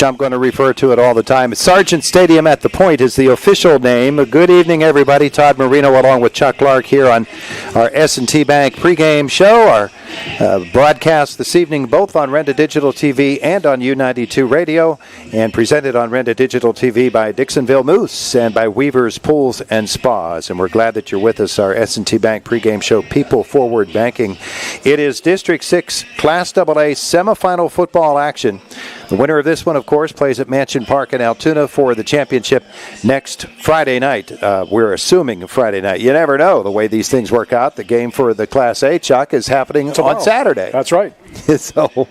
I'm going to refer to it all the time. Sargent Stadium at the Point is the official name. Good evening, everybody. Todd Marino along with Chuck Clark here on our S&T Bank pregame show. Our broadcast this evening both on Renda Digital TV and on U92 Radio, and presented on Renda Digital TV by Dixonville Moose and by Weaver's Pools and Spas. And we're glad that you're with us. Our S&T Bank pregame show, People Forward Banking. It is District 6 Class AA semifinal football action. The winner of this one, of course, plays at Mansion Park in Altoona for the championship next Friday night. We're assuming Friday night. You never know the way these things work out. The game for the Class A, Chuck, is happening tomorrow. On Saturday. That's right. So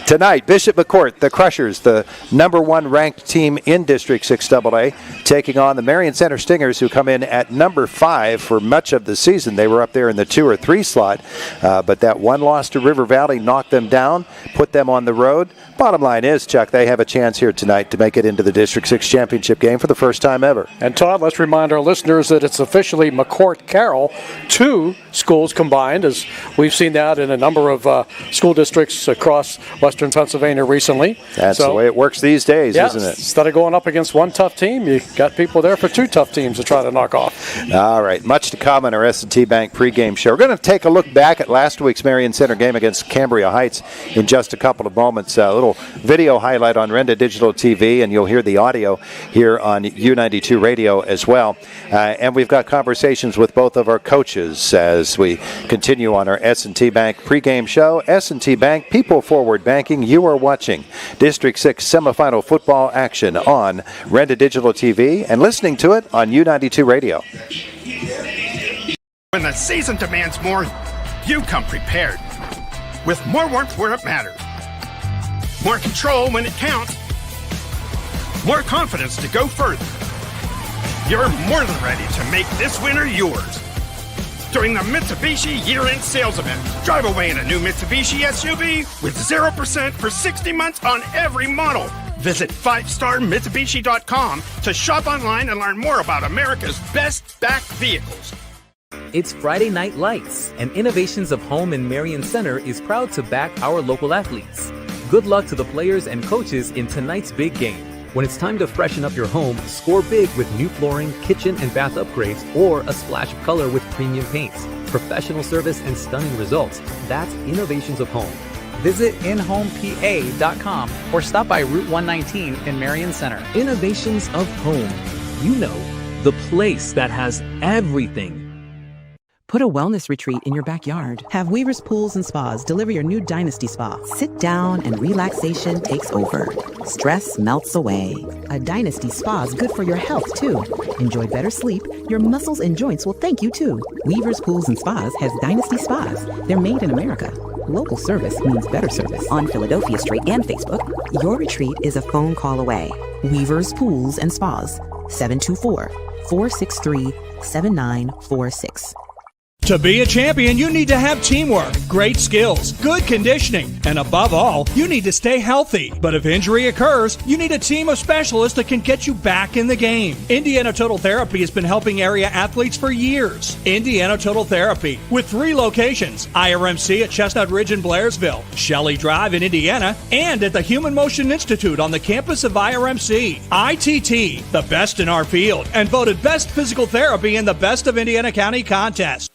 tonight, Bishop McCort, the Crushers, the number one ranked team in District 6 AA, taking on the Marion Center Stingers, who come in at number 5 for much of the season. They were up there in the 2 or 3 slot, but that one loss to River Valley knocked them down, put them on the road. Bottom line is, Chuck, they have a chance here tonight to make it into the District 6 championship game for the first time ever. And Todd, let's remind our listeners that it's officially McCort-Carroll, 2 schools combined, as we've seen that in a number of school districts across western Pennsylvania recently. That's the way it works these days, isn't it? Instead of going up against one tough team, you got people there for 2 tough teams to try to knock off. All right, much to come on our S&T Bank pregame show. We're going to take a look back at last week's Marion Center game against Cambria Heights in just a couple of moments. A little video highlight on Renda Digital TV, and you'll hear the audio here on U92 Radio as well. And we've got conversations with both of our coaches as we continue on our S&T Bank pregame show. S&T Bank, People Forward Banking. You are watching District 6 semifinal football action on Renda Digital TV and listening to it on U92 Radio. When the season demands more, you come prepared. With more warmth where it matters. More control when it counts. More confidence to go further. You're more than ready to make this winter yours. During the Mitsubishi year-end sales event, drive away in a new Mitsubishi SUV with 0% for 60 months on every model. Visit 5starmitsubishi.com to shop online and learn more about America's best backed vehicles. It's Friday Night Lights, and Innovations of Home in Marion Center is proud to back our local athletes. Good luck to the players and coaches in tonight's big game. When it's time to freshen up your home, score big with new flooring, kitchen and bath upgrades, or a splash of color with premium paints. Professional service and stunning results. That's Innovations of Home. Visit inhomepa.com or stop by Route 119 in Marion Center. Innovations of Home. You know, the place that has everything. Put a wellness retreat in your backyard. Have Weaver's Pools and Spas deliver your new Dynasty Spa. Sit down and relaxation takes over. Stress melts away. A Dynasty Spa is good for your health, too. Enjoy better sleep. Your muscles and joints will thank you, too. Weaver's Pools and Spas has Dynasty Spas. They're made in America. Local service means better service. On Philadelphia Street and Facebook, your retreat is a phone call away. Weaver's Pools and Spas. 724-463-7946. To be a champion, you need to have teamwork, great skills, good conditioning, and above all, you need to stay healthy. But if injury occurs, you need a team of specialists that can get you back in the game. Indiana Total Therapy has been helping area athletes for years. Indiana Total Therapy, with 3 locations, IRMC at Chestnut Ridge in Blairsville, Shelley Drive in Indiana, and at the Human Motion Institute on the campus of IRMC. ITT, the best in our field, and voted Best Physical Therapy in the Best of Indiana County contest.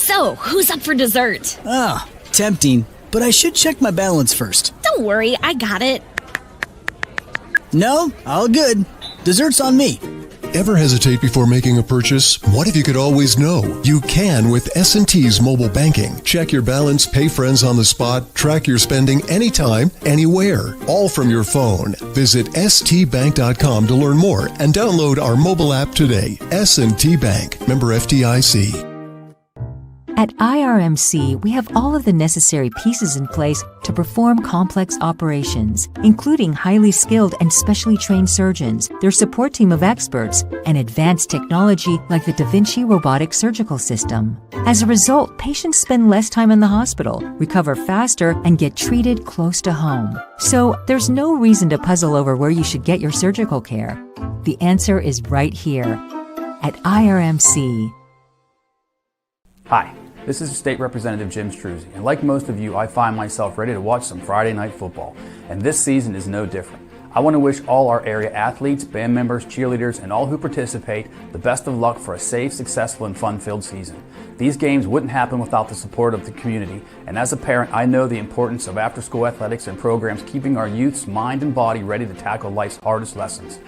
So, who's up for dessert? Ah, tempting, but I should check my balance first. Don't worry, I got it. No, all good. Dessert's on me. Ever hesitate before making a purchase? What if you could always know? You can with S&T's mobile banking. Check your balance, pay friends on the spot, track your spending anytime, anywhere, all from your phone. Visit stbank.com to learn more and download our mobile app today. S&T Bank, member FDIC. At IRMC, we have all of the necessary pieces in place to perform complex operations, including highly skilled and specially trained surgeons, their support team of experts, and advanced technology like the Da Vinci robotic surgical system. As a result, patients spend less time in the hospital, recover faster, and get treated close to home. So there's no reason to puzzle over where you should get your surgical care. The answer is right here at IRMC. Hi, this is State Representative Jim Struzzi, and like most of you, I find myself ready to watch some Friday night football, and this season is no different. I want to wish all our area athletes, band members, cheerleaders, and all who participate the best of luck for a safe, successful, and fun-filled season. These games wouldn't happen without the support of the community, and as a parent, I know the importance of after-school athletics and programs keeping our youth's mind and body ready to tackle life's hardest lessons.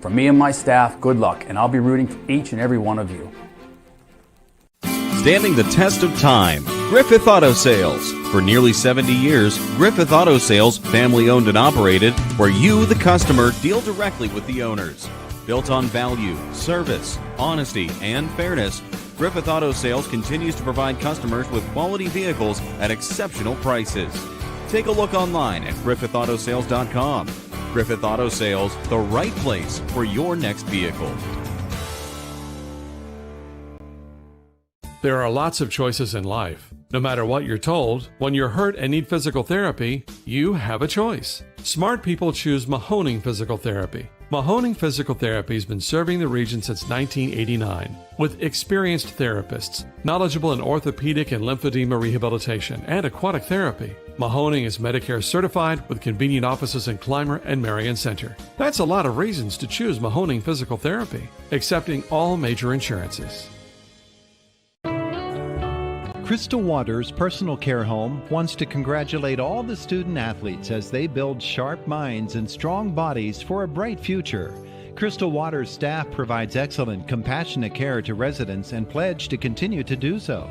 From me and my staff, good luck, and I'll be rooting for each and every one of you. Standing the test of time, Griffith Auto Sales. For nearly 70 years, Griffith Auto Sales, family owned and operated, where you, the customer, deal directly with the owners. Built on value, service, honesty, and fairness, Griffith Auto Sales continues to provide customers with quality vehicles at exceptional prices. Take a look online at griffithautosales.com. Griffith Auto Sales, the right place for your next vehicle. There are lots of choices in life. No matter what you're told, when you're hurt and need physical therapy, you have a choice. Smart people choose Mahoning Physical Therapy. Mahoning Physical Therapy has been serving the region since 1989 with experienced therapists, knowledgeable in orthopedic and lymphedema rehabilitation and aquatic therapy. Mahoning is Medicare certified with convenient offices in Clymer and Marion Center. That's a lot of reasons to choose Mahoning Physical Therapy, accepting all major insurances. Crystal Waters Personal Care Home wants to congratulate all the student athletes as they build sharp minds and strong bodies for a bright future. Crystal Waters staff provides excellent, compassionate care to residents and pledge to continue to do so.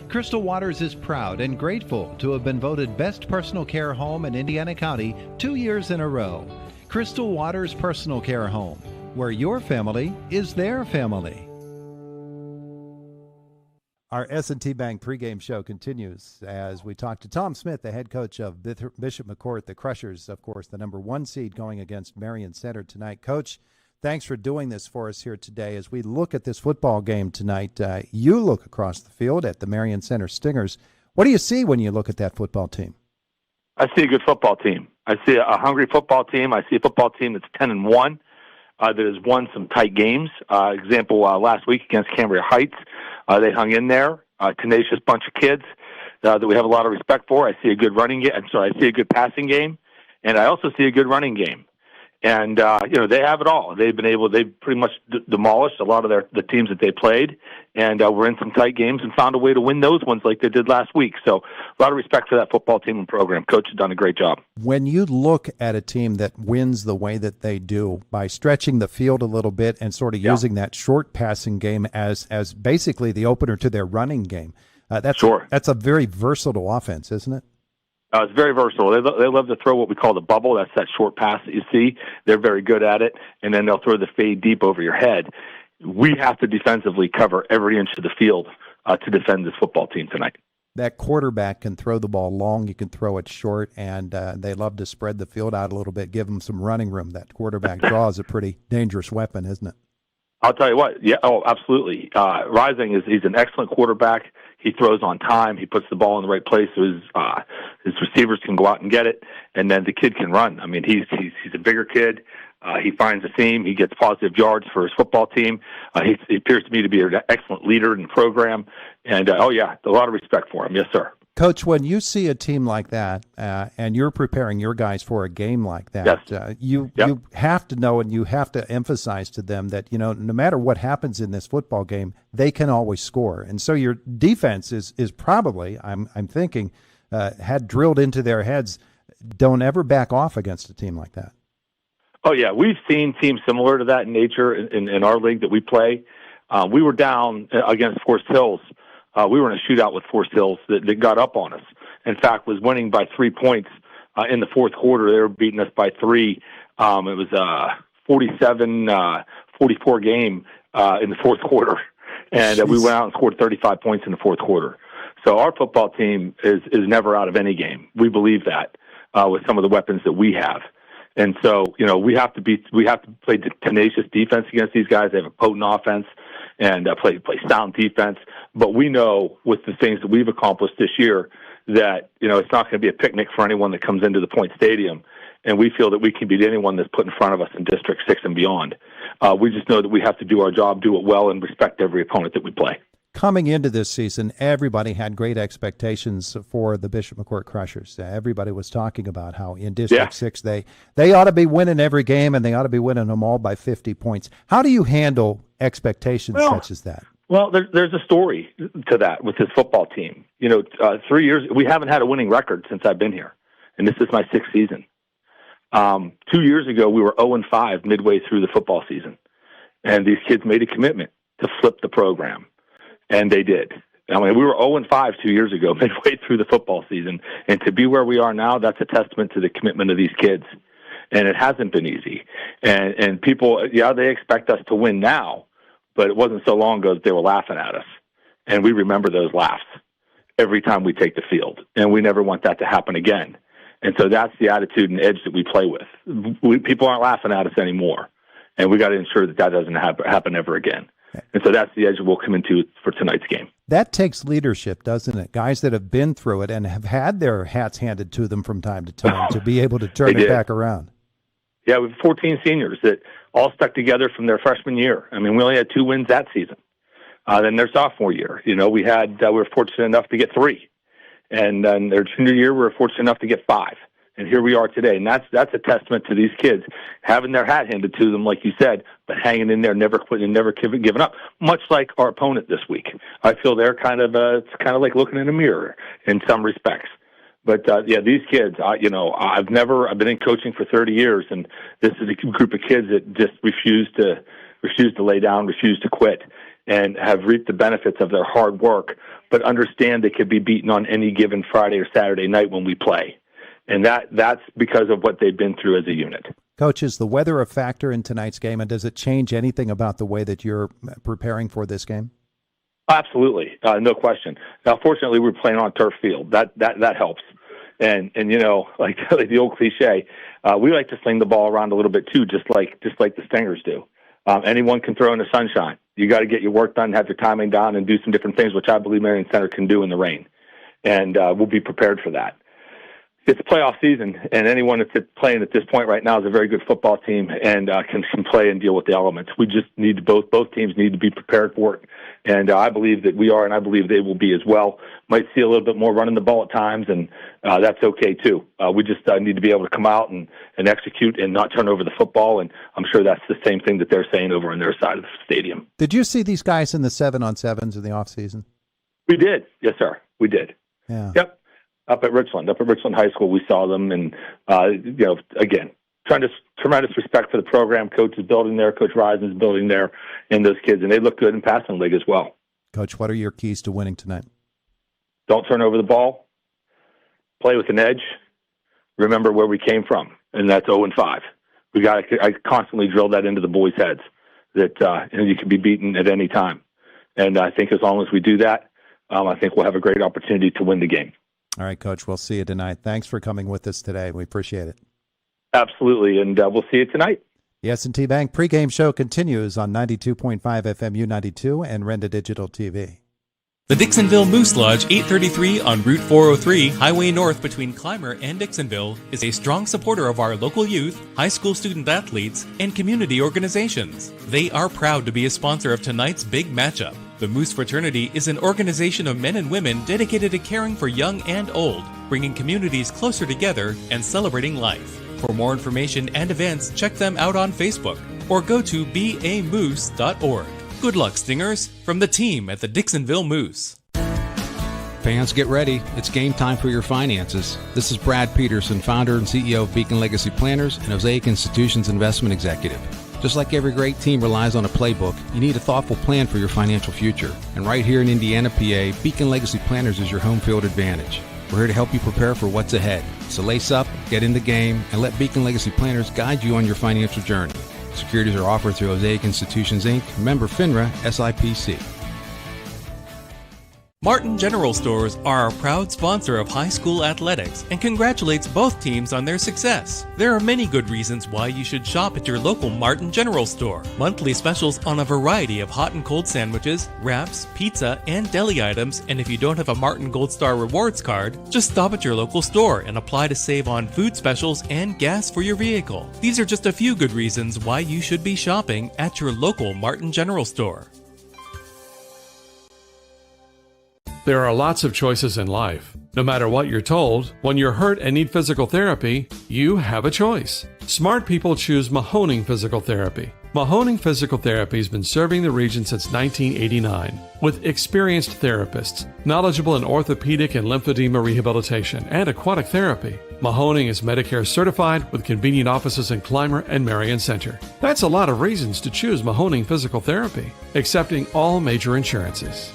Crystal Waters is proud and grateful to have been voted Best Personal Care Home in Indiana County 2 years in a row. Crystal Waters Personal Care Home, where your family is their family. Our S&T Bank pregame show continues as we talk to Tom Smith, the head coach of Bishop McCort, the Crushers, of course, the number 1 seed going against Marion Center tonight. Coach, thanks for doing this for us here today. As we look at this football game tonight, you look across the field at the Marion Center Stingers. What do you see when you look at that football team? I see a good football team. I see a hungry football team. I see a football team that's 10-1, that has won some tight games. Example, last week against Cambria Heights. They hung in there, tenacious bunch of kids that we have a lot of respect for. I see a good I see a good passing game, and I also see a good running game. And they have it all. They've pretty much demolished a lot of the teams that they played, and we're in some tight games and found a way to win those ones like they did last week. So a lot of respect for that football team and program. Coach has done a great job. When you look at a team that wins the way that they do by stretching the field a little bit and sort of using that short passing game as basically the opener to their running game, that's a very versatile offense, isn't it? It's very versatile. They love to throw what we call the bubble. That's that short pass that you see. They're very good at it, and then they'll throw the fade deep over your head. We have to defensively cover every inch of the field to defend this football team tonight. That quarterback can throw the ball long. You can throw it short, and they love to spread the field out a little bit, give them some running room. That quarterback draw is a pretty dangerous weapon, isn't it? I'll tell you what. Yeah. Oh, absolutely. Rising he's an excellent quarterback. He throws on time. He puts the ball in the right place so his receivers can go out and get it, and then the kid can run. I mean, he's a bigger kid. He finds a seam. He gets positive yards for his football team. He appears to me to be an excellent leader in the program. And, a lot of respect for him. Yes, sir. Coach, when you see a team like that, and you're preparing your guys for a game like that, you have to know and you have to emphasize to them that, no matter what happens in this football game, they can always score. And so your defense is probably, I'm thinking, had drilled into their heads, don't ever back off against a team like that. Oh, yeah. We've seen teams similar to that in nature in our league that we play. We were down against Forest Hills. We were in a shootout with Forest Hills that got up on us. In fact, was winning by 3 points in the fourth quarter. They were beating us by 3. It was a 47-44 game in the fourth quarter. And we went out and scored 35 points in the fourth quarter. So our football team is never out of any game. We believe that with some of the weapons that we have. And so, we have to play tenacious defense against these guys. They have a potent offense and play sound defense. But we know with the things that we've accomplished this year that, it's not going to be a picnic for anyone that comes into the Point Stadium. And we feel that we can beat anyone that's put in front of us in District 6 and beyond. We just know that we have to do our job, do it well, and respect every opponent that we play. Coming into this season, everybody had great expectations for the Bishop McCort Crushers. Everybody was talking about how in District 6 they ought to be winning every game and they ought to be winning them all by 50 points. How do you handle expectations such as that? Well, there's a story to that with this football team. 3 years, we haven't had a winning record since I've been here, and this is my 6th season. 2 years ago, we were 0-5 midway through the football season, and these kids made a commitment to flip the program. And they did. I mean, we were 0-5 2 years ago, midway through the football season. And to be where we are now, that's a testament to the commitment of these kids. And it hasn't been easy. And people, they expect us to win now, but it wasn't so long ago that they were laughing at us. And we remember those laughs every time we take the field. And we never want that to happen again. And so that's the attitude and edge that we play with. People aren't laughing at us anymore. And we got to ensure that doesn't happen ever again. And so that's the edge we'll come into for tonight's game. That takes leadership, doesn't it? Guys that have been through it and have had their hats handed to them from time to time to be able to turn it back around. Yeah, we have 14 seniors that all stuck together from their freshman year. I mean, we only had 2 wins that season. Then their sophomore year, we were fortunate enough to get 3. And then their junior year, we were fortunate enough to get 5. And here we are today. And that's a testament to these kids having their hat handed to them, like you said, but hanging in there, never quitting, and never giving up, much like our opponent this week. I feel they're it's kind of like looking in a mirror in some respects. But, these kids, I've been in coaching for 30 years, and this is a group of kids that just refuse to lay down, refuse to quit, and have reaped the benefits of their hard work, but understand they could be beaten on any given Friday or Saturday night when we play. And that's because of what they've been through as a unit. Coach, is the weather a factor in tonight's game, and does it change anything about the way that you're preparing for this game? Absolutely, no question. Now, fortunately, we're playing on a turf field. That helps. And like the old cliche, we like to sling the ball around a little bit too, just like the Stingers do. Anyone can throw in the sunshine. You got to get your work done, have your timing down, and do some different things, which I believe Marion Center can do in the rain. And we'll be prepared for that. It's a playoff season, and anyone that's playing at this point right now is a very good football team and can play and deal with the elements. We just need to both teams need to be prepared for it, and I believe that we are, and I believe they will be as well. Might see a little bit more running the ball at times, and that's okay too. We just need to be able to come out and execute and not turn over the football, and I'm sure that's the same thing that they're saying over on their side of the stadium. Did you see these guys in the 7-on-7s in the offseason? We did. Yes, sir. We did. Yeah. Yep. Up at Richland High School, we saw them, and again, tremendous respect for the program. Coach is building there, Coach Risen's building there, and those kids, and they look good in passing league as well. Coach, what are your keys to winning tonight? Don't turn over the ball. Play with an edge. Remember where we came from, and that's 0-5. I constantly drill that into the boys' heads that you can be beaten at any time, and I think as long as we do that, I think we'll have a great opportunity to win the game. All right, Coach, we'll see you tonight. Thanks for coming with us today. We appreciate it. Absolutely, and we'll see you tonight. The S&T Bank pregame show continues on 92.5 FM U92 and Renda Digital TV. The Dixonville Moose Lodge 833 on Route 403, Highway North between Clymer and Dixonville, is a strong supporter of our local youth, high school student athletes, and community organizations. They are proud to be a sponsor of tonight's big matchup. The Moose Fraternity is an organization of men and women dedicated to caring for young and old, bringing communities closer together and celebrating life. For more information and events, check them out on Facebook or go to bamoose.org. Good luck, Stingers, from the team at the Dixonville Moose. Fans, get ready. It's game time for your finances. This is Brad Peterson, founder and CEO of Beacon Legacy Planners and Osaic Institution's investment executive. Just like every great team relies on a playbook, you need a thoughtful plan for your financial future. And right here in Indiana, PA, Beacon Legacy Planners is your home field advantage. We're here to help you prepare for what's ahead. So lace up, get in the game, and let Beacon Legacy Planners guide you on your financial journey. Securities are offered through Osaic Institutions, Inc., member FINRA, SIPC. Martin General Stores are a proud sponsor of high school athletics and congratulates both teams on their success. There are many good reasons why you should shop at your local Martin General Store. Monthly specials on a variety of hot and cold sandwiches, wraps, pizza, and deli items, and if you don't have a Martin Gold Star Rewards card, just stop at your local store and apply to save on food specials and gas for your vehicle. These are just a few good reasons why you should be shopping at your local Martin General Store. There are lots of choices in life. No matter what you're told, when you're hurt and need physical therapy, you have a choice. Smart people choose Mahoning Physical Therapy. Mahoning Physical Therapy has been serving the region since 1989 with experienced therapists, knowledgeable in orthopedic and lymphedema rehabilitation and aquatic therapy. Mahoning is Medicare certified with convenient offices in Clymer and Marion Center. That's a lot of reasons to choose Mahoning Physical Therapy, accepting all major insurances.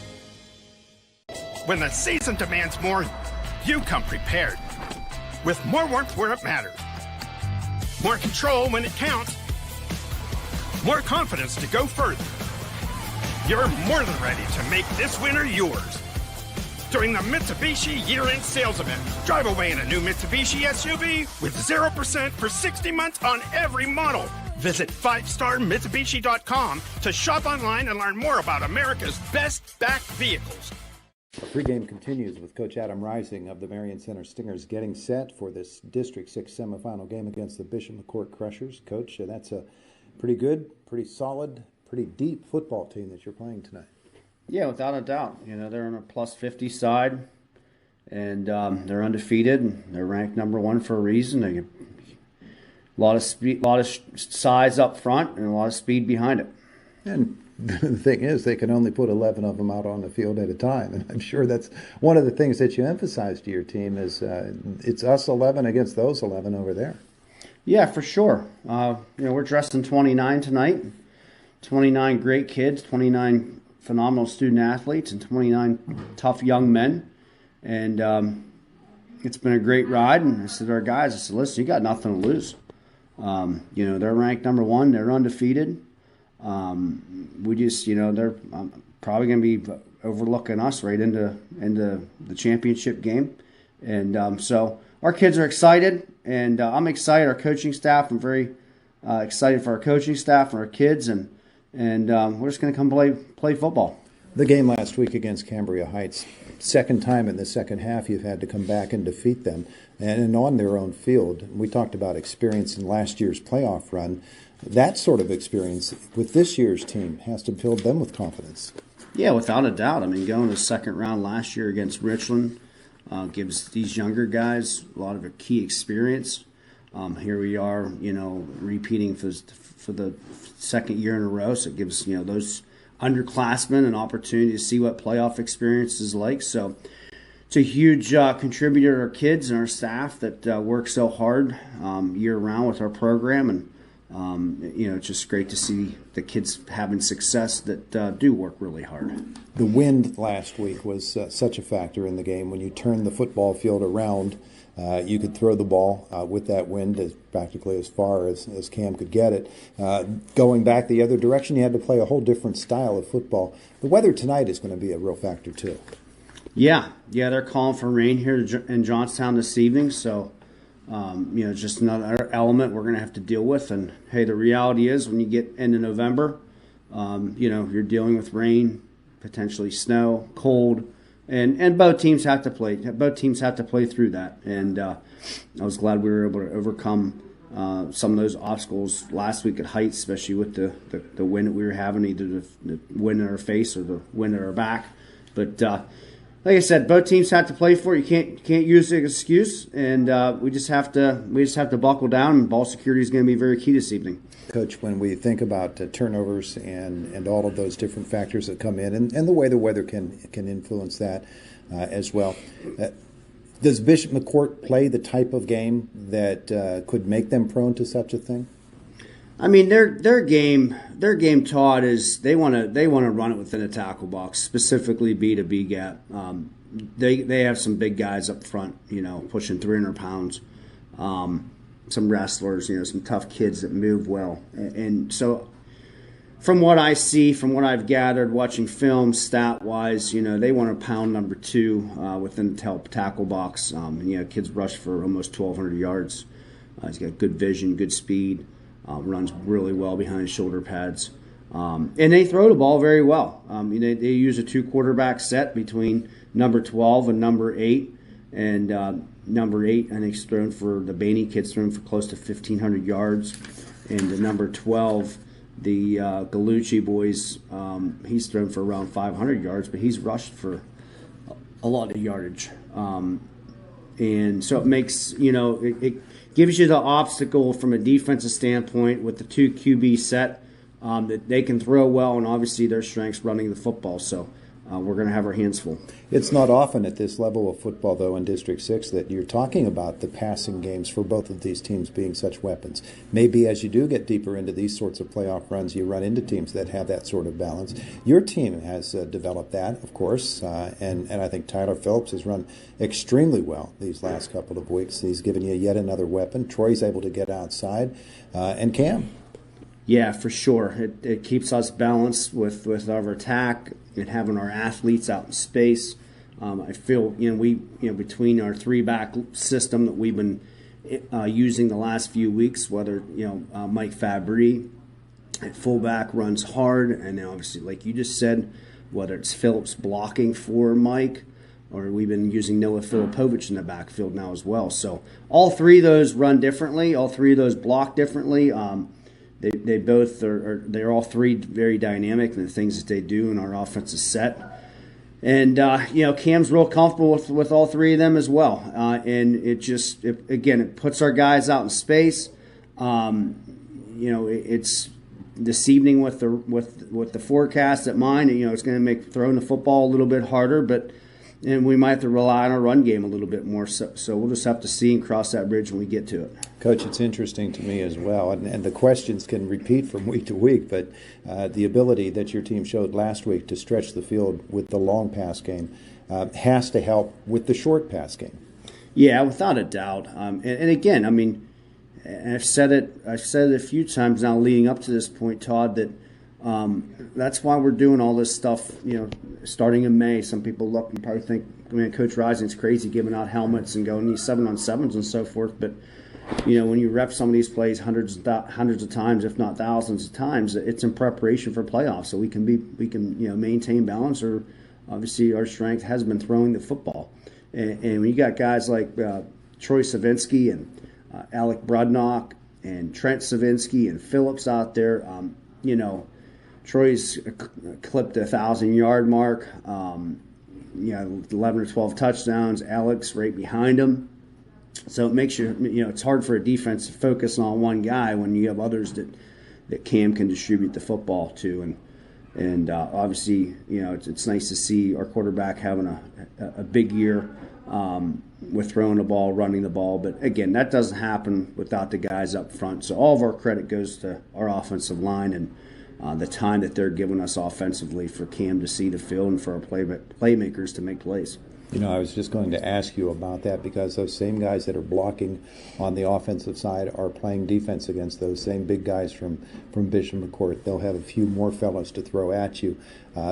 When the season demands more, you come prepared. With more warmth where it matters. More control when it counts. More confidence to go further. You're more than ready to make this winter yours. During the Mitsubishi year-end sales event, drive away in a new Mitsubishi SUV with 0% for 60 months on every model. Visit 5starmitsubishi.com to shop online and learn more about America's best backed vehicles. Pregame continues with Coach Adam Rising of the Marion Center Stingers getting set for this District 6 semifinal game against the Bishop McCort Crushers. Coach, that's a pretty good, pretty solid, pretty deep football team that you're playing tonight. Yeah, without a doubt. You know, they're on a plus 50 side, and they're undefeated, and they're ranked number one for a reason. They get a lot of speed, a lot of size up front, and a lot of speed behind it. And the thing is, they can only put 11 of them out on the field at a time. And I'm sure that's one of the things that you emphasize to your team is it's us 11 against those 11 over there. Yeah, for sure. We're dressed in 29 tonight. 29 great kids, 29 phenomenal student athletes, and 29 tough young men. And it's been a great ride. And I said to our guys, listen, you got nothing to lose. They're ranked number one. They're undefeated. We just, they're probably going to be overlooking us right into the championship game. And so our kids are excited, and I'm excited. Our coaching staff, I'm very excited for our coaching staff and our kids, and we're just going to come play football. The game last week against Cambria Heights, second time in the second half you've had to come back and defeat them, and on their own field. We talked about experience in last year's playoff run. That sort of experience with this year's team has to fill them with confidence. Yeah, without a doubt. I mean, going to the second round last year against Richland gives these younger guys a lot of a key experience. Here we are, repeating for the second year in a row, so it gives those underclassmen an opportunity to see what playoff experience is like. So it's a huge contributor to our kids and our staff that work so hard year round with our program, and it's just great to see the kids having success that do work really hard. The wind last week was such a factor in the game. When you turned the football field around, you could throw the ball with that wind practically as far as Cam could get it. Going back the other direction, you had to play a whole different style of football. The weather tonight is going to be a real factor too. Yeah, they're calling for rain here in Johnstown this evening, so just another element we're going to have to deal with. And hey, the reality is when you get into November, you're dealing with rain, potentially snow, cold, and both teams have to play. Both teams have to play through that. And I was glad we were able to overcome some of those obstacles last week at Heights, especially with the wind that we were having, either the wind in our face or the wind at our back. But like I said, both teams have to play for it. You can't use it as an excuse, and we just have to buckle down. And ball security is going to be very key this evening. Coach, when we think about turnovers and all of those different factors that come in, and the way the weather can influence that as well, does Bishop McCort play the type of game that could make them prone to such a thing? I mean, their game, Todd, is they want to run it within a tackle box, specifically B to B gap. They have some big guys up front, pushing 300 pounds. Some wrestlers, some tough kids that move well, and so from what I see, from what I've gathered, watching film, stat-wise, they want to pound number 2 within the tackle box. Kids rush for almost 1,200 yards. He's got good vision, good speed. Runs really well behind shoulder pads. And they throw the ball very well. They use a 2-quarterback set between number 12 and number 8. And number 8, I think, is thrown for the Bainey kid's thrown for close to 1,500 yards. And the number 12, the Gallucci boys, he's thrown for around 500 yards, but he's rushed for a lot of yardage. And so it makes, it gives you the obstacle from a defensive standpoint with the 2 QB set that they can throw well, and obviously their strength's running the football. So we're going to have our hands full. It's not often at this level of football, though, in District 6 that you're talking about the passing games for both of these teams being such weapons. Maybe as you do get deeper into these sorts of playoff runs, you run into teams that have that sort of balance. Your team has developed that, of course, and I think Tyler Phillips has run extremely well these last couple of weeks. He's given you yet another weapon. Troy's able to get outside, and Cam. Yeah, for sure. It keeps us balanced with our attack and having our athletes out in space. I feel between our 3-back system that we've been using the last few weeks, whether Mike Fabry at fullback runs hard, and then obviously, like you just said, whether it's Phillips blocking for Mike, or we've been using Noah Filipovich in the backfield now as well. So all 3 of those run differently. All 3 of those block differently. They both they're all 3 very dynamic in the things that they do in our offensive set. And, Cam's real comfortable with all 3 of them as well. And it puts our guys out in space. It's this evening with the forecast at mine, it's going to make throwing the football a little bit harder, and we might have to rely on our run game a little bit more. So we'll just have to see and cross that bridge when we get to it. Coach, it's interesting to me as well, and the questions can repeat from week to week, but the ability that your team showed last week to stretch the field with the long pass game has to help with the short pass game. Yeah, without a doubt. And again, I mean, I've said it a few times now leading up to this point, Todd, that that's why we're doing all this stuff, starting in May. Some people look and probably think, Coach Rising's crazy giving out helmets and going these 7-on-7s and so forth. But, when you rep some of these plays hundreds of times, if not thousands of times, it's in preparation for playoffs. So we can maintain balance, or obviously our strength has been throwing the football. And when you got guys like Troy Savinsky and Alec Brudnock and Trent Savinsky and Phillips out there, Troy's clipped the 1,000-yard mark. 11 or 12 touchdowns. Alex right behind him. So it makes it's hard for a defense to focus on one guy when you have others that Cam can distribute the football to. And obviously, it's nice to see our quarterback having a big year with throwing the ball, running the ball. But again, that doesn't happen without the guys up front. So all of our credit goes to our offensive line and the time that they're giving us offensively for Cam to see the field and for our playmakers to make plays. I was just going to ask you about that, because those same guys that are blocking on the offensive side are playing defense against those same big guys from Bishop McCort. They'll have a few more fellows to throw at you.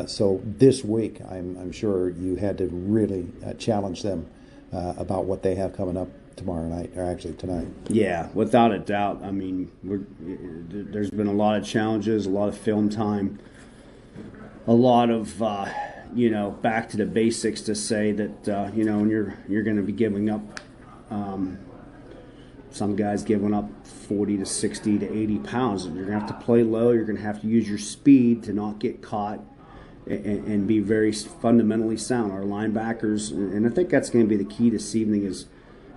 So this week, I'm sure you had to really challenge them about what they have coming up tomorrow night, or actually tonight. Yeah, without a doubt. I mean, there's been a lot of challenges, a lot of film time, a lot of back to the basics to say that when you're going to be giving up some guys giving up 40 to 60 to 80 pounds. You're going to have to play low. You're going to have to use your speed to not get caught and be very fundamentally sound. Our linebackers, and I think that's going to be the key this evening is,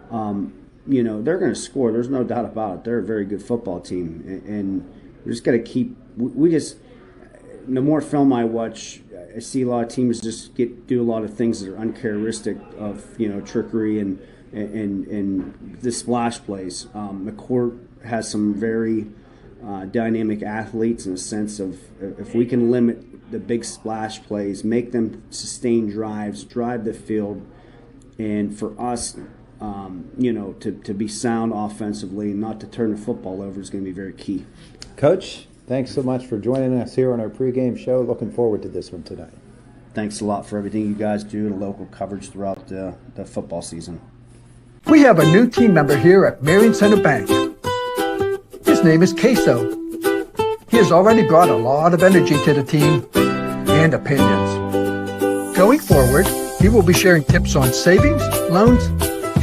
they're going to score. There's no doubt about it. They're a very good football team. And we just got to keep – the more film I watch, I see a lot of teams just do a lot of things that are uncharacteristic of, trickery and the splash plays. McCort has some very dynamic athletes in a sense of if we can limit the big splash plays, make them sustain drives, drive the field, and for us, to be sound offensively and not to turn the football over is going to be very key. Coach, thanks so much for joining us here on our pregame show. Looking forward to this one tonight. Thanks a lot for everything you guys do, the local coverage throughout the football season. We have a new team member here at Marion Center Bank. His name is Queso. He has already brought a lot of energy to the team and opinions. Going forward, he will be sharing tips on savings, loans,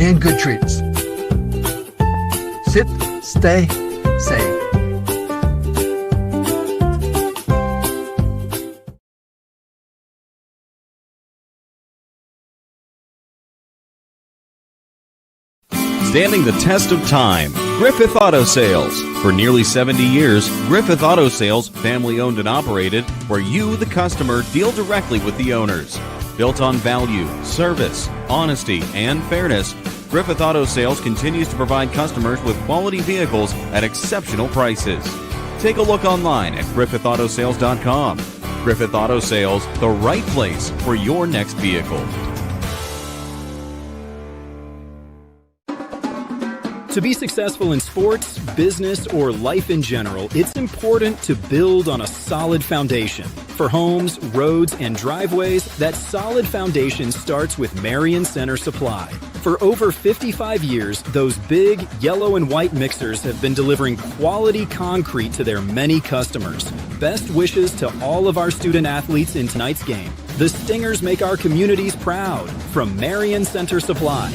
and good treats. Sit, stay, save. Standing the test of time, Griffith Auto Sales. For nearly 70 years, Griffith Auto Sales, family owned and operated, where you, the customer, deal directly with the owners. Built on value, service, honesty, and fairness, Griffith Auto Sales continues to provide customers with quality vehicles at exceptional prices. Take a look online at griffithautosales.com. Griffith Auto Sales, the right place for your next vehicle. To be successful in sports, business, or life in general, it's important to build on a solid foundation. For homes, roads, and driveways, that solid foundation starts with Marion Center Supply. For over 55 years, those big yellow and white mixers have been delivering quality concrete to their many customers. Best wishes to all of our student athletes in tonight's game. The Stingers make our communities proud. From Marion Center Supply.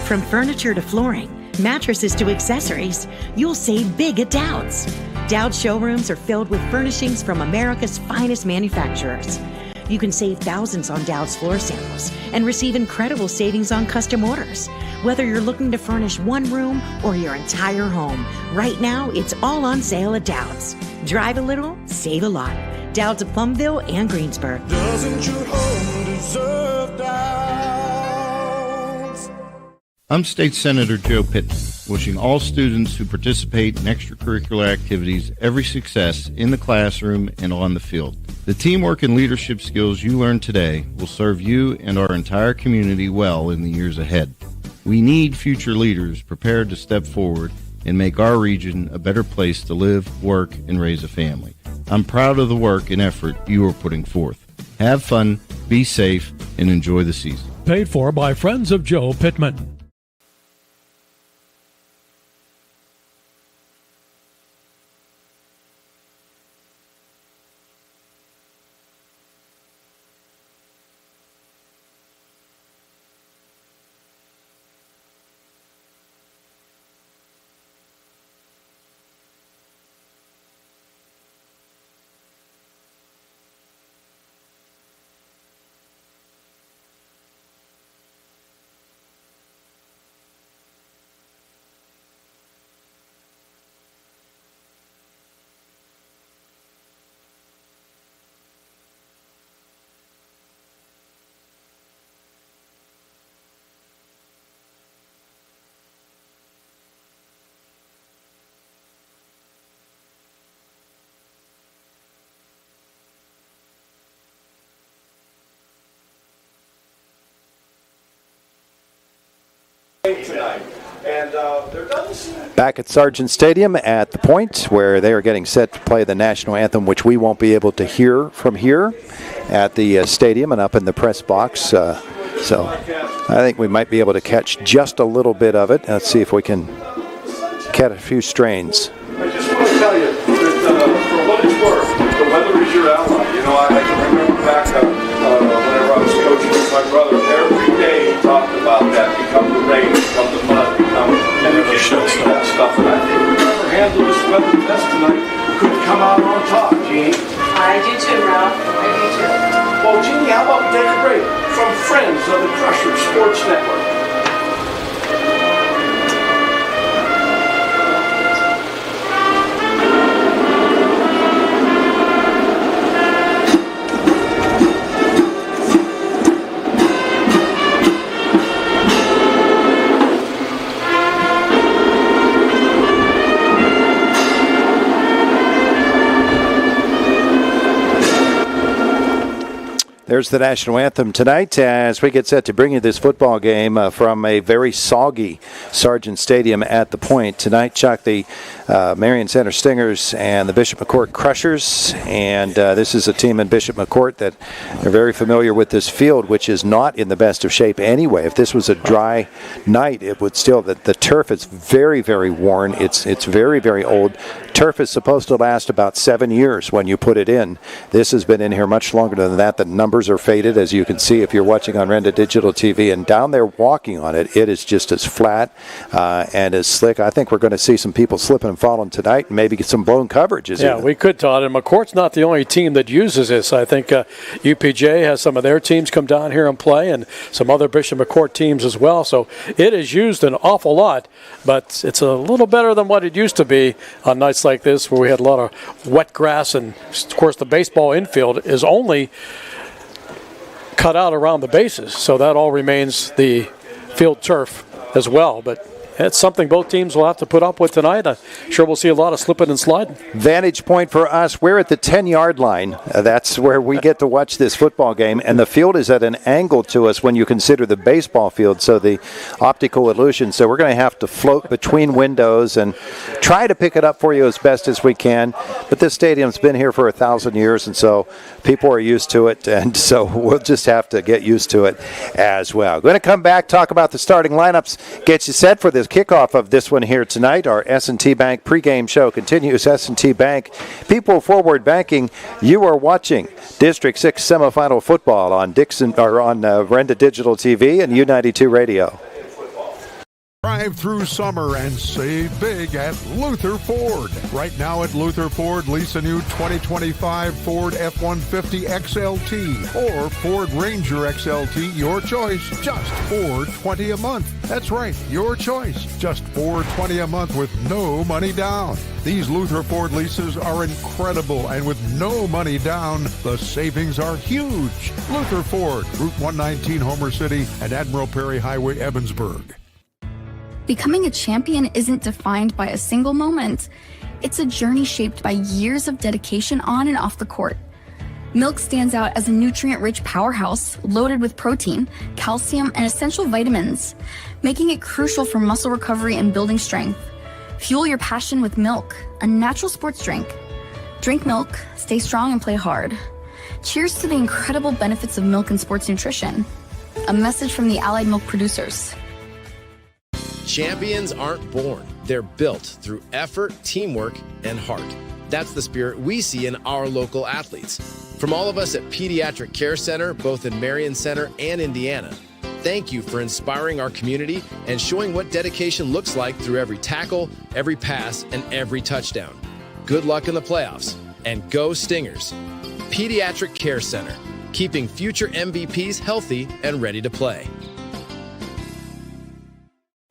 From furniture to flooring, mattresses to accessories, you'll save big at Dowd's. Dowd's showrooms are filled with furnishings from America's finest manufacturers. You can save thousands on Dowd's floor samples and receive incredible savings on custom orders. Whether you're looking to furnish one room or your entire home, right now it's all on sale at Dowd's. Drive a little, save a lot. Dowd's of Plumville and Greensburg. Doesn't your home deserve Dowd's? I'm State Senator Joe Pittman, wishing all students who participate in extracurricular activities every success in the classroom and on the field. The teamwork and leadership skills you learn today will serve you and our entire community well in the years ahead. We need future leaders prepared to step forward and make our region a better place to live, work, and raise a family. I'm proud of the work and effort you are putting forth. Have fun, be safe, and enjoy the season. Paid for by Friends of Joe Pittman. Tonight. And there doesn't seem Back at Sargent Stadium at the point where they are getting set to play the national anthem, which we won't be able to hear from here at the stadium and up in the press box. So I think we might be able to catch just a little bit of it. Let's see if we can catch a few strains. I just want to tell you that for what it's worth, the weather is your ally. You know, I can remember back whenever I was coaching with my brother, every day he talked about that. Become the rain, become the mud, become stuff, and I think whoever handled this weather the best tonight could come out on top, Jeannie. I do too, Ralph. I do too. Well, Jeannie, how about we take a break from Friends of the Crusher Sports Network? There's the national anthem tonight as we get set to bring you this football game from a very soggy Sargent Stadium at the Point. Tonight, Chuck, the Marion Center Stingers and the Bishop McCort Crushers. And this is a team in Bishop McCort that are very familiar with this field, which is not in the best of shape anyway. If this was a dry night, it would still, the turf is very, very worn. It's very, very old. Turf is supposed to last about 7 years when you put it in. This has been in here much longer than that. The numbers are faded, as you can see if you're watching on Renda Digital TV. And down there walking on it, it is just as flat and as slick. I think we're going to see some people slipping and falling tonight and maybe get some blown coverages. Yeah, we could, Todd. And McCourt's not the only team that uses this. I think UPJ has some of their teams come down here and play, and some other Bishop McCort teams as well. So it is used an awful lot, but it's a little better than what it used to be on nights like this where we had a lot of wet grass, and of course the baseball infield is only cut out around the bases, so that all remains the field turf as well. But it's something both teams will have to put up with tonight. I'm sure we'll see a lot of slipping and sliding. Vantage point for us, we're at the 10-yard line. That's where we get to watch this football game, and the field is at an angle to us when you consider the baseball field, so the optical illusion. So we're going to have to float between windows and try to pick it up for you as best as we can. But this stadium's been here for 1,000 years, and so people are used to it, and so we'll just have to get used to it as well. Going to come back, talk about the starting lineups, get you set for this kickoff of this one here tonight. Our S&T Bank pregame show continues. S&T Bank, people forward banking. You are watching District 6 semifinal football on Renda Digital TV and U92 Radio. Drive through summer and save big at Luther Ford. Right now at Luther Ford, lease a new 2025 Ford F-150 XLT or Ford Ranger XLT, your choice, just $420 a month. That's right, your choice, just $420 a month with no money down. These Luther Ford leases are incredible, and with no money down, the savings are huge. Luther Ford, Route 119, Homer City, and Admiral Perry Highway, Evansburg. Becoming a champion isn't defined by a single moment. It's a journey shaped by years of dedication on and off the court. Milk stands out as a nutrient-rich powerhouse loaded with protein, calcium, and essential vitamins, making it crucial for muscle recovery and building strength. Fuel your passion with milk, a natural sports drink. Drink milk, stay strong, and play hard. Cheers to the incredible benefits of milk and sports nutrition. A message from the Allied Milk producers. Champions aren't born. They're built through effort, teamwork, and heart. That's the spirit we see in our local athletes. From all of us at Pediatric Care Center, both in Marion Center and Indiana, thank you for inspiring our community and showing what dedication looks like through every tackle, every pass, and every touchdown. Good luck in the playoffs, and go Stingers. Pediatric Care Center, keeping future MVPs healthy and ready to play.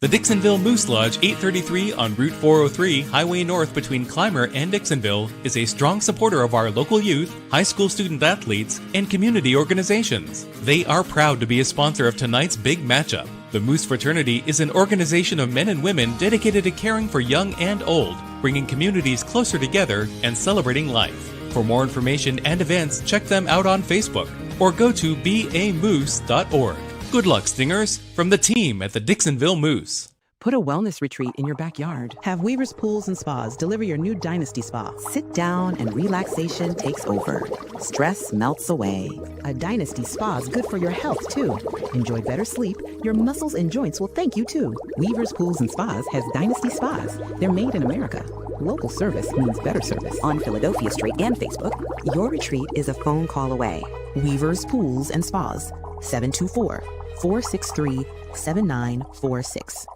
The Dixonville Moose Lodge 833 on Route 403, Highway North between Clymer and Dixonville, is a strong supporter of our local youth, high school student athletes, and community organizations. They are proud to be a sponsor of tonight's big matchup. The Moose Fraternity is an organization of men and women dedicated to caring for young and old, bringing communities closer together and celebrating life. For more information and events, check them out on Facebook or go to bamoose.org. Good luck, Stingers, from the team at the Dixonville Moose. Put a wellness retreat in your backyard. Have Weaver's Pools and Spas deliver your new Dynasty Spa. Sit down and relaxation takes over. Stress melts away. A Dynasty Spa is good for your health, too. Enjoy better sleep. Your muscles and joints will thank you, too. Weaver's Pools and Spas has Dynasty Spas. They're made in America. Local service means better service. On Philadelphia Street and Facebook, your retreat is a phone call away. Weaver's Pools and Spas. 724-463-7946.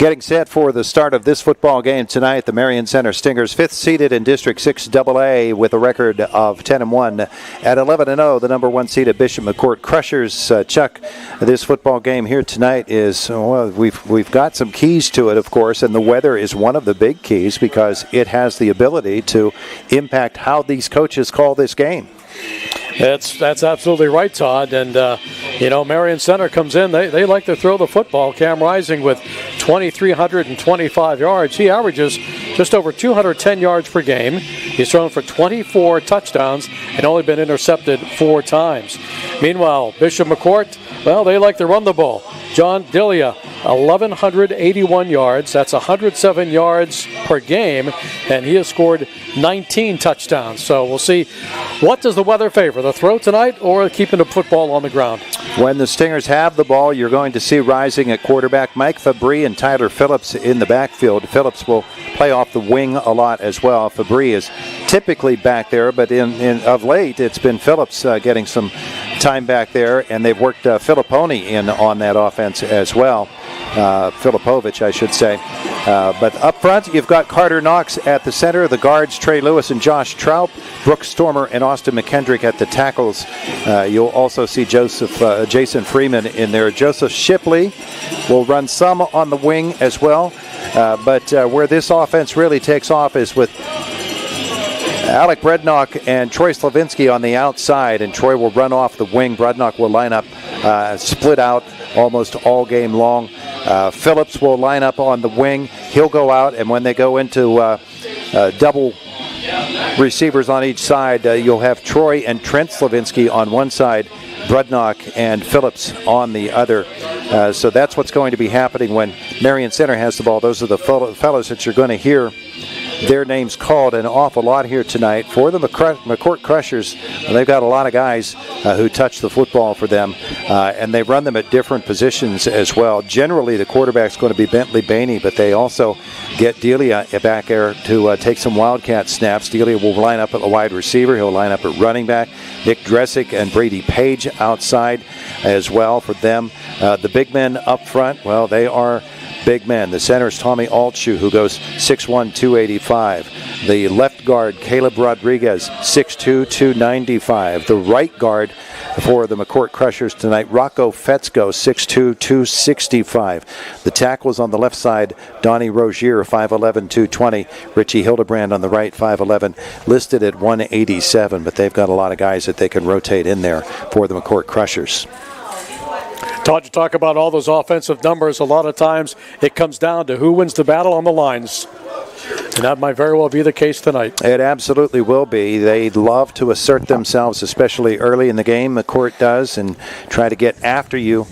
Getting set for the start of this football game tonight, the Marion Center Stingers, 5th seeded in District 6 AA with a record of 10-1. At 11-0, the number 1 seeded Bishop McCort Crushers. Chuck, this football game here tonight is, well, we've got some keys to it, of course, and the weather is one of the big keys because it has the ability to impact how these coaches call this game. That's absolutely right, Todd. And, Marion Center comes in. They like to throw the football. Cam Rising with 2,325 yards. He averages just over 210 yards per game. He's thrown for 24 touchdowns and only been intercepted 4 times. Meanwhile, Bishop McCort, well, they like to run the ball. John Dillia, 1,181 yards. That's 107 yards per game, and he has scored 19 touchdowns. So we'll see, what does the weather favor, the throw tonight or keeping the football on the ground? When the Stingers have the ball, you're going to see Rising at quarterback, Mike Fabry and Tyler Phillips in the backfield. Phillips will play off the wing a lot as well. Fabry is typically back there, but of late it's been Phillips getting some time back there, and they've worked Filipponi in on that offense as well. Filipovich, I should say. But up front, you've got Carter Knox at the center. The guards, Trey Lewis and Josh Trout. Brooks Stormer and Austin McKendrick at the tackles. You'll also see Jason Freeman in there. Joseph Shipley will run some on the wing as well. But where this offense really takes off is with Alec Brednock and Troy Slavinsky on the outside, and Troy will run off the wing. Brednock will line up, split out almost all game long. Phillips will line up on the wing. He'll go out, and when they go into double receivers on each side, you'll have Troy and Trent Slavinsky on one side, Brednock and Phillips on the other. So that's what's going to be happening when Marion Center has the ball. Those are the fellows that you're going to hear their names called an awful lot here tonight for the McCort Crushers. They've got a lot of guys who touch the football for them, and they run them at different positions as well. Generally, the quarterback's going to be Bentley Bainey, but they also get Delia back there to take some Wildcat snaps. Delia will line up at the wide receiver. He'll line up at running back. Nick Dressick and Brady Page outside as well for them. The big men up front, well, they are big men. The center is Tommy Altshuh, who goes 6'1", 285. The left guard, Caleb Rodriguez, 6'2", 295. The right guard for the McCort Crushers tonight, Rocco Fetzko, 6'2", 265. The tackles on the left side, Donnie Rogier, 5'11", 220. Richie Hildebrand on the right, 5'11", listed at 187. But they've got a lot of guys that they can rotate in there for the McCort Crushers. Todd, you talk about all those offensive numbers. A lot of times it comes down to who wins the battle on the lines. And that might very well be the case tonight. It absolutely will be. They love to assert themselves, especially early in the game. McCort does, and try to get after you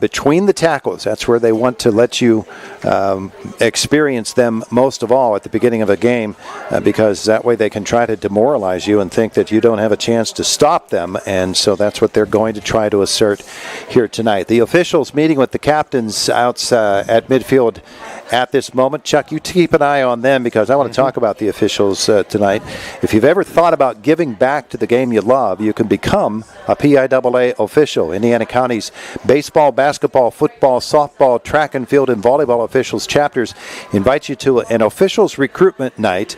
between the tackles. That's where they want to let you experience them most of all at the beginning of a game, because that way they can try to demoralize you and think that you don't have a chance to stop them. And so that's what they're going to try to assert here tonight. The officials meeting with the captains out at midfield at this moment. Chuck, you keep an eye on them, because I want to talk about the officials tonight. If you've ever thought about giving back to the game you love, you can become a PIAA official. Indiana County's baseball, basketball, football, softball, track and field, and volleyball officials chapters invite you to an officials recruitment night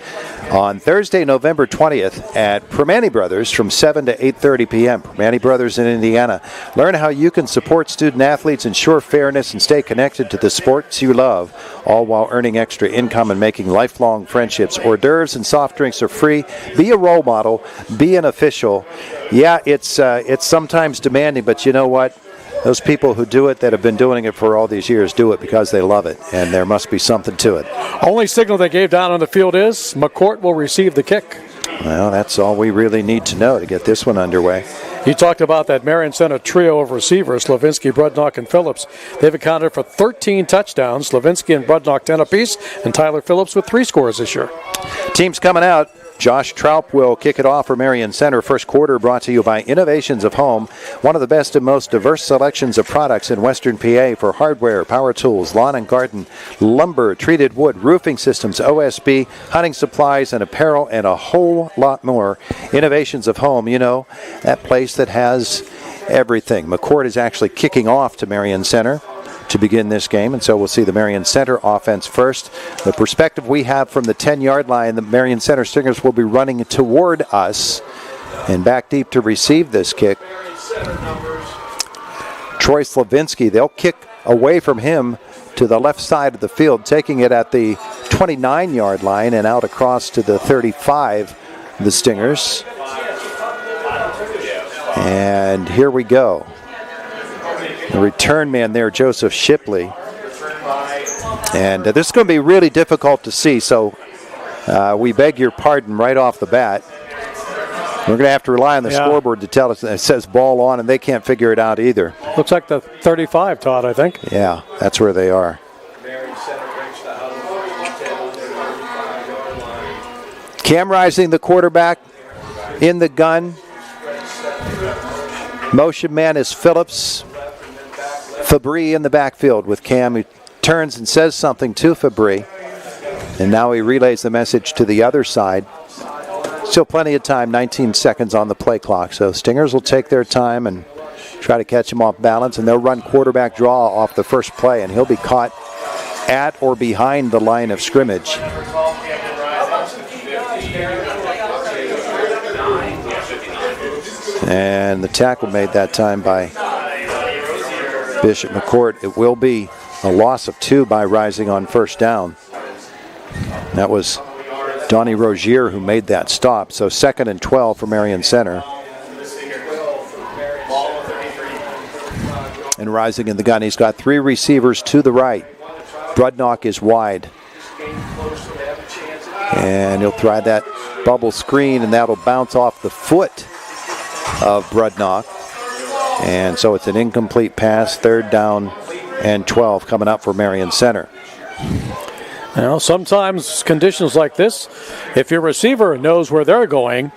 on Thursday, November 20th at Permane Brothers from 7 to 8:30 p.m. Permane Brothers in Indiana. Learn how you can support student athletes, ensure fairness, and stay connected to the sports you love, all while earning extra income and making lifelong friendships. Hors d'oeuvres and soft drinks are free. Be a role model. Be an official. Yeah, it's sometimes demanding, but you know what? Those people who do it, that have been doing it for all these years, do it because they love it, and there must be something to it. Only signal they gave down on the field is McCort will receive the kick. Well, that's all we really need to know to get this one underway. You talked about that Marion Center trio of receivers, Slavinsky, Brednock, and Phillips. They've accounted for 13 touchdowns. Slavinsky and Brednock 10 apiece, and Tyler Phillips with 3 scores this year. Teams coming out. Josh Troup will kick it off for Marion Center. First quarter brought to you by Innovations of Home, one of the best and most diverse selections of products in Western PA for hardware, power tools, lawn and garden, lumber, treated wood, roofing systems, OSB, hunting supplies, and apparel, and a whole lot more. Innovations of Home, you know, that place that has everything. McCort is actually kicking off to Marion Center. to begin this game, and so we'll see the Marion Center offense first. The perspective we have from the 10-yard line, the Marion Center Stingers will be running toward us, and back deep to receive this kick. Troy Slavinsky, they'll kick away from him to the left side of the field, taking it at the 29-yard line and out across to the 35, the Stingers. And here we go. The return man there, Joseph Shipley. And this is going to be really difficult to see, so we beg your pardon right off the bat. We're going to have to rely on the scoreboard to tell us that it says ball on, and they can't figure it out either. Looks like the 35, Todd, I think. Yeah, that's where they are. Cam Rising, the quarterback, in the gun. Motion man is Phillips. Fabry in the backfield with Cam, who turns and says something to Fabry. And now he relays the message to the other side. Still plenty of time, 19 seconds on the play clock. So Stingers will take their time and try to catch him off balance, and they'll run quarterback draw off the first play, and he'll be caught at or behind the line of scrimmage. And the tackle made that time by Bishop McCort. It will be a loss of 2 by Rising on first down. That was Donnie Rogier who made that stop. So 2nd and 12 for Marion Center. And Rising in the gun. He's got 3 receivers to the right. Brudnock is wide. And he'll try that bubble screen, and that'll bounce off the foot of Brudnock. And so it's an incomplete pass, 3rd down and 12 coming up for Marion Center. Well, sometimes conditions like this, if your receiver knows where they're going,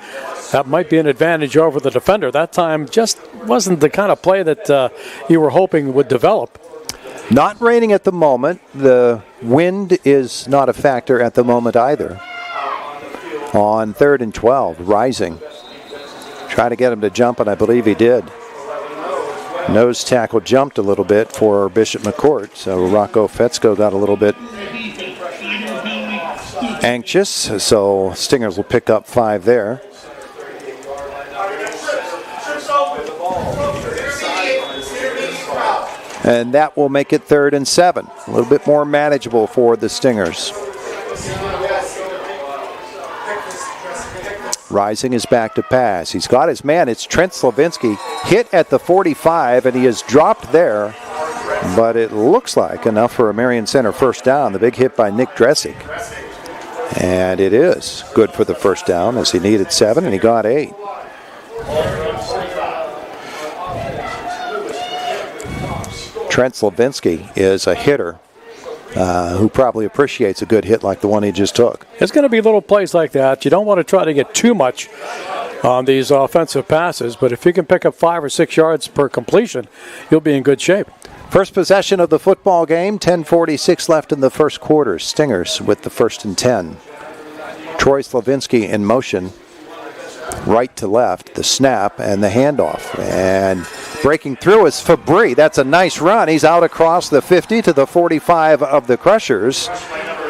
that might be an advantage over the defender. That time just wasn't the kind of play that you were hoping would develop. Not raining at the moment. The wind is not a factor at the moment either. On 3rd and 12, Rising. Try to get him to jump, and I believe he did. Nose tackle jumped a little bit for Bishop McCort, so Rocco Fetzko got a little bit anxious, so Stingers will pick up 5 there. And that will make it 3rd and 7. A little bit more manageable for the Stingers. Rising is back to pass. He's got his man. It's Trent Slavinsky. Hit at the 45, and he is dropped there. But it looks like enough for a Marion Center first down. The big hit by Nick Dressig. And it is good for the first down, as he needed 7, and he got 8. Trent Slavinsky is a hitter who probably appreciates a good hit like the one he just took. It's going to be little plays like that. You don't want to try to get too much on these offensive passes, but if you can pick up 5 or 6 yards per completion, you'll be in good shape. First possession of the football game, 10:46 left in the first quarter. Stingers with the 1st and 10. Troy Slavinsky in motion, right to left, the snap and the handoff. And breaking through is Fabry. That's a nice run. He's out across the 50 to the 45 of the Crushers,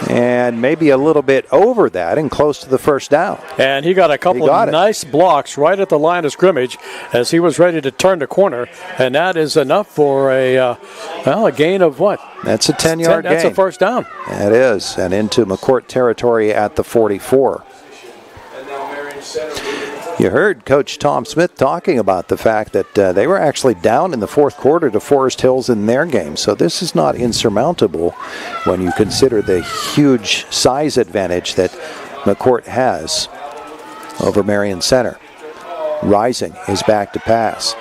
and maybe a little bit over that and close to the first down. And he got a couple of nice blocks right at the line of scrimmage as he was ready to turn the corner, and that is enough for a gain of what? That's a 10-yard gain. That's a first down. That is, and into McCort territory at the 44. You heard Coach Tom Smith talking about the fact that they were actually down in the 4th quarter to Forest Hills in their game. So this is not insurmountable when you consider the huge size advantage that McCort has over Marion Center. Rising is back to pass.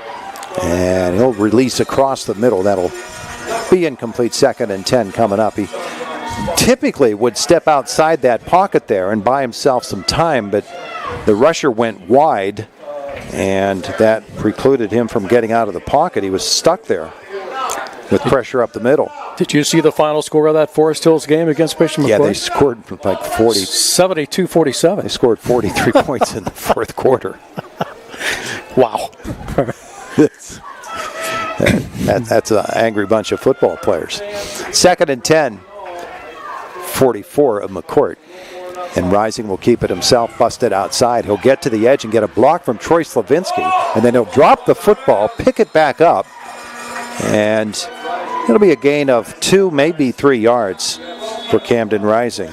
And he'll release across the middle. That'll be incomplete, 2nd and 10 coming up. He typically would step outside that pocket there and buy himself some time, but the rusher went wide, and that precluded him from getting out of the pocket. He was stuck there with pressure up the middle. Did you see the final score of that Forest Hills game against Bishop McCort? Yeah, they scored like 72-47. They scored 43 points in the 4th quarter. Wow. That's an angry bunch of football players. 2nd and 10, 44 of McCort. And Rising will keep it himself, busted outside. He'll get to the edge and get a block from Troy Slavinsky. And then he'll drop the football, pick it back up. And it'll be a gain of 2, maybe 3 yards for Camden Rising.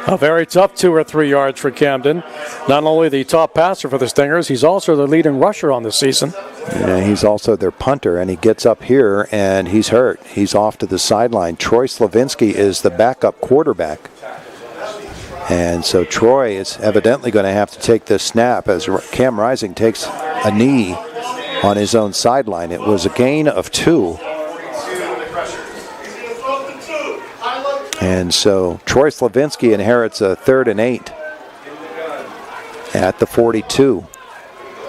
A very tough 2 or 3 yards for Camden. Not only the top passer for the Stingers, he's also the leading rusher on the season. Yeah, he's also their punter, and he gets up here, and he's hurt. He's off to the sideline. Troy Slavinsky is the backup quarterback. And so Troy is evidently going to have to take this snap as Cam Rising takes a knee on his own sideline. It was a gain of 2. And so Troy Slavinsky inherits a 3rd and 8 at the 42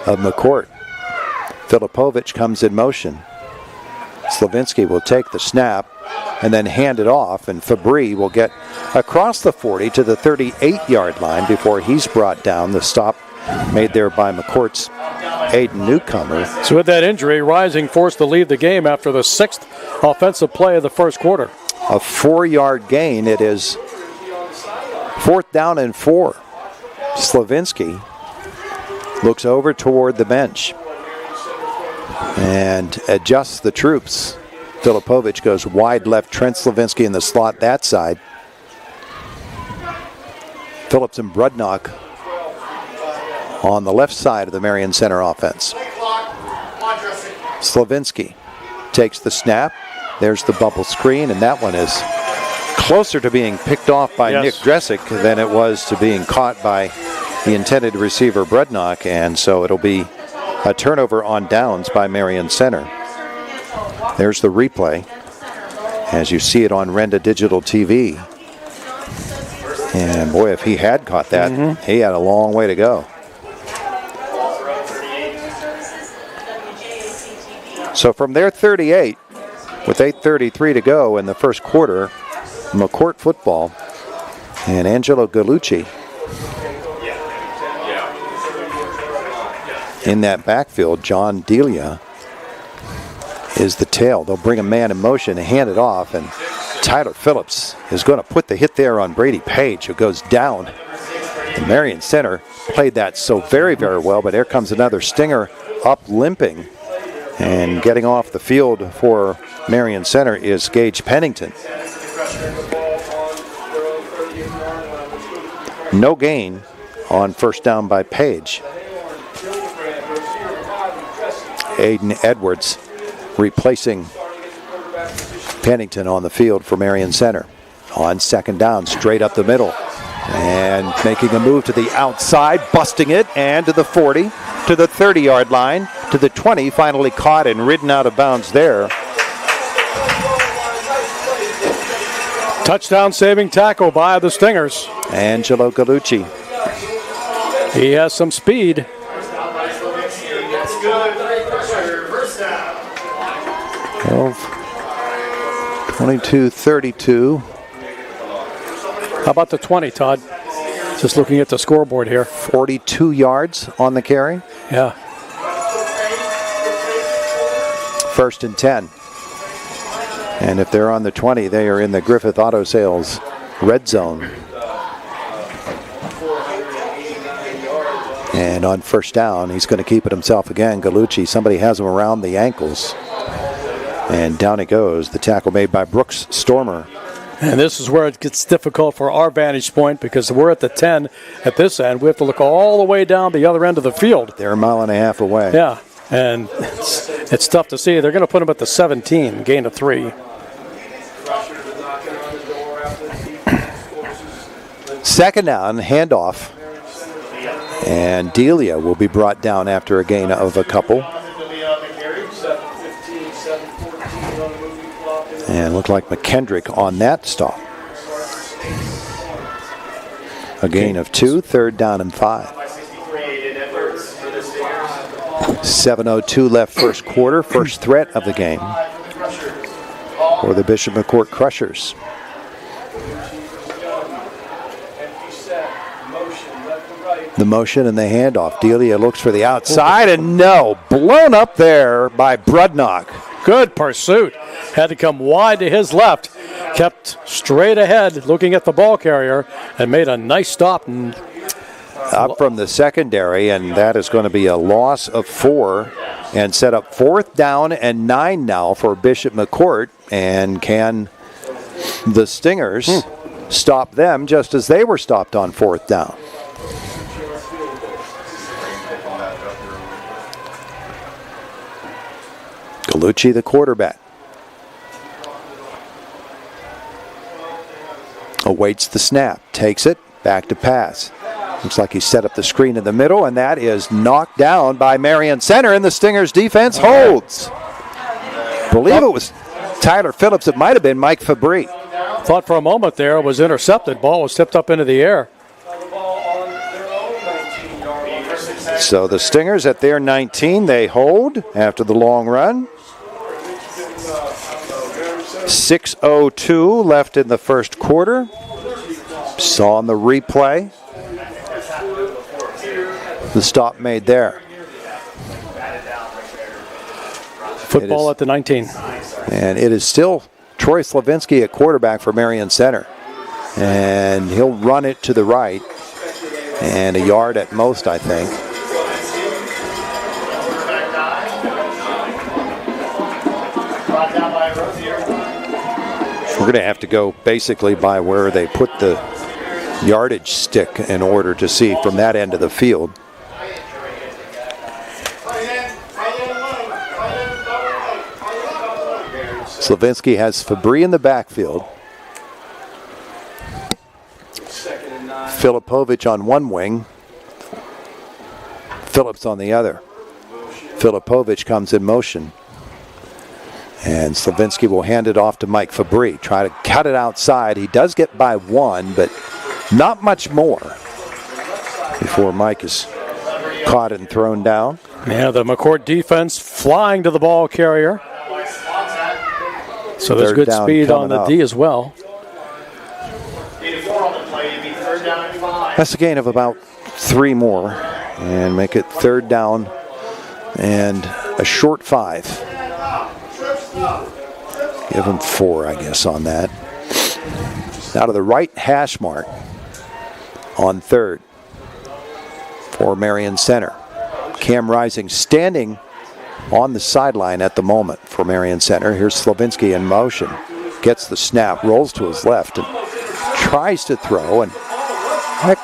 of McCort. Filipovich comes in motion. Slavinsky will take the snap and then hand it off, and Fabry will get across the 40 to the 38-yard line before he's brought down. The stop made there by McCourt's Aiden Newcomer. So with that injury, Rising forced to leave the game after the 6th offensive play of the first quarter. A 4-yard gain. It is 4th down and 4. Slavinsky looks over toward the bench and adjusts the troops. Filipovich goes wide left. Trent Slavinsky in the slot that side. Phillips and Brudnock on the left side of the Marion Center offense. Slavinsky takes the snap. There's the bubble screen, and that one is closer to being picked off by Nick Dresick than it was to being caught by the intended receiver Brudnock, and so it'll be a turnover on downs by Marion Center. There's the replay as you see it on Renda Digital TV. And boy, if he had caught that, he had a long way to go. So from their 38, with 8:33 to go in the first quarter, McCort football, and Angelo Gallucci in that backfield. John Delia is the tail. They'll bring a man in motion and hand it off, and Tyler Phillips is going to put the hit there on Brady Page, who goes down. The Marion Center played that so very, very well, but here comes another Stinger up limping, and getting off the field for Marion Center is Gage Pennington. No gain on first down by Page. Aiden Edwards replacing Pennington on the field for Marion Center. On second down, straight up the middle. And making a move to the outside, busting it, and to the 40, to the 30-yard line, to the 20, finally caught and ridden out of bounds there. Touchdown saving tackle by the Stingers. Angelo Gallucci. He has some speed. 22-32. How about the 20, Todd? Just looking at the scoreboard here. 42 yards on the carry. Yeah. 1st and 10. And if they're on the 20, they are in the Griffith Auto Sales red zone. And on first down, he's going to keep it himself again. Gallucci, somebody has him around the ankles. And down it goes. The tackle made by Brooks Stormer. And this is where it gets difficult for our vantage point, because we're at the 10 at this end. We have to look all the way down the other end of the field. They're a mile and a half away. Yeah, and it's tough to see. They're going to put him at the 17, gain of 3. Second down, handoff. And Delia will be brought down after a gain of a couple. And looked like McKendrick on that stop. A gain of 2, 3rd down and 5. 7:02 left first quarter, first threat of the game for the Bishop McCort Crushers. The motion and the handoff. Delia looks for the outside, and no, blown up there by Brudnock. Good pursuit. Had to come wide to his left. Kept straight ahead, looking at the ball carrier, and made a nice stop. And up from the secondary, and that is going to be a loss of 4 and set up 4th down and 9 now for Bishop McCort. And can the Stingers stop them just as they were stopped on 4th down? Galucci, the quarterback, awaits the snap, takes it, back to pass. Looks like he set up the screen in the middle, and that is knocked down by Marion Center, and the Stingers defense holds. Believe it was Tyler Phillips. It might have been Mike Fabry. Thought for a moment there it was intercepted. Ball was tipped up into the air. So the Stingers at their 19, they hold after the long run. 6:02 left in the first quarter. Saw on the replay the stop made there. Football at the 19. And it is still Troy Slavinsky at quarterback for Marion Center. And he'll run it to the right. And a yard at most, I think. We're going to have to go basically by where they put the yardage stick in order to see from that end of the field. Slavinsky has Fabry in the backfield. Filipovich on one wing. Phillips on the other. Filipovich comes in motion. And Slavinsky will hand it off to Mike Fabry. Try to cut it outside. He does get by 1, but not much more before Mike is caught and thrown down. Yeah, the McCort defense flying to the ball carrier. So there's good speed on the D as well. That's a gain of about 3 more and make it 3rd down and a short 5. Give him 4, I guess, on that. Out of the right hash mark on 3rd for Marion Center. Cam Rising standing on the sideline at the moment for Marion Center. Here's Slavinsky in motion. Gets the snap, rolls to his left, and tries to throw. And that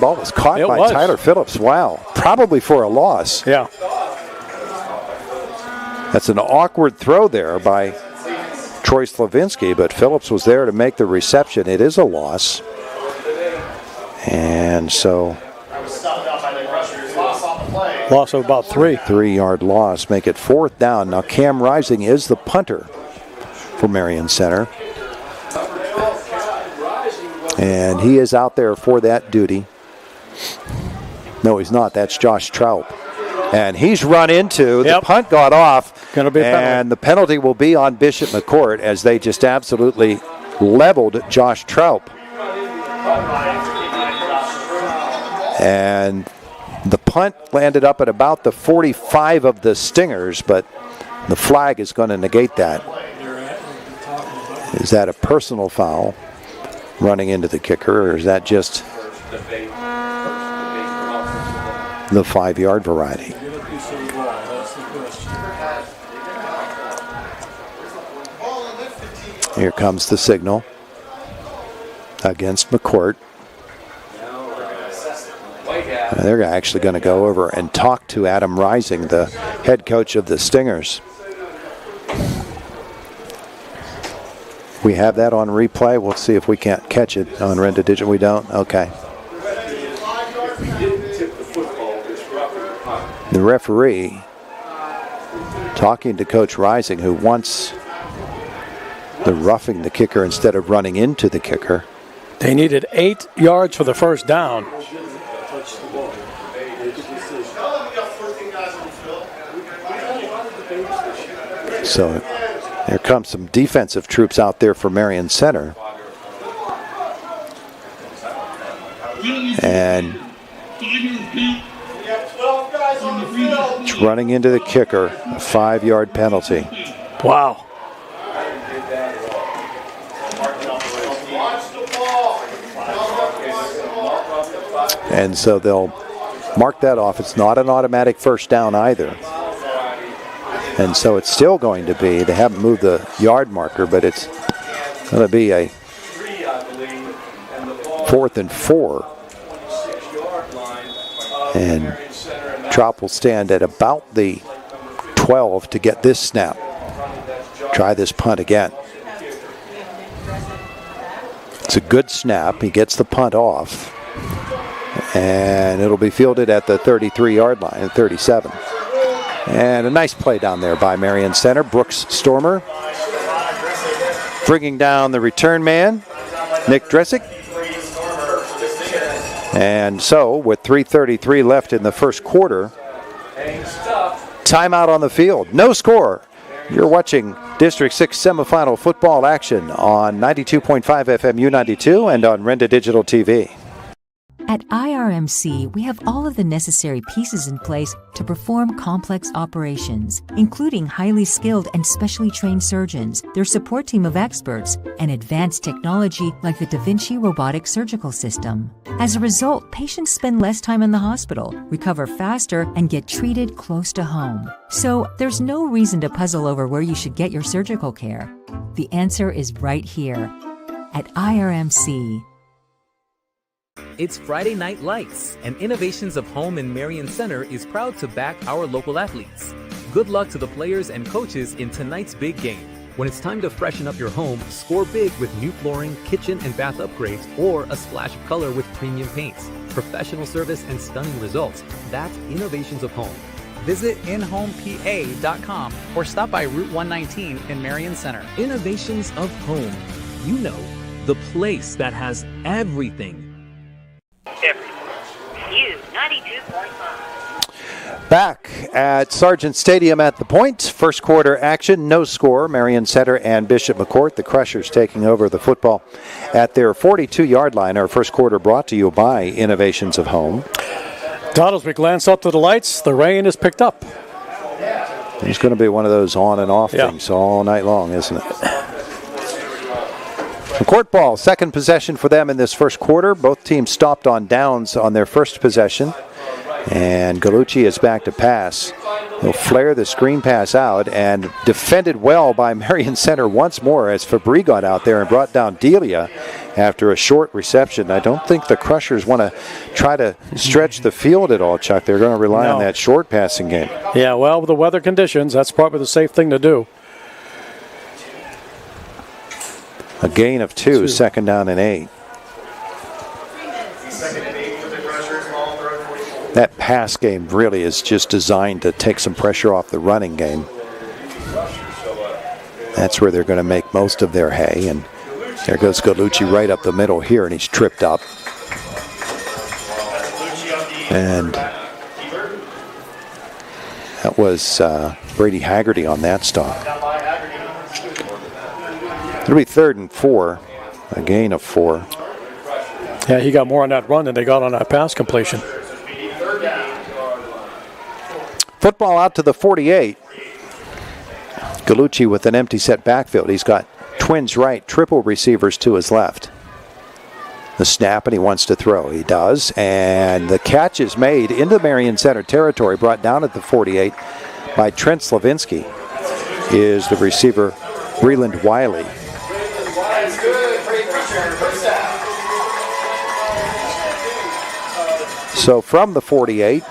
ball was caught by Tyler Phillips. Wow. Probably for a loss. Yeah. That's an awkward throw there by Troy Slavinsky, but Phillips was there to make the reception. It is a loss. And so loss of about 3. 3-yard loss, make it 4th down. Now Cam Rising is the punter for Marion Center. And he is out there for that duty. No, he's not. That's Josh Troup. And he's run into, the punt got off, Gonna be a penalty. And the penalty will be on Bishop McCort as they just absolutely leveled Josh Troup. And the punt landed up at about the 45 of the Stingers, but the flag is going to negate that. Is that a personal foul running into the kicker, or is that just the 5-yard variety? Here comes the signal against McCort. They're actually going to go over and talk to Adam Rising, the head coach of the Stingers. We have that on replay. We'll see if we can't catch it on Renda Digital. We don't? Okay. The referee talking to Coach Rising, who wants the roughing the kicker instead of running into the kicker. They needed 8 yards for the first down. So there comes some defensive troops out there for Marion Center. And it's running into the kicker, a 5-yard penalty. Wow. And so they'll mark that off. It's not an automatic first down either. And so it's still going to be, they haven't moved the yard marker, but it's going to be a 4th and 4. And Trop will stand at about the 12 to get this snap. Try this punt again. It's a good snap. He gets the punt off. And it'll be fielded at the 33-yard line, at 37. And a nice play down there by Marion Center. Brooks Stormer bringing down the return man, Nick Dressick. And so, with 3:33 left in the first quarter, timeout on the field. No score. You're watching District 6 semifinal football action on 92.5 FM U92 and on Renda Digital TV. At IRMC, we have all of the necessary pieces in place to perform complex operations, including highly skilled and specially trained surgeons, their support team of experts, and advanced technology like the Da Vinci robotic surgical system. As a result, patients spend less time in the hospital, recover faster, and get treated close to home. So there's no reason to puzzle over where you should get your surgical care. The answer is right here at IRMC. It's Friday Night Lights, and Innovations of Home in Marion Center is proud to back our local athletes. Good luck to the players and coaches in tonight's big game. When it's time to freshen up your home, score big with new flooring, kitchen and bath upgrades, or a splash of color with premium paints. Professional service and stunning results. That's Innovations of Home. Visit inhomepa.com or stop by Route 119 in Marion Center. Innovations of Home. You know, the place that has everything. Back at Sargent Stadium at the point. First quarter action, no score. Marion Center and Bishop McCort. The Crushers taking over the football at their 42-yard line. Our first quarter brought to you by Innovations of Home. Todd, as we glance up to the lights, the rain is picked up. It's going to be one of those on and off things all night long, isn't it? McCort ball, second possession for them in this first quarter. Both teams stopped on downs on their first possession. And Gallucci is back to pass. He'll flare the screen pass out and defended well by Marion Center once more as Fabry got out there and brought down Delia after a short reception. I don't think the Crushers want to try to stretch the field at all, Chuck. They're going to rely on that short passing game. Yeah, well, with the weather conditions, that's probably the safe thing to do. A gain of 2, second down and 8. That pass game really is just designed to take some pressure off the running game. That's where they're going to make most of their hay. And there goes Gallucci right up the middle here, and he's tripped up. And that was Brady Haggerty on that stop. It'll be 3rd and 4, a gain of 4. Yeah, he got more on that run than they got on that pass completion. Football out to the 48. Gallucci with an empty set backfield. He's got twins right, triple receivers to his left. The snap, and he wants to throw. He does, and the catch is made into Marion Center territory, brought down at the 48 by Trent Slavinsky. Is the receiver Breland Wiley. So from the 48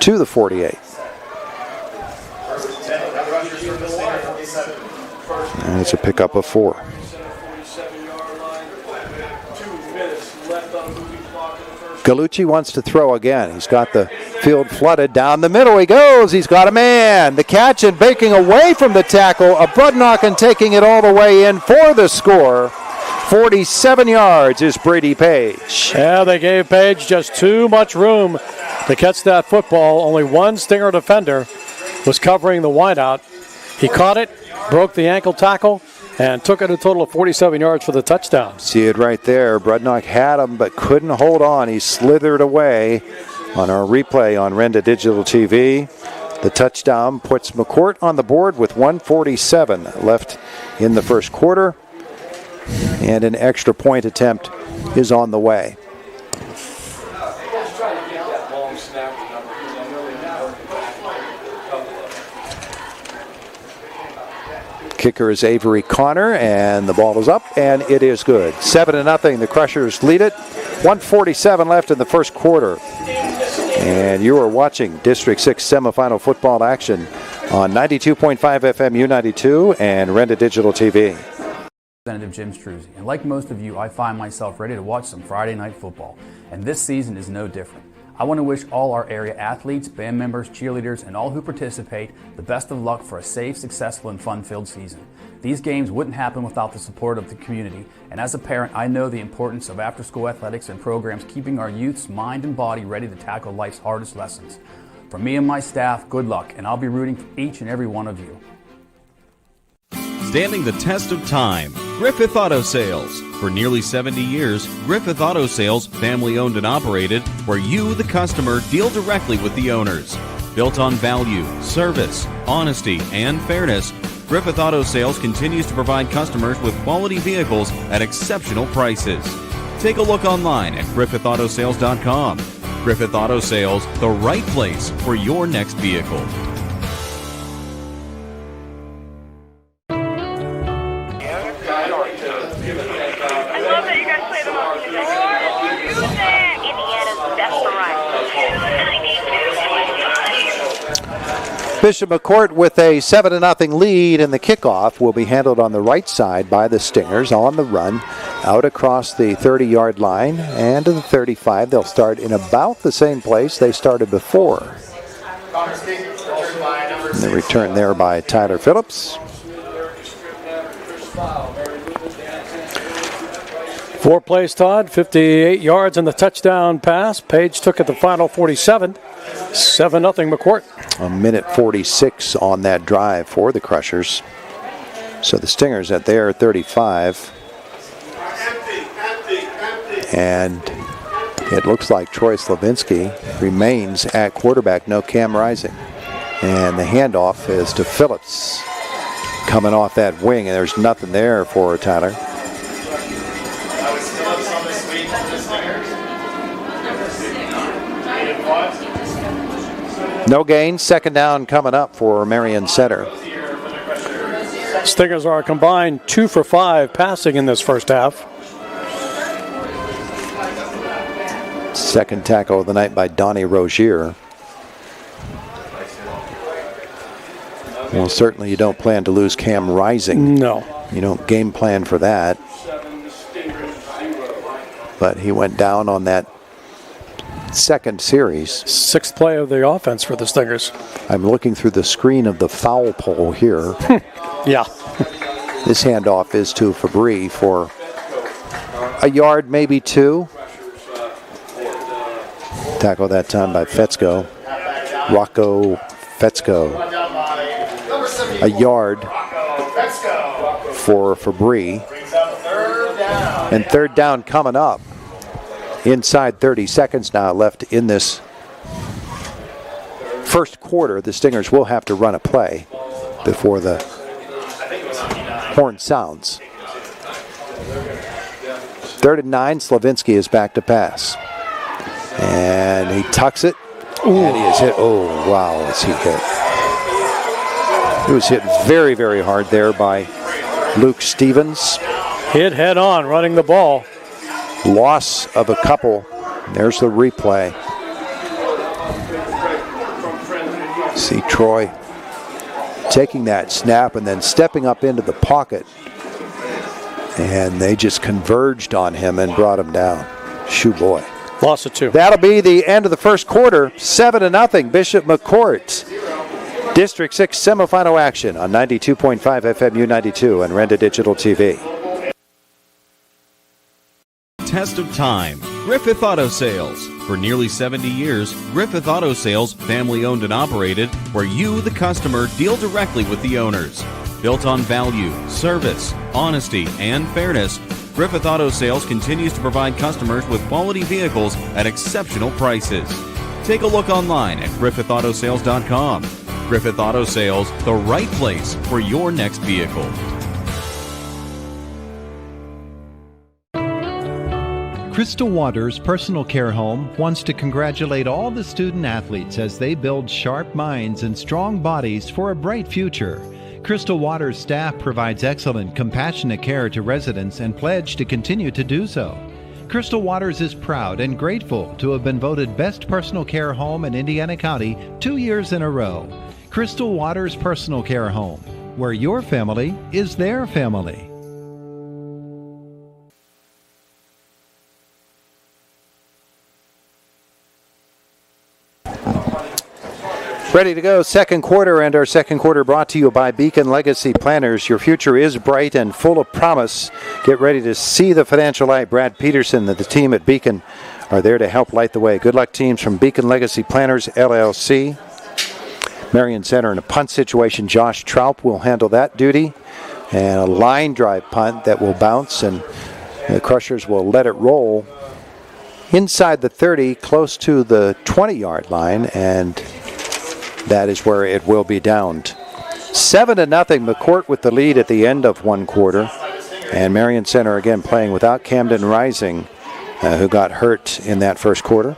to the 48. And it's a pickup of 4. Gallucci wants to throw again. He's got the field flooded. Down the middle he goes. He's got a man. The catch and breaking away from the tackle of Brudnock and taking it all the way in for the score. 47 yards is Brady Page. Yeah, they gave Page just too much room to catch that football. Only one Stinger defender was covering the wideout. He caught it, broke the ankle tackle, and took it a total of 47 yards for the touchdown. See it right there. Brudnock had him but couldn't hold on. He slithered away on our replay on Renda Digital TV. The touchdown puts McCort on the board with 1:47 left in the first quarter. And an extra point attempt is on the way. Kicker is Avery Connor, and the ball is up, and it is good. 7-0, the Crushers lead it. 1:47 left in the first quarter. And you are watching District 6 semifinal football action on 92.5 FM U92 and Renda Digital TV. Representative Jim Struzzi, and like most of you, I find myself ready to watch some Friday night football, and this season is no different. I want to wish all our area athletes, band members, cheerleaders, and all who participate the best of luck for a safe, successful, and fun-filled season. These games wouldn't happen without the support of the community, and as a parent, I know the importance of after-school athletics and programs keeping our youth's mind and body ready to tackle life's hardest lessons. For me and my staff, good luck, and I'll be rooting for each and every one of you. Standing the test of time, Griffith Auto Sales. For nearly 70 years, Griffith Auto Sales, family owned and operated, where you, the customer, deal directly with the owners. Built on value, service, honesty, and fairness, Griffith Auto Sales continues to provide customers with quality vehicles at exceptional prices. Take a look online at griffithautosales.com. Griffith Auto Sales, the right place for your next vehicle. Bishop McCort with a 7-0 lead, and the kickoff will be handled on the right side by the Stingers on the run out across the 30-yard line and to the 35. They'll start in about the same place they started before. And the return there by Tyler Phillips. 4 plays, Todd, 58 yards and the touchdown pass. Page took it the final 47. 7-0 McCort. A minute 46 on that drive for the Crushers. So the Stingers at their 35. And it looks like Troy Slavinsky remains at quarterback, no Cam Rising. And the handoff is to Phillips coming off that wing, and there's nothing there for Tyler. No gain. Second down coming up for Marion Center. Stingers are combined 2 for 5 passing in this first half. Second tackle of the night by Donnie Rozier. Well, certainly you don't plan to lose Cam Rising. No. You don't game plan for that. But he went down on that second series. 6th play of the offense for the Stingers. I'm looking through the screen of the foul pole here. Yeah. This handoff is to Fabry for a yard, maybe 2. Tackle that time by Fetzko. Rocco Fetzko. A yard for Fabry. And third down coming up. Inside 30 seconds now left in this first quarter. The Stingers will have to run a play before the horn sounds. 3rd and 9, Slavinsky is back to pass. And he tucks it. And he is hit. Oh, wow, is he hit. He was hit very, very hard there by Luke Stevens. Hit head on, running the ball. Loss of a couple. There's the replay. See Troy taking that snap and then stepping up into the pocket. And they just converged on him and brought him down. Shoo boy. Loss of 2. That'll be the end of the first quarter. 7-0 Bishop McCort. District 6 semifinal action on 92.5 FM U92 and Renda Digital TV. Test of time, Griffith Auto Sales. For nearly 70 years, Griffith Auto Sales, family owned and operated, where you, the customer, deal directly with the owners. Built on value, service, honesty, and fairness, Griffith Auto Sales continues to provide customers with quality vehicles at exceptional prices. Take a look online at griffithautosales.com. Griffith Auto Sales, the right place for your next vehicle. Crystal Waters Personal Care Home wants to congratulate all the student athletes as they build sharp minds and strong bodies for a bright future. Crystal Waters staff provides excellent, compassionate care to residents and pledge to continue to do so. Crystal Waters is proud and grateful to have been voted Best Personal Care Home in Indiana County 2 years in a row. Crystal Waters Personal Care Home, where your family is their family. Ready to go, second quarter, and our second quarter brought to you by Beacon Legacy Planners. Your future is bright and full of promise. Get ready to see the financial light. Brad Peterson and the team at Beacon are there to help light the way. Good luck, teams from Beacon Legacy Planners, LLC. Marion Center in a punt situation. Josh Troup will handle that duty. And a line drive punt that will bounce, and the Crushers will let it roll inside the 30, close to the 20-yard line, and that is where it will be downed. 7-0. McCort with the lead at the end of one quarter. And Marion Center again playing without Camden Rising, who got hurt in that first quarter.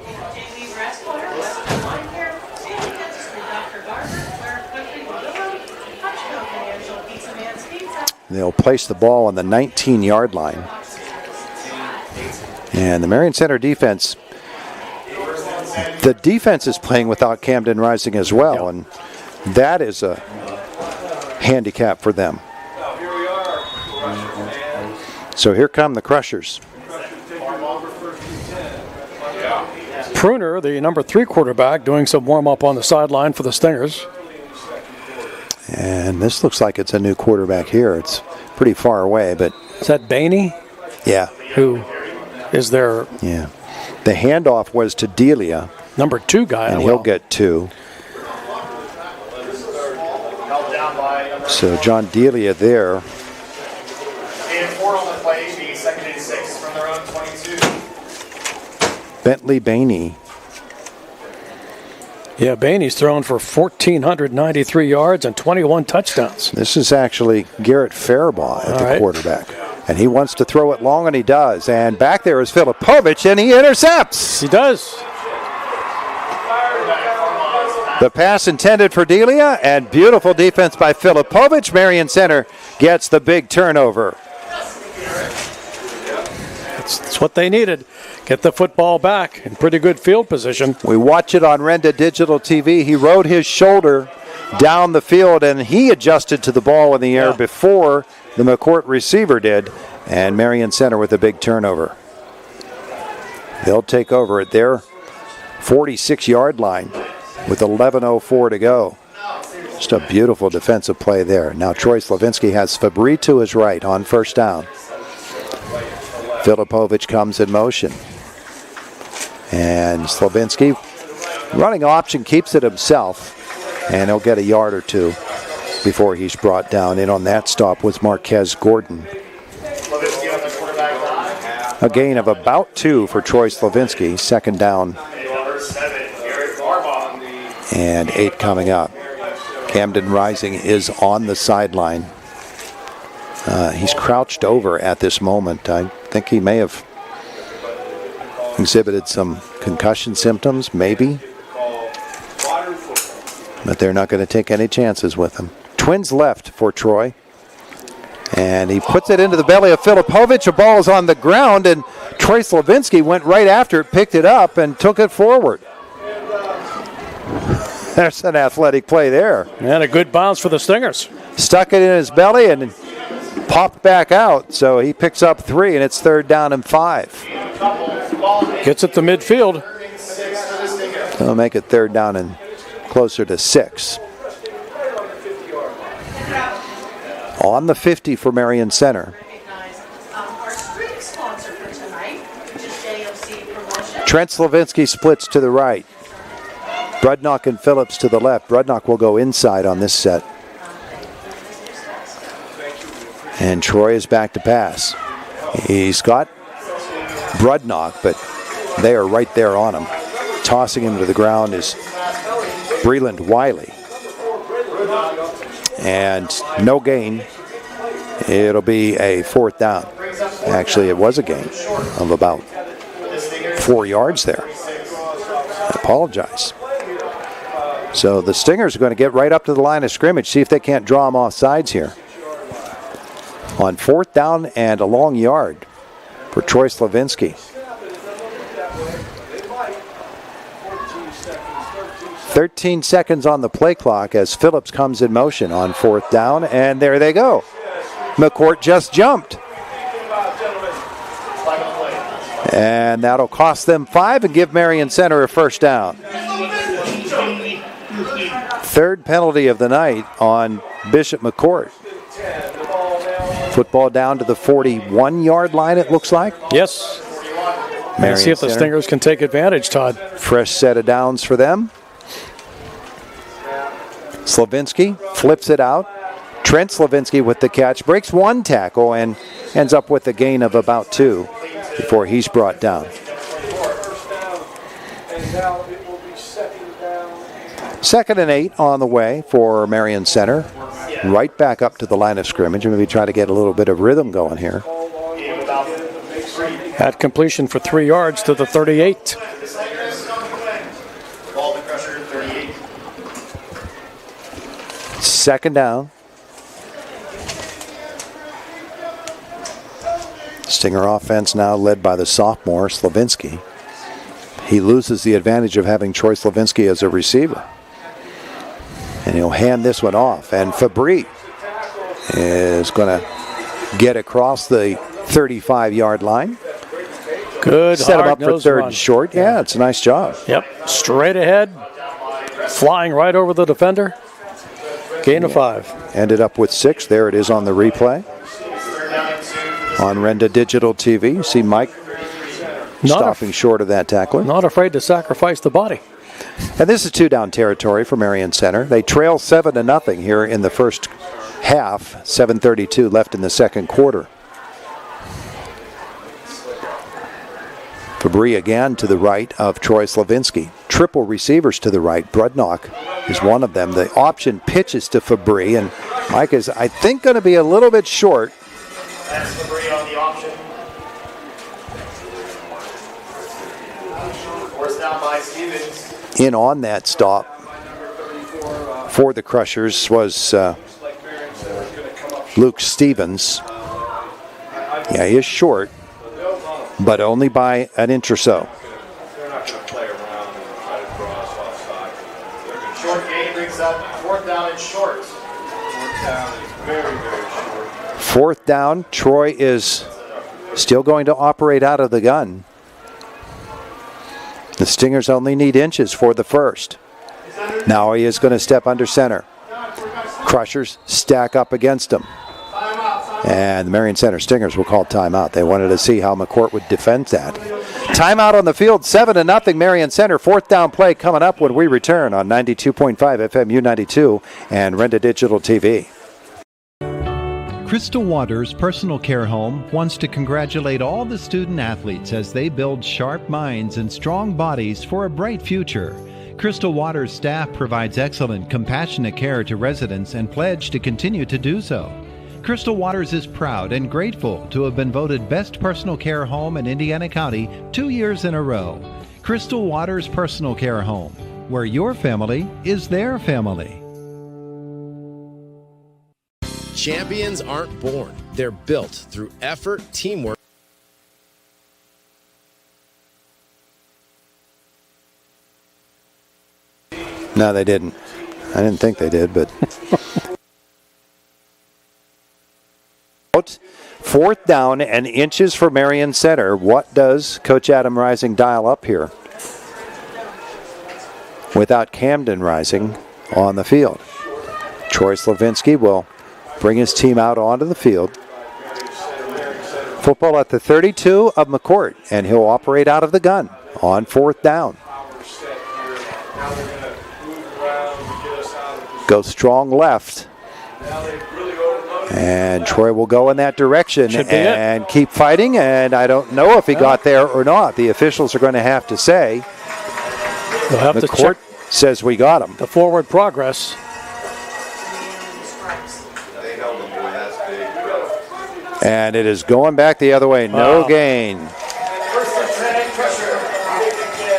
They'll place the ball on the 19-yard line. And the Marion Center defense, the defense is playing without Camden Rising as well, and that is a handicap for them. So here come the Crushers. Pruner, the number 3 quarterback, doing some warm-up on the sideline for the Stingers. And this looks like it's a new quarterback here. It's pretty far away, but... Is that Bainey? Yeah. Who is there? Yeah. The handoff was to Delia. Number 2 guy. And he'll get 2. So John Delia there. And 4 on the play, being second and 6 from their own 22. Bentley Bainey. Yeah, Bainey's thrown for 1,493 yards and 21 touchdowns. This is actually Garrett Faribaugh at the quarterback. And he wants to throw it long, and he does. And back there is Filipovich, and he intercepts. He does. The pass intended for Delia, and beautiful defense by Filipovich. Marion Center gets the big turnover. That's what they needed. Get the football back in pretty good field position. We watch it on Renda Digital TV. He rode his shoulder down the field, and he adjusted to the ball in the air before the McCort receiver did, and Marion Center with a big turnover. They'll take over at their 46-yard line with 11:04 to go. Just a beautiful defensive play there. Now Troy Slavinsky has Fabry to his right on first down. Filipovich comes in motion. And Slavinsky, running option, keeps it himself. And he'll get a yard or 2 before he's brought down. In on that stop was Marquez Gordon. A gain of about 2 for Troy Slavinsky. Second down. And 8 coming up. Camden Rising is on the sideline. He's crouched over at this moment. I think he may have exhibited some concussion symptoms, maybe. But they're not going to take any chances with him. Twins left for Troy. And he puts it into the belly of Filipovich. The ball is on the ground, and Troy Slavinsky went right after it, picked it up, and took it forward. There's an athletic play there. And a good bounce for the Stingers. Stuck it in his belly and popped back out. So he picks up 3, and it's 3rd down and 5. Gets it to midfield. They'll make it 3rd down and closer to 6. On the 50 for Marion Center. Trent Slavinsky splits to the right. Brudnock and Phillips to the left. Brudnock will go inside on this set. And Troy is back to pass. He's got Brudnock, but they are right there on him. Tossing him to the ground is Breland Wiley. And no gain. It'll be a 4th down. Actually, it was a gain of about 4 yards there. I apologize. So the Stingers are going to get right up to the line of scrimmage, see if they can't draw them off sides here. On 4th down and a long yard for Troy Slavinsky. 13 seconds on the play clock as Phillips comes in motion on 4th down, and there they go. McCort just jumped. And that'll cost them 5 and give Marion Center a first down. 3rd penalty of the night on Bishop McCort. Football down to the 41-yard line, it looks like. Yes. Let's see if the Stingers can take advantage, Todd. Fresh set of downs for them. Slavinsky flips it out. Trent Slavinsky with the catch, breaks 1 tackle and ends up with a gain of about 2 before he's brought down. 2nd and 8 on the way for Marion Center. Right back up to the line of scrimmage. Maybe try to get a little bit of rhythm going here. At completion for 3 yards to the 38. Second down. Stinger offense now led by the sophomore, Slavinsky. He loses the advantage of having Troy Slavinsky as a receiver. And he'll hand this one off. And Fabry is going to get across the 35-yard line. Good. Set him up for 3rd and short. Yeah, it's a nice job. Yep. Straight ahead. Flying right over the defender. Gain of 5. Ended up with 6. There it is on the replay. On Renda Digital TV. You see Mike stopping short of that tackler. Not afraid to sacrifice the body. And this is 2-down territory for Marion Center. They trail 7-0 here in the first half. 7:32 left in the second quarter. Fabry again to the right of Troy Slavinsky. Triple receivers to the right. Brudnock is one of them. The option pitches to Fabry, and Mike is, I think, going to be a little bit short. That's Fabry on the option. Forced down by Stevens. In on that stop for the Crushers was Luke Stevens. Yeah, he is short, but only by an inch or so. Short gain brings up 4th down and short. 4th down is very, very short. 4th down. Troy is still going to operate out of the gun. The Stingers only need inches for the first. Now he is going to step under center. Crushers stack up against him. And the Marion Center Stingers will call timeout. They wanted to see how McCort would defend that. Timeout on the field, 7-0 Marion Center. 4th down play coming up when we return on 92.5 FM U92 and Renda Digital TV. Crystal Waters Personal Care Home wants to congratulate all the student athletes as they build sharp minds and strong bodies for a bright future. Crystal Waters staff provides excellent, compassionate care to residents and pledge to continue to do so. Crystal Waters is proud and grateful to have been voted Best Personal Care Home in Indiana County 2 years in a row. Crystal Waters Personal Care Home, where your family is their family. Champions aren't born. They're built through effort, teamwork. No, they didn't. I didn't think they did, but... 4th down and inches for Marion Center. What does Coach Adam Rising dial up here? Without Camden Rising on the field. Troy Slavinsky will bring his team out onto the field. Football at the 32 of McCort, and he'll operate out of the gun on 4th down. Go strong left. And Troy will go in that direction and keep fighting, and I don't know if he got there or not. The officials are going to have to say. They'll have McCort says we got him. The forward progress. And it is going back the other way. No gain.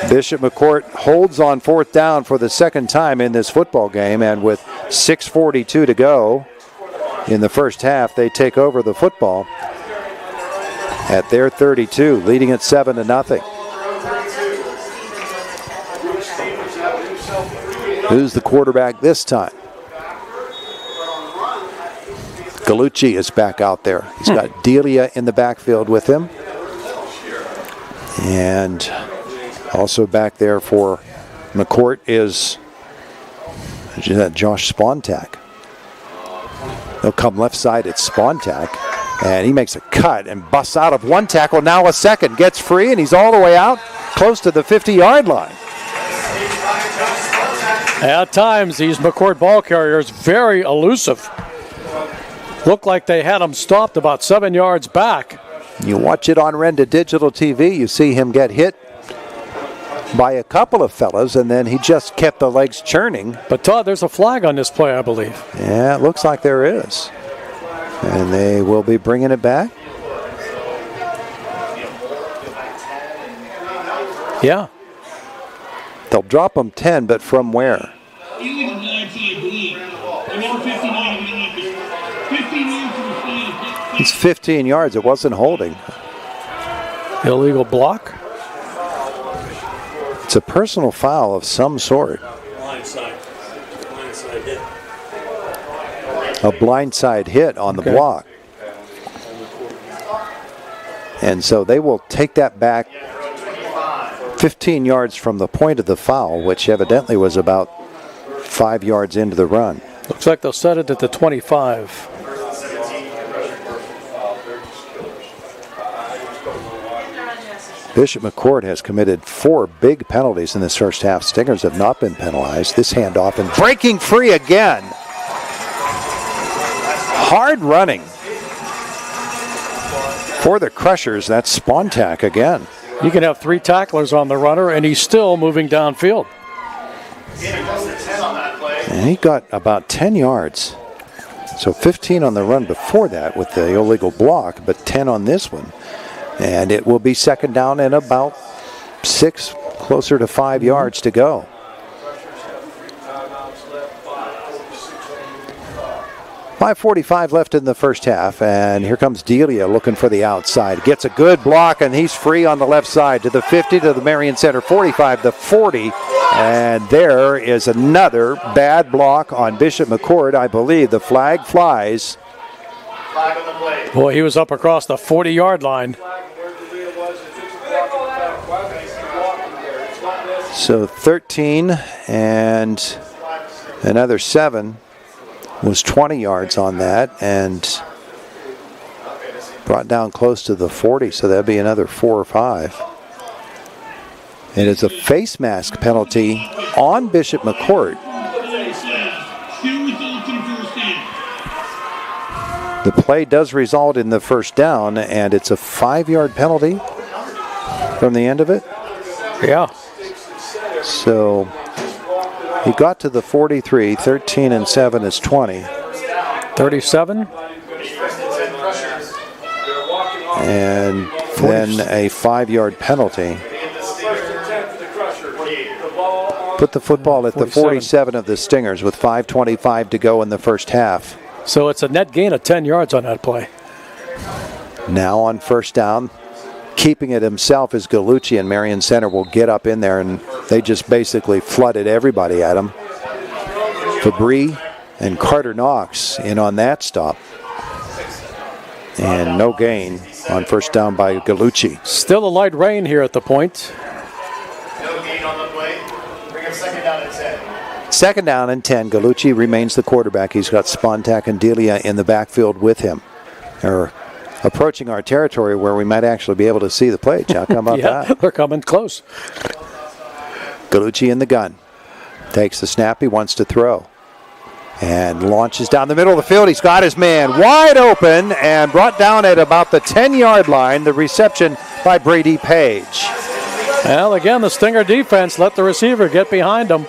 Bishop McCort holds on 4th down for the second time in this football game, and with 6:42 to go in the first half, they take over the football at their 32, leading at 7-0. Who's the quarterback this time? Gallucci is back out there. He's got Delia in the backfield with him. And also back there for McCort is Josh Spontak. They'll come left side. It's Spontak. And he makes a cut and busts out of one tackle. Now a second. Gets free, and he's all the way out close to the 50-yard line. At times, these McCort ball carriers very elusive. Looked like they had him stopped about 7 yards back. You watch it on Renda Digital TV, you see him get hit by a couple of fellas, and then he just kept the legs churning. But Todd, there's a flag on this play, I believe. Yeah, it looks like there is. And they will be bringing it back. Yeah. They'll drop them 10, but from where? It's 15 yards. It wasn't holding. Illegal block? It's a personal foul of some sort. A blindside hit on the block. And so they will take that back 15 yards from the point of the foul, which evidently was about 5 yards into the run. Looks like they'll set it at the 25. Bishop McCort has committed 4 big penalties in this first half. Stingers have not been penalized. This handoff and breaking free again. Hard running for the Crushers. That's Spontak again. You can have 3 tacklers on the runner, and he's still moving downfield. And he got about 10 yards. So 15 on the run before that with the illegal block, but 10 on this one. And it will be second down and about 6, closer to 5 yards to go. .545 left in the first half, and here comes Delia looking for the outside. Gets a good block, and he's free on the left side to the 50, to the Marion Center 45, the 40. And there is another bad block on Bishop McCort. I believe the flag flies. Boy, he was up across the 40-yard line. So 13 and another 7 was 20 yards on that, and brought down close to the 40, so that'd be another 4 or 5. It is a face mask penalty on Bishop McCort. The play does result in the first down, and it's a 5-yard penalty from the end of it. Yeah. So he got to the 43. 13 and 7 is 20. 37. And then a 5-yard penalty. Put the football at the 47 of the Stingers with 5:25 to go in the first half. So it's a net gain of 10 yards on that play. Now on first down, keeping it himself is Gallucci, and Marion Center will get up in there, and they just basically flooded everybody at him. Fabry and Carter Knox in on that stop. And no gain on first down by Gallucci. Still a light rain here at the point. No gain on the play. Bring him second down and 10. Second down and 10. Gallucci remains the quarterback. He's got Spontak and Delia in the backfield with him. They're approaching our territory where we might actually be able to see the play. Chuck, how about that? They're coming close. Gallucci in the gun. Takes the snap. He wants to throw. And launches down the middle of the field. He's got his man wide open and brought down at about the 10-yard line. The reception by Brady Page. Well, again, the Stinger defense let the receiver get behind him.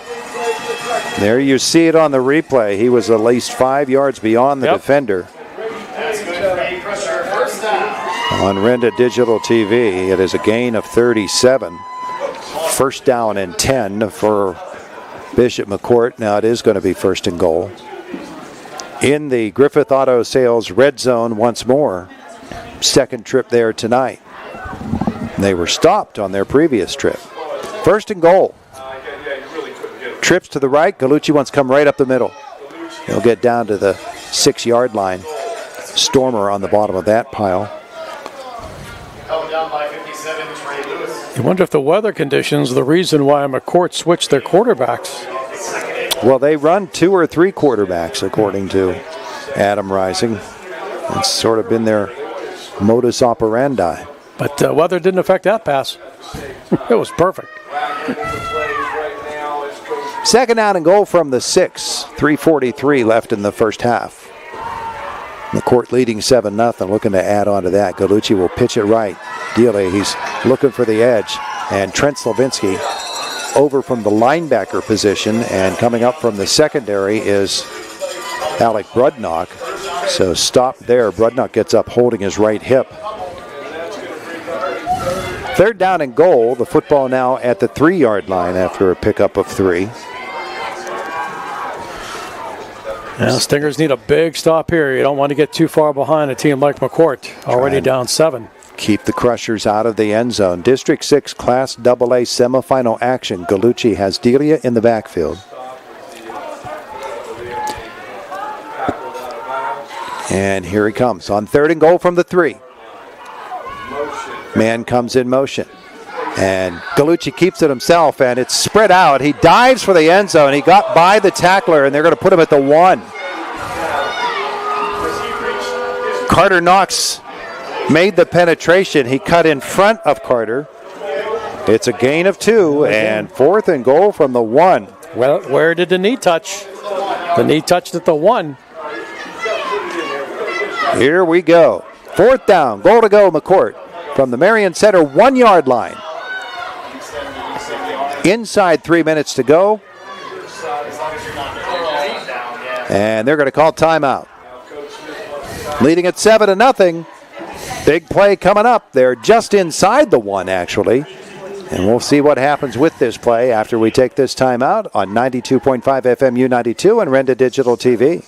There you see it on the replay. He was at least 5 yards beyond the defender. On Renda Digital TV, it is a gain of 37. First down and 10 for Bishop McCort. Now it is going to be first and goal. In the Griffith Auto Sales red zone once more. Second trip there tonight. They were stopped on their previous trip. First and goal. Trips to the right. Gallucci wants to come right up the middle. He'll get down to the 6-yard line. Stormer on the bottom of that pile. Down by 57, Trey Lewis. You wonder if the weather conditions are the reason why McCort switched their quarterbacks. Well, they run 2 or 3 quarterbacks, according to Adam Rising. It's sort of been their modus operandi. But weather didn't affect that pass. It was perfect. Second down and goal from the 6. 3:43 left in the first half. McCort leading 7-0, looking to add on to that. Gallucci will pitch it right. Dealey, he's looking for the edge. And Trent Slavinsky over from the linebacker position, and coming up from the secondary is Alec Brudnock. So stop there. Brudnock gets up holding his right hip. Third down and goal. The football now at the 3-yard line after a pickup of 3. Yeah, Stingers need a big stop here. You don't want to get too far behind a team like McCort, already down 7. Keep the Crushers out of the end zone. District 6 Class AA semifinal action. Gallucci has Delia in the backfield. And here he comes on third and goal from the 3. Man comes in motion. And Gallucci keeps it himself, and it's spread out. He dives for the end zone. He got by the tackler, and they're going to put him at the 1. Carter Knox made the penetration. He cut in front of Carter. It's a gain of 2, and fourth and goal from the 1. Well, where did the knee touch? The knee touched at the 1. Here we go. Fourth down, goal to go, McCort from the Marion Center 1-yard line. Inside 3 minutes to go. And they're going to call timeout. Leading at 7-0. Big play coming up. They're just inside the 1, actually. And we'll see what happens with this play after we take this timeout on 92.5 FM U92 and Renda Digital TV.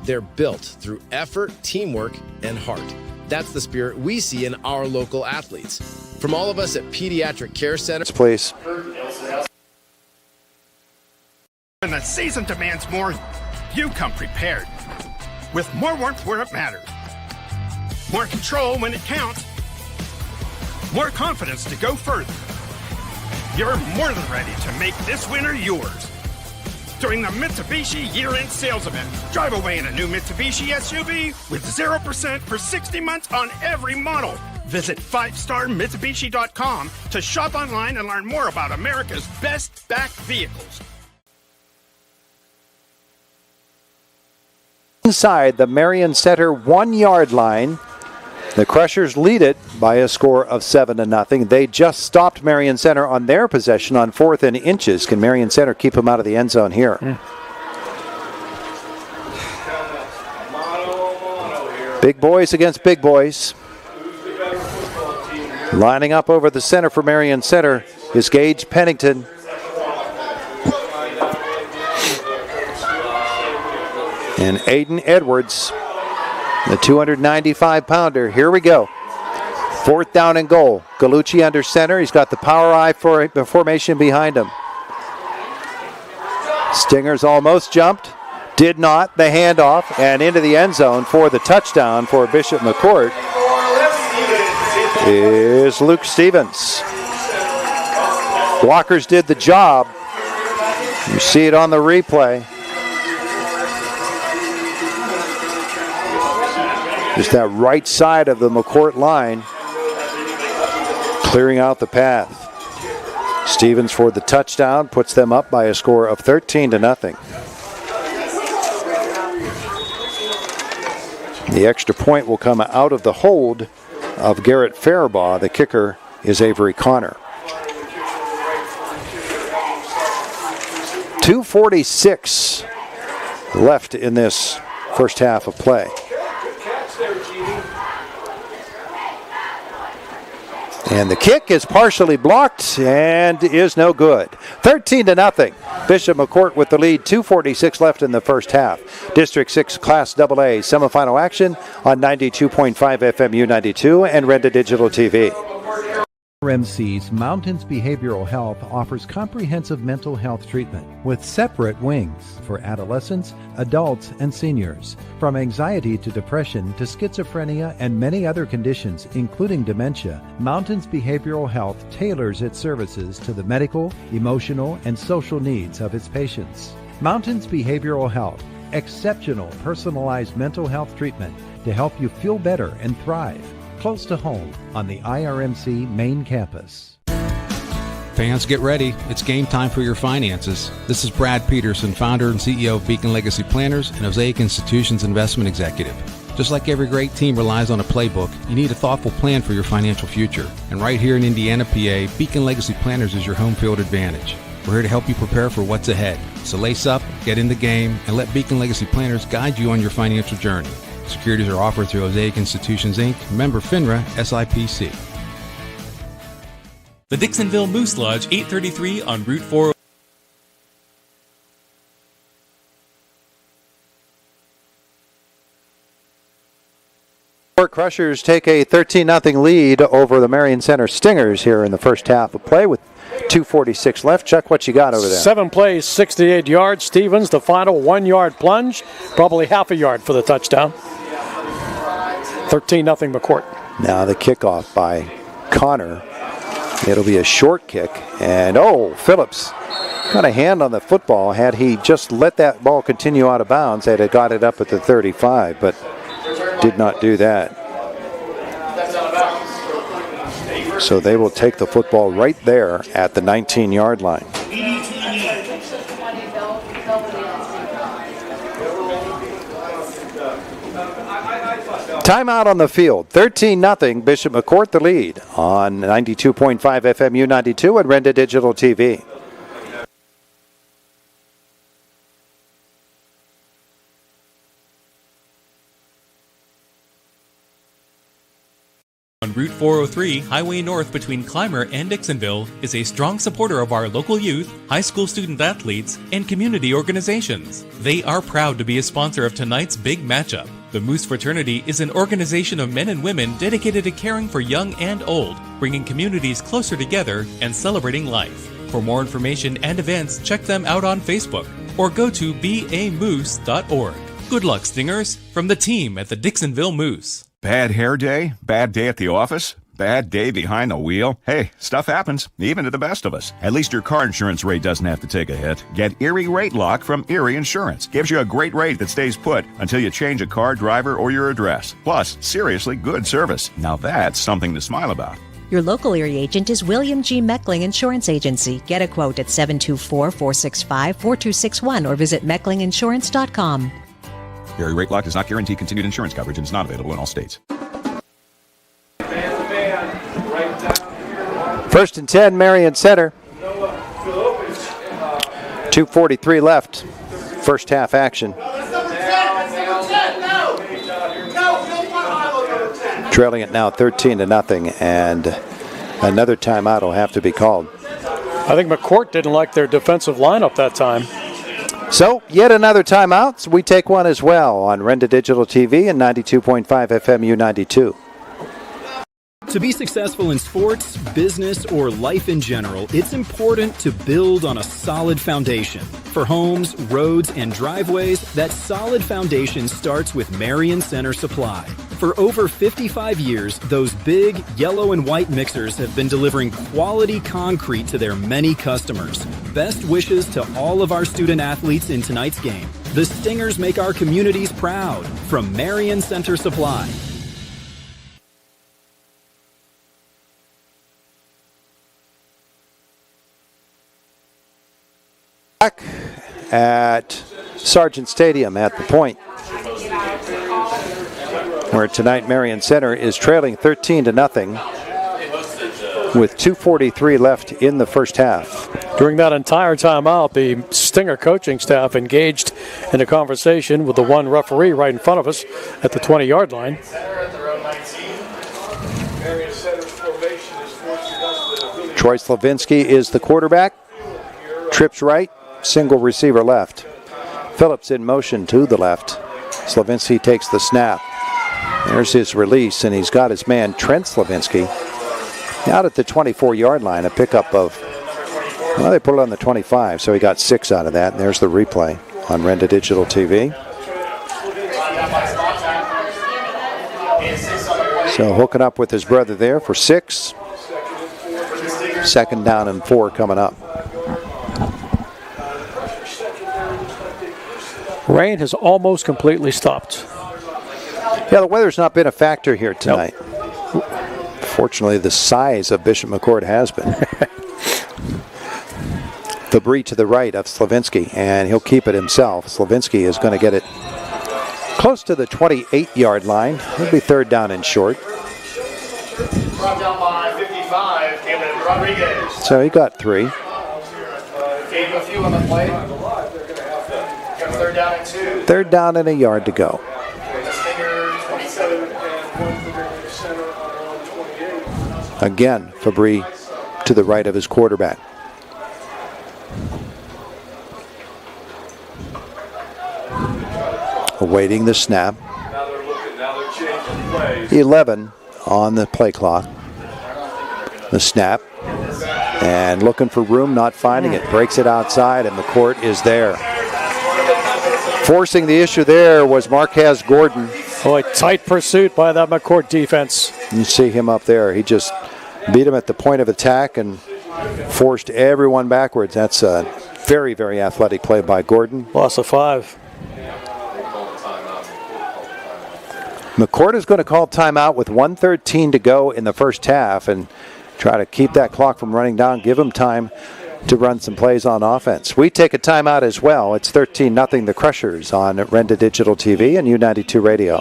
They're built through effort, teamwork, and heart. That's the spirit we see in our local athletes. From all of us at Pediatric Care Center. Please. When the season demands more, you come prepared. With more warmth where it matters. More control when it counts. More confidence to go further. You're more than ready to make this winter yours. During the Mitsubishi year-end sales event, drive away in a new Mitsubishi SUV with 0% for 60 months on every model. Visit 5starmitsubishi.com to shop online and learn more about America's best backed vehicles. Inside the Marion Center 1-yard line, the Crushers lead it by a score of 7-0. They just stopped Marion Center on their possession on 4th and inches. Can Marion Center keep them out of the end zone here? Big boys against big boys. Lining up over the center for Marion Center is Gage Pennington. And Aiden Edwards, the 295-pounder. Here we go. Fourth down and goal. Gallucci under center. He's got the power eye for the formation behind him. Stingers almost jumped. Did not. The handoff and into the end zone for the touchdown for Bishop McCort is Luke Stevens. Blockers did the job. You see it on the replay. Just that right side of the McCort line, clearing out the path. Stevens for the touchdown, puts them up by a score of 13-0. The extra point will come out of the hold of Garrett Fairbaugh. The kicker is Avery Connor. 2:46 left in this first half of play. And the kick is partially blocked and is no good. 13-0. Bishop McCort with the lead. 2:46 left in the first half. District 6 Class AA semifinal action on 92.5 FM U92 and Renda Digital TV. RMC's Mountains Behavioral Health offers comprehensive mental health treatment with separate wings for adolescents, adults, and seniors. From anxiety to depression to schizophrenia and many other conditions, including dementia, Mountains Behavioral Health tailors its services to the medical, emotional, and social needs of its patients. Mountains Behavioral Health, exceptional personalized mental health treatment to help you feel better and thrive. Close to home on the IRMC main campus. Fans, get ready. It's game time for your finances. This is Brad Peterson, founder and CEO of Beacon Legacy Planners and Osaic Institutions Investment Executive. Just like every great team relies on a playbook, you need a thoughtful plan for your financial future. And right here in Indiana, PA, Beacon Legacy Planners is your home field advantage. We're here to help you prepare for what's ahead. So lace up, get in the game, and let Beacon Legacy Planners guide you on your financial journey. Securities are offered through Osaic Institutions, Inc., member FINRA, SIPC. The Dixonville Moose Lodge, 833 on Route 4. Crushers take a 13-0 lead over the Marion Center Stingers here in the first half of play with 2:46 left. Chuck, what you got over there? 7 plays, 68 yards. Stevens, the final 1-yard plunge, probably half a yard for the touchdown. 13-0 McCort. Now the kickoff by Connor. It'll be a short kick. And, Phillips got a hand on the football. Had he just let that ball continue out of bounds, they'd have got it up at the 35, but did not do that. So they will take the football right there at the 19-yard line. Timeout on the field. 13-0. Bishop McCort the lead on 92.5 FM U92 and Renda Digital TV. On Route 403, Highway North between Clymer and Dixonville, is a strong supporter of our local youth, high school student athletes, and community organizations. They are proud to be a sponsor of tonight's big matchup. The Moose Fraternity is an organization of men and women dedicated to caring for young and old, bringing communities closer together and celebrating life. For more information and events, check them out on Facebook or go to bamoose.org. Good luck, Stingers, from the team at the Dixonville Moose. Bad hair day? Bad day at the office? Bad day behind the wheel? Hey, stuff happens, even to the best of us. At least your car insurance rate doesn't have to take a hit. Get Erie Rate Lock from Erie Insurance. Gives you a great rate that stays put until you change a car, driver, or your address. Plus, seriously good service. Now that's something to smile about. Your local Erie agent is William G. Meckling Insurance Agency. Get a quote at 724-465-4261 or visit mecklinginsurance.com. Erie Rate Lock does not guarantee continued insurance coverage and is not available in all states. First and 10, Marion Center. 2:43 left. First half action. Trailing it now 13-0, and another timeout will have to be called. I think McCort didn't like their defensive lineup that time. So, yet another timeout. So we take one as well on Renda Digital TV and 92.5 FM U92. To be successful in sports, business, or life in general, it's important to build on a solid foundation. For homes, roads, and driveways, that solid foundation starts with Marion Center Supply. For over 55 years, those big yellow and white mixers have been delivering quality concrete to their many customers. Best wishes to all of our student athletes in tonight's game. The Stingers make our communities proud. From Marion Center Supply. Back at Sargent Stadium at the point, where tonight Marion Center is trailing 13-0 with 2:43 left in the first half. During that entire timeout, the Stinger coaching staff engaged in a conversation with the one referee right in front of us at the 20-yard line. Marion Center's formation is Troy Slavinsky is the quarterback. Trips right, single receiver left. Phillips in motion to the left. Slavinsky takes the snap. There's his release, and he's got his man, Trent Slavinsky, out at the 24-yard line. A pickup of, well, they put it on the 25, so he got 6 out of that. And there's the replay on Renda Digital TV. So hooking up with his brother there for 6. 2nd down and 4 coming up. Rain has almost completely stopped. Yeah, the weather's not been a factor here tonight. Nope. Fortunately, the size of Bishop McCort has been. Fabry to the right of Slavinsky, and he'll keep it himself. Slavinsky is going to get it close to the 28-yard line. It'll be 3rd down and short. Brought down by 55, Cameron Rodriguez. So he got 3. Gave a few on the play. Got 3rd down and 2. 3rd down and a yard to go. Again, Fabry to the right of his quarterback. Awaiting the snap. 11 on the play clock. The snap. And looking for room, not finding it. Breaks it outside, and McCort is there. Forcing the issue there was Marquez Gordon. Oh, a tight pursuit by that McCort defense. You see him up there. He just beat him at the point of attack and forced everyone backwards. That's a very, very athletic play by Gordon. Loss of 5. McCort is going to call timeout with 1:13 to go in the first half and try to keep that clock from running down, give him time to run some plays on offense. We take a timeout as well. It's 13-0 the Crushers on Renda Digital TV and U92 Radio.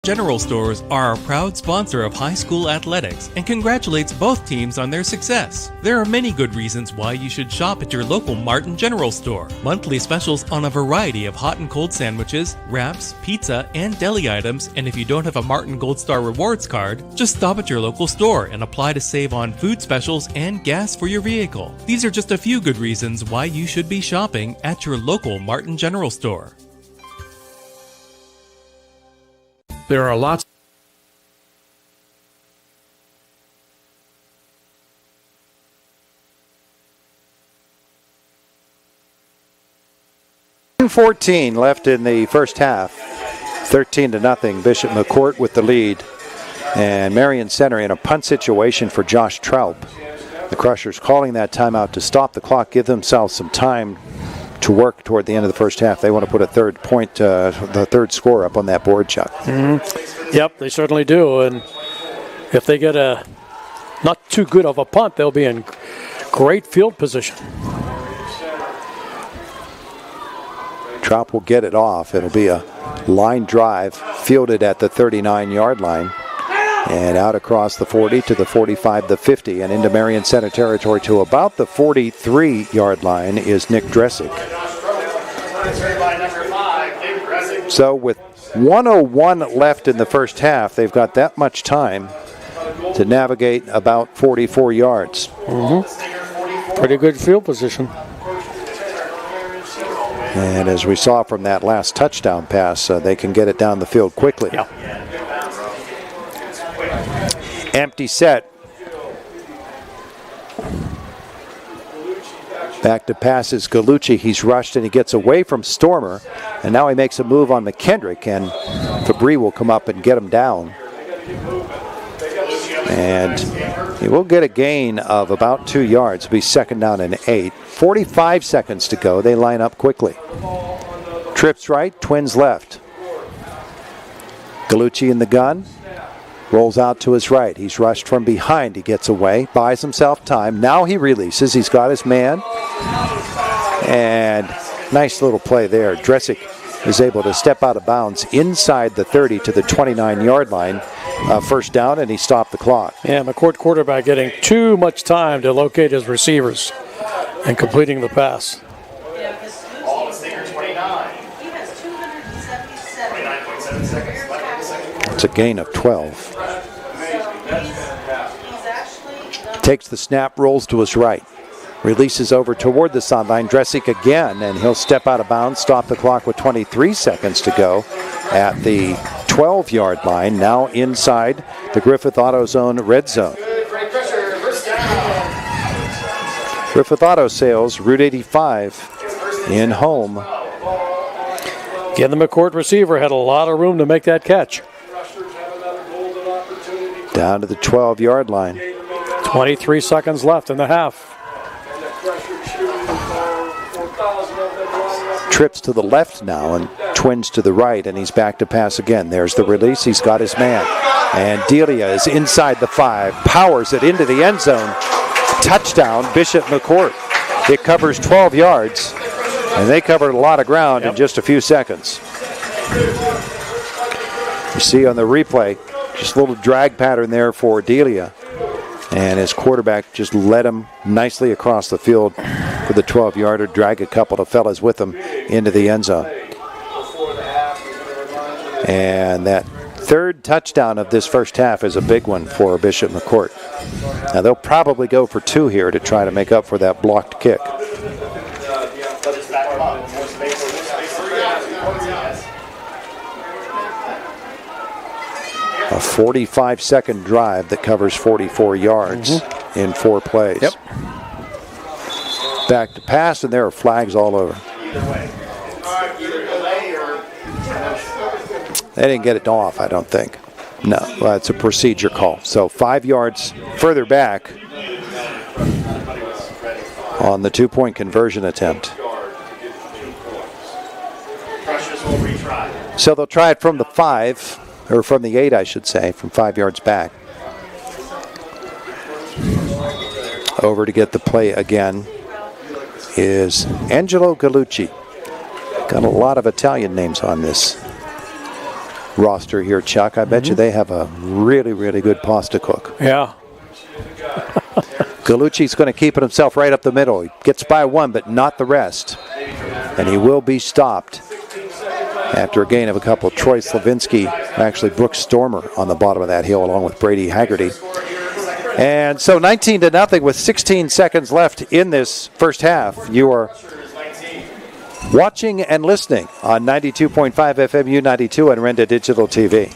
General Stores are a proud sponsor of high school athletics and congratulates both teams on their success. There are many good reasons why you should shop at your local Martin General Store. Monthly specials on a variety of hot and cold sandwiches, wraps, pizza, and deli items. And if you don't have a Martin Gold Star Rewards card, just stop at your local store and apply to save on food specials and gas for your vehicle. These are just a few good reasons why you should be shopping at your local Martin General Store. There are lots. .14 left in the first half. 13-0. Bishop McCort with the lead. And Marion Center in a punt situation for Josh Traub. The Crushers calling that timeout to stop the clock, give themselves some time to work toward the end of the first half. They want to put a 3rd point, the 3rd score up on that board, Chuck. Mm-hmm. Yep, they certainly do. And if they get a not too good of a punt, they'll be in great field position. Traub will get it off. It'll be a line drive fielded at the 39-yard line. And out across the 40 to the 45, the 50, and into Marion Center territory to about the 43-yard line is Nick Dressick. So with 1:01 left in the first half, they've got that much time to navigate about 44 yards. Mm-hmm. Pretty good field position. And as we saw from that last touchdown pass, they can get it down the field quickly. Yeah. Empty set. Back to passes Gallucci. He's rushed and he gets away from Stormer. And now he makes a move on McKendrick, and Fabry will come up and get him down. And he will get a gain of about 2 yards. It'll be 2nd down and 8. 45 seconds to go. They line up quickly. Trips right, Twins left. Gallucci in the gun. Rolls out to his right. He's rushed from behind. He gets away, buys himself time. Now he releases. He's got his man. And nice little play there. Dressick is able to step out of bounds inside the 30 to the 29-yard line. 1st down, and he stopped the clock. Yeah, McCort quarterback getting too much time to locate his receivers and completing the pass. It's a gain of 12. Takes the snap, rolls to his right. Releases over toward the sideline. Dresick again, and he'll step out of bounds, stop the clock with 23 seconds to go at the 12-yard line. Now inside the Griffith AutoZone red zone. Griffith Auto Sales, Route 85 in home. Again, the McCort receiver had a lot of room to make that catch. Down to the 12-yard line. 23 seconds left in the half. Trips to the left now and twins to the right, and he's back to pass again. There's the release. He's got his man. And Delia is inside the 5. Powers it into the end zone. Touchdown, Bishop McCort. It covers 12 yards, and they covered a lot of ground in just a few seconds. You see on the replay, just a little drag pattern there for Delia. And his quarterback just led him nicely across the field for the 12-yarder, drag a couple of fellas with him into the end zone. And that third touchdown of this first half is a big one for Bishop McCort. Now they'll probably go for 2 here to try to make up for that blocked kick. A 45-second drive that covers 44 yards in 4 plays. Yep. Back to pass, and there are flags all over. They didn't get it off, I don't think. No, it's a procedure call. So 5 yards further back on the 2-point conversion attempt. So they'll try it from the 5. Or from the 8, I should say, from 5 yards back. Over to get the play again is Angelo Gallucci. Got a lot of Italian names on this roster here, Chuck. I bet you they have a really, really good pasta cook. Yeah. Gallucci's going to keep it himself right up the middle. He gets by 1, but not the rest. And he will be stopped after a gain of a couple. Troy Slavinsky, actually Brooks Stormer on the bottom of that hill along with Brady Haggerty. And so 19-0 with 16 seconds left in this first half. You are watching and listening on 92.5 FM U92 and Renda Digital TV.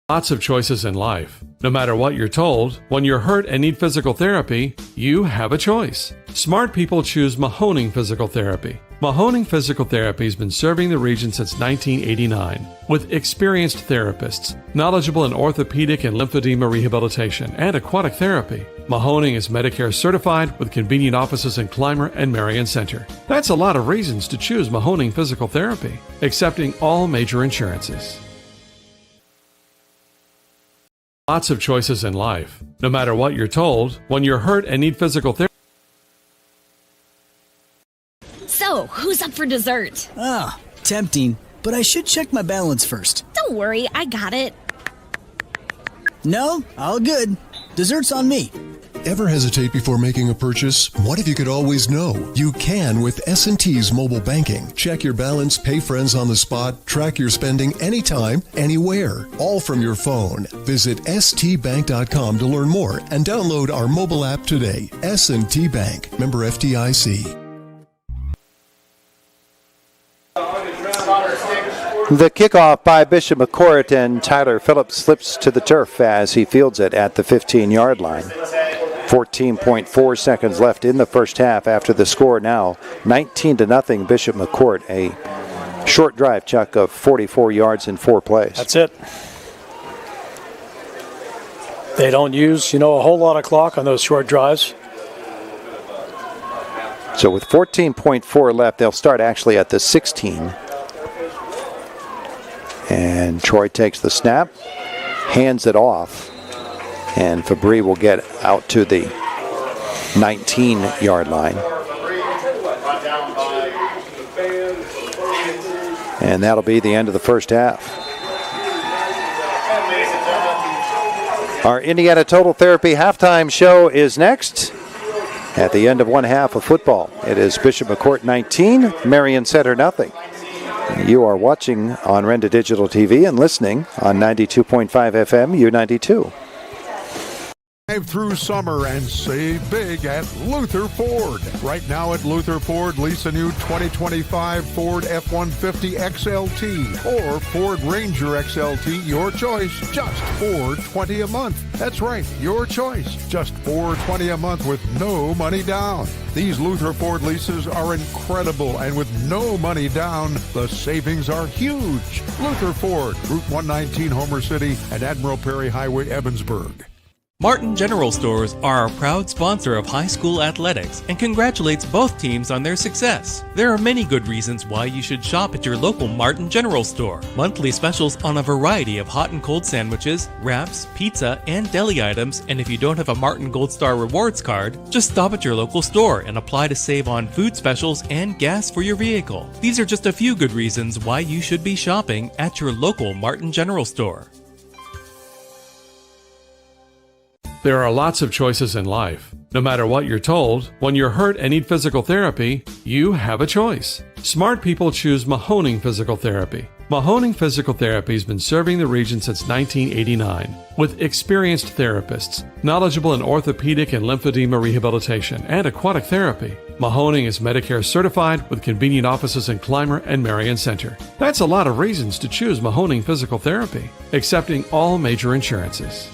Lots of choices in life. No matter what you're told, when you're hurt and need physical therapy, you have a choice. Smart people choose Mahoning Physical Therapy. Mahoning Physical Therapy has been serving the region since 1989 with experienced therapists, knowledgeable in orthopedic and lymphedema rehabilitation and aquatic therapy. Mahoning is Medicare certified with convenient offices in Clymer and Marion Center. That's a lot of reasons to choose Mahoning Physical Therapy, accepting all major insurances. Lots of choices in life. No matter what you're told, when you're hurt and need physical therapy. So, who's up for dessert? Ah, tempting, but I should check my balance first. Don't worry, I got it. No, all good. Dessert's on me. Ever hesitate before making a purchase? What if you could always know? You can with S&T's mobile banking. Check your balance, pay friends on the spot, track your spending anytime, anywhere, all from your phone. Visit stbank.com to learn more and download our mobile app today. S&T Bank, member FDIC. The kickoff by Bishop McCort, and Tyler Phillips slips to the turf as he fields it at the 15-yard line. 14.4 seconds left in the first half after the score now 19-0 Bishop McCort. A short drive, Chuck, of 44 yards in 4 plays. That's it. They don't use, a whole lot of clock on those short drives. So with 14.4 left, they'll start actually at the 16. And Troy takes the snap, hands it off, and Fabry will get out to the 19-yard line. And that'll be the end of the first half. Our Indiana Total Therapy halftime show is next. At the end of one half of football, it is Bishop McCort 19, Marion Center nothing. You are watching on Renda Digital TV and listening on 92.5 FM U92. Drive through summer and save big at Luther Ford. Right now at Luther Ford, lease a new 2025 Ford F-150 XLT or Ford Ranger XLT, your choice, just $420 a month. That's right, your choice, just $420 a month with no money down. These Luther Ford leases are incredible, and with no money down, the savings are huge. Luther Ford, Route 119, Homer City, and Admiral Perry Highway, Evansburg. Martin General Stores are a proud sponsor of high school athletics and congratulates both teams on their success. There are many good reasons why you should shop at your local Martin General Store. Monthly specials on a variety of hot and cold sandwiches, wraps, pizza, and deli items, and if you don't have a Martin Gold Star Rewards card, just stop at your local store and apply to save on food specials and gas for your vehicle. These are just a few good reasons why you should be shopping at your local Martin General Store. There are lots of choices in life. No matter what you're told, when you're hurt and need physical therapy, you have a choice. Smart people choose Mahoning Physical Therapy. Mahoning Physical Therapy has been serving the region since 1989 with experienced therapists, knowledgeable in orthopedic and lymphedema rehabilitation and aquatic therapy. Mahoning is Medicare certified with convenient offices in Clymer and Marion Center. That's a lot of reasons to choose Mahoning Physical Therapy, accepting all major insurances.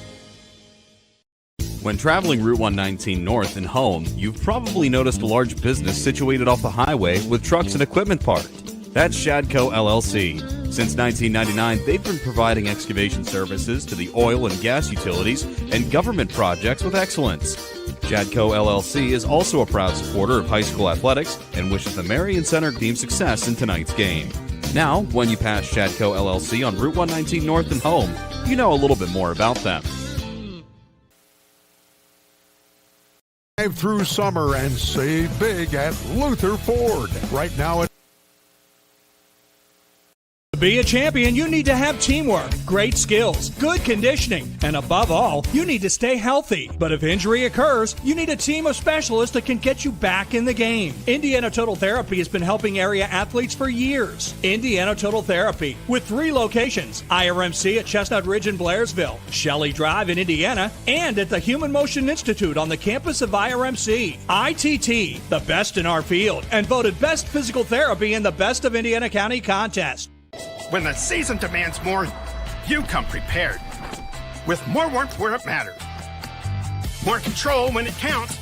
When traveling Route 119 north and home, you've probably noticed a large business situated off the highway with trucks and equipment parked. That's Shadco LLC. Since 1999, they've been providing excavation services to the oil and gas utilities and government projects with excellence. Shadco LLC is also a proud supporter of high school athletics and wishes the Marion Center team success in tonight's game. Now, when you pass Shadco LLC on Route 119 north and home, you know a little bit more about them. Drive through summer and save big at Luther Ford. Right now at To be a champion, you need to have teamwork, great skills, good conditioning, and above all, you need to stay healthy. But if injury occurs, you need a team of specialists that can get you back in the game. Indiana Total Therapy has been helping area athletes for years. Indiana Total Therapy, with 3 locations, IRMC at Chestnut Ridge in Blairsville, Shelley Drive in Indiana, and at the Human Motion Institute on the campus of IRMC. ITT, the best in our field, and voted Best Physical Therapy in the Best of Indiana County contest. When the season demands more, you come prepared. With more warmth where it matters. More control when it counts.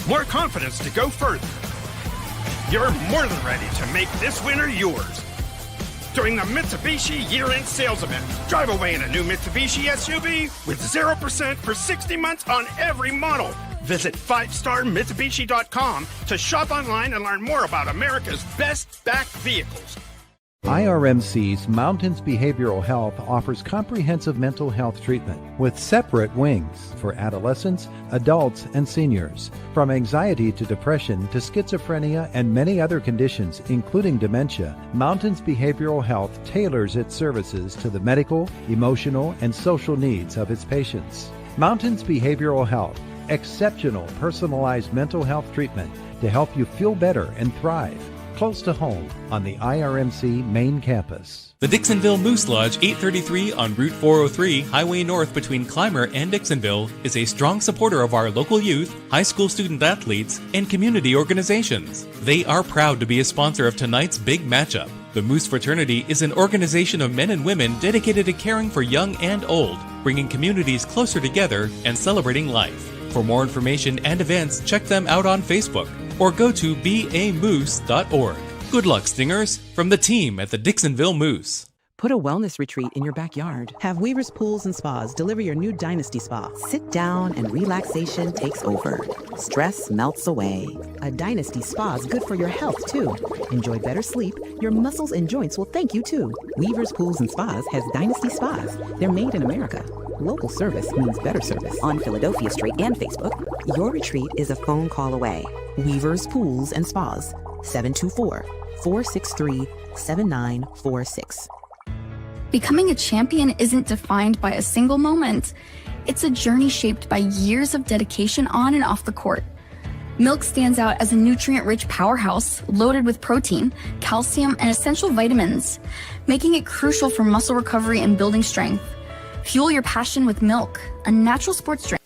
More confidence to go further. You're more than ready to make this winter yours. During the Mitsubishi year-end sales event, drive away in a new Mitsubishi SUV with 0% for 60 months on every model. Visit 5starmitsubishi.com to shop online and learn more about America's best backed vehicles. IRMC's Mountains Behavioral Health offers comprehensive mental health treatment with separate wings for adolescents, adults, and seniors. From anxiety to depression to schizophrenia and many other conditions, including dementia, Mountains Behavioral Health tailors its services to the medical, emotional, and social needs of its patients. Mountains Behavioral Health, exceptional personalized mental health treatment to help you feel better and thrive. Close to home on the IRMC main campus. The Dixonville Moose Lodge 833 on Route 403, Highway North between Clymer and Dixonville, is a strong supporter of our local youth, high school student athletes, and community organizations. They are proud to be a sponsor of tonight's big matchup. The Moose Fraternity is an organization of men and women dedicated to caring for young and old, bringing communities closer together and celebrating life. For more information and events, check them out on Facebook or go to bamoose.org. Good luck, Stingers, from the team at the Dixonville Moose. Put a wellness retreat in your backyard. Have Weaver's Pools and Spas deliver your new Dynasty Spa. Sit down and relaxation takes over. Stress melts away. A Dynasty Spa is good for your health, too. Enjoy better sleep. Your muscles and joints will thank you, too. Weaver's Pools and Spas has Dynasty Spas. They're made in America. Local service means better service. On Philadelphia Street and Facebook, your retreat is a phone call away. Weaver's Pools and Spas, 724-463-7946. Becoming a champion isn't defined by a single moment. It's a journey shaped by years of dedication on and off the court. Milk stands out as a nutrient-rich powerhouse loaded with protein, calcium, and essential vitamins, making it crucial for muscle recovery and building strength. Fuel your passion with milk, a natural sports drink.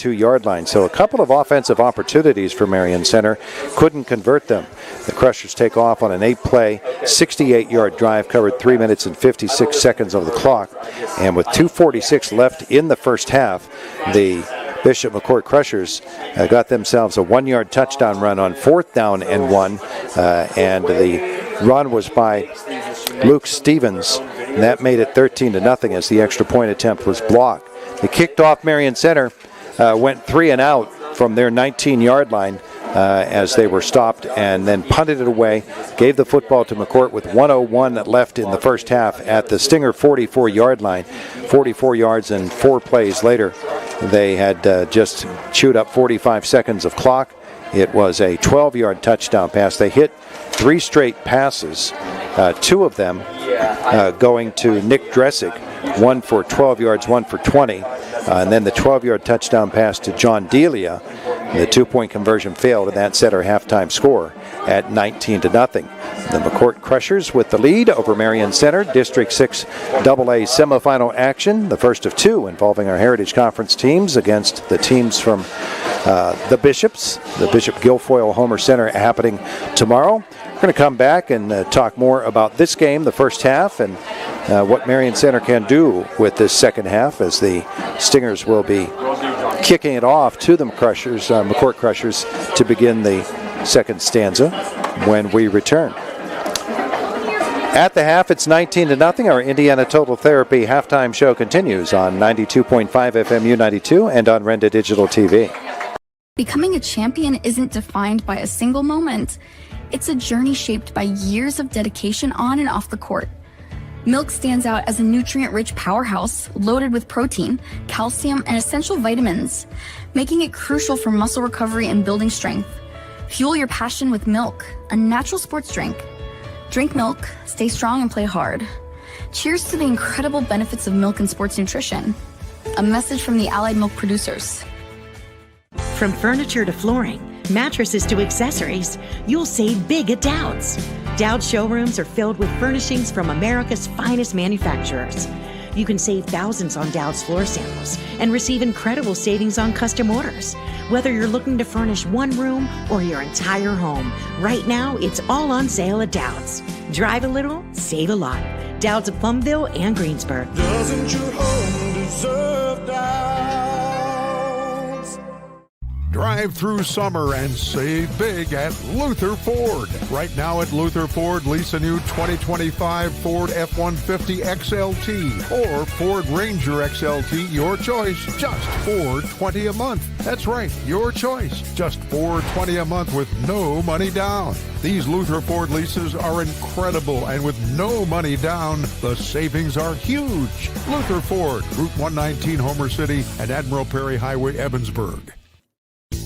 Yard line. So a couple of offensive opportunities for Marion Center, couldn't convert them. The Crushers take off on an 8-play, 68-yard drive, covered 3 minutes and 56 seconds of the clock. And with 2:46 left in the first half, the Bishop McCort Crushers got themselves a 1-yard touchdown run on 4th down and 1. And the run was by Luke Stevens. And that made it 13-0 as the extra point attempt was blocked. They kicked off Marion Center. Went 3 and out from their 19-yard line as they were stopped, and then punted it away, gave the football to McCort with 1:01 left in the first half at the Stinger 44-yard line. 44 yards and 4 plays later, they had just chewed up 45 seconds of clock. It was a 12-yard touchdown pass. They hit 3 straight passes, 2 of them going to Nick Dressick, 1 for 12 yards, 1 for 20. And then the 12-yard touchdown pass to John Delia. The 2-point conversion failed, and that set our halftime score at 19-0. The McCort Crushers with the lead over Marion Center. District 6 AA semifinal action, the first of 2 involving our Heritage Conference teams against the teams from the Bishops. The Bishop Guilfoyle Homer Center happening tomorrow. We're going to come back and talk more about this game, the first half, and what Marion Center can do with this second half, as the Stingers will be kicking it off to the McCort Crushers to begin the second stanza when we return. At the half, it's 19-0. Our Indiana Total Therapy halftime show continues on 92.5 FM U92 and on Renda Digital TV. Becoming a champion isn't defined by a single moment. It's a journey shaped by years of dedication on and off the court. Milk stands out as a nutrient-rich powerhouse loaded with protein, calcium, and essential vitamins, making it crucial for muscle recovery and building strength. Fuel your passion with milk, a natural sports drink. Drink milk, stay strong, and play hard. Cheers to the incredible benefits of milk and sports nutrition. A message from the Allied Milk producers. From furniture to flooring, mattresses to accessories, you'll save big at Dowd's. Dowd's showrooms are filled with furnishings from America's finest manufacturers. You can save thousands on Dowd's floor samples and receive incredible savings on custom orders. Whether you're looking to furnish one room or your entire home, right now it's all on sale at Dowd's. Drive a little, save a lot. Dowd's of Plumville and Greensburg. Doesn't your home deserve Dowd's? Drive through summer and save big at Luther Ford. Right now at Luther Ford, lease a new 2025 Ford F-150 XLT or Ford Ranger XLT, your choice, just $420 a month. That's right, your choice, just $420 a month with no money down. These Luther Ford leases are incredible, and with no money down, the savings are huge. Luther Ford, Route 119 Homer City and Admiral Perry Highway, Evansburg.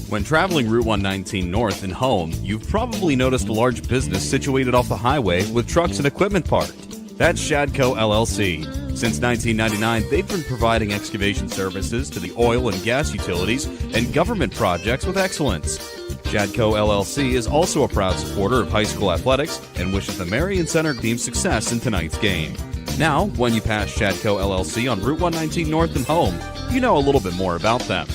When traveling Route 119 north and home, you've probably noticed a large business situated off the highway with trucks and equipment parked. That's Shadco LLC. Since 1999, they've been providing excavation services to the oil and gas utilities and government projects with excellence. Shadco LLC is also a proud supporter of high school athletics and wishes the Marion Center team success in tonight's game. Now, when you pass Shadco LLC on Route 119 north and home, you know a little bit more about them.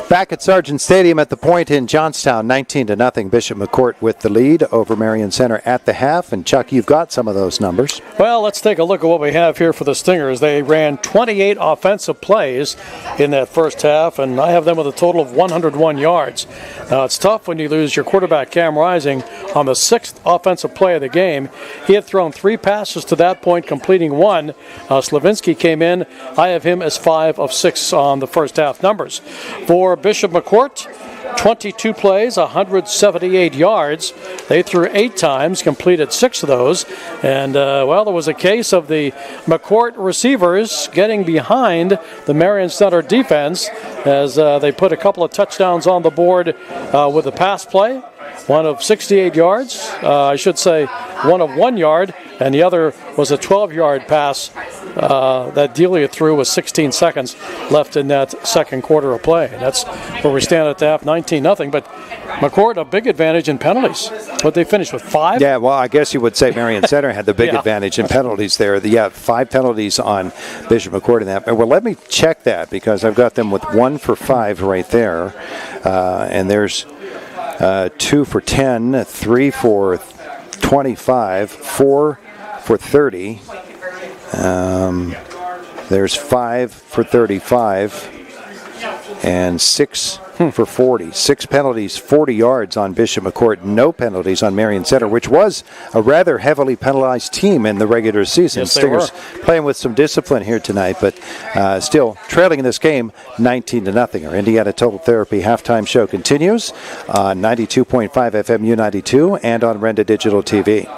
Back at Sargent Stadium at the Point in Johnstown, 19-0. Bishop McCort with the lead over Marion Center at the half. And Chuck, you've got some of those numbers. Well, let's take a look at what we have here for the Stingers. They ran 28 offensive plays in that first half, and I have them with a total of 101 yards. Now, it's tough when you lose your quarterback, Cam Rising, on the 6th offensive play of the game. He had thrown 3 passes to that point, completing 1. Slavinsky came in. I have him as 5 of 6 on the first half numbers. For Bishop McCort, 22 plays, 178 yards. They threw 8 times, completed 6 of those. And, there was a case of the McCort receivers getting behind the Marion Center defense as they put a couple of touchdowns on the board with a pass play. One of 68 yards, I should say one of 1 yard, and the other was a 12-yard pass that Delia threw with 16 seconds left in that second quarter of play. That's where we stand at the half, 19-0. But McCort, a big advantage in penalties. But they finished with 5? Yeah, well, I guess you would say Marion Center had the big advantage in penalties there. 5 penalties on Bishop McCort in that. Well, let me check that because I've got them with 1 for 5 right there. And there's 2 for 10, 3 for 25, 4 for 30. There's 5 for 35 and 6 for 40. 6 penalties, 40 yards on Bishop McCort. No penalties on Marion Center, which was a rather heavily penalized team in the regular season. Yes, Stingers playing with some discipline here tonight, but still trailing in this game 19-0. Our Indiana Total Therapy halftime show continues on 92.5 FM U92 and on Renda Digital TV.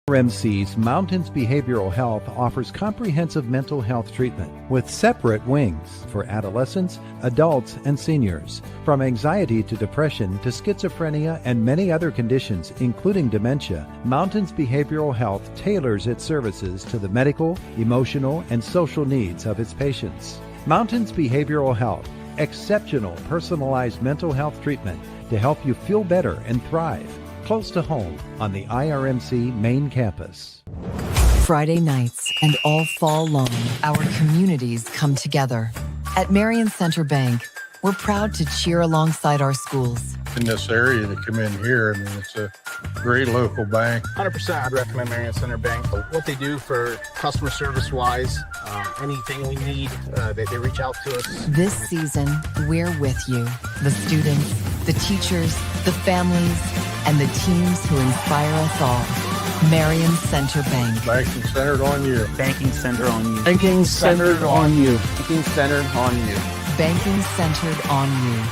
RMC's Mountains Behavioral Health offers comprehensive mental health treatment with separate wings for adolescents, adults, and seniors. From anxiety to depression to schizophrenia and many other conditions, including dementia, Mountains Behavioral Health tailors its services to the medical, emotional, and social needs of its patients. Mountains Behavioral Health, exceptional personalized mental health treatment to help you feel better and thrive. Close to home on the IRMC main campus. Friday nights and all fall long, our communities come together. At Marion Center Bank, we're proud to cheer alongside our schools. In this area to come in here, I mean, it's a great local bank. 100% I'd recommend Marion Center Bank. What they do for customer service-wise, anything we need, they reach out to us. This season, we're with you. The students, the teachers, the families, and the teams who inspire us all. Marion Center Bank. Banking centered on you. Banking centered on you. Banking centered on you. Banking centered on you. Banking centered on you.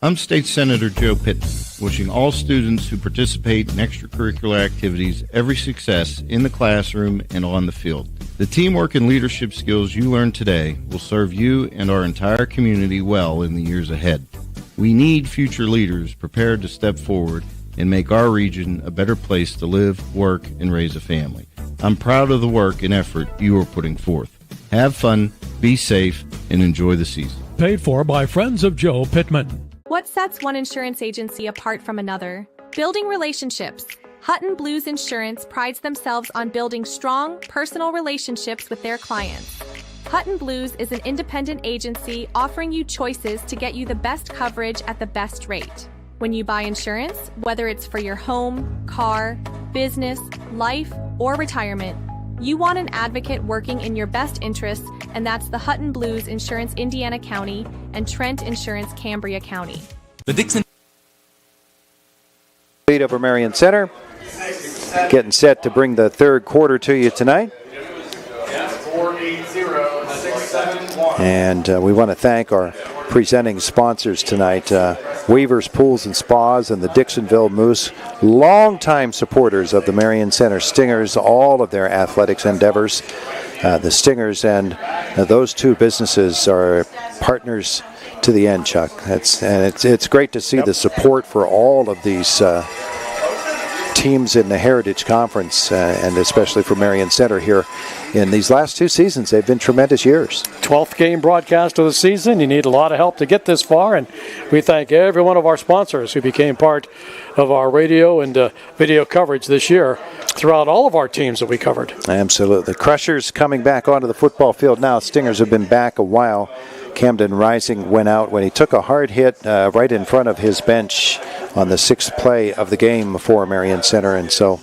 I'm State Senator Joe Pittman, wishing all students who participate in extracurricular activities every success in the classroom and on the field. The teamwork and leadership skills you learn today will serve you and our entire community well in the years ahead. We need future leaders prepared to step forward and make our region a better place to live, work, and raise a family. I'm proud of the work and effort you are putting forth. Have fun, be safe, and enjoy the season. Paid for by Friends of Joe Pittman. What sets one insurance agency apart from another? Building relationships. Hutton Blues Insurance prides themselves on building strong, personal relationships with their clients. Hutton Blues is an independent agency offering you choices to get you the best coverage at the best rate. When you buy insurance, whether it's for your home, car, business, life, or retirement, you want an advocate working in your best interests, and that's the Hutton Blues Insurance Indiana County and Trent Insurance Cambria County. The Dixon lead over Marion Center. Getting set to bring the third quarter to you tonight. And we want to thank our presenting sponsors tonight, Weaver's Pools and Spas and the Dixonville Moose, longtime supporters of the Marion Center Stingers, all of their athletics endeavors. The Stingers and those two businesses are partners to the end, Chuck. It's great to see the support for all of these teams in the Heritage Conference, and especially for Marion Center here in these last 2 seasons. They've been tremendous years. 12th game broadcast of the season. You need a lot of help to get this far, and we thank every one of our sponsors who became part of our radio and video coverage this year throughout all of our teams that we covered. Absolutely. Crushers coming back onto the football field now. Stingers have been back a while. Camden Rising went out when he took a hard hit right in front of his bench on the 6th play of the game for Marion Center, and so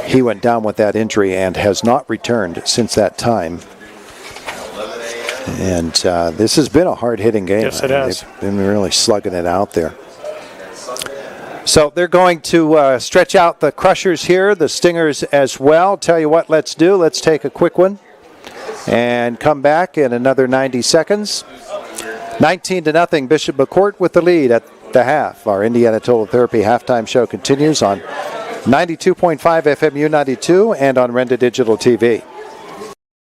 he went down with that injury and has not returned since that time. And this has been a hard-hitting game. Yes, it has. They've been really slugging it out there. So they're going to stretch out the Crushers here, the Stingers as well. Tell you what, let's do. Let's take a quick one and come back in another 90 seconds. 19-0, Bishop McCort with the lead at the half. Our Indiana Total Therapy halftime show continues on 92.5 FMU 92 and on Renda Digital TV.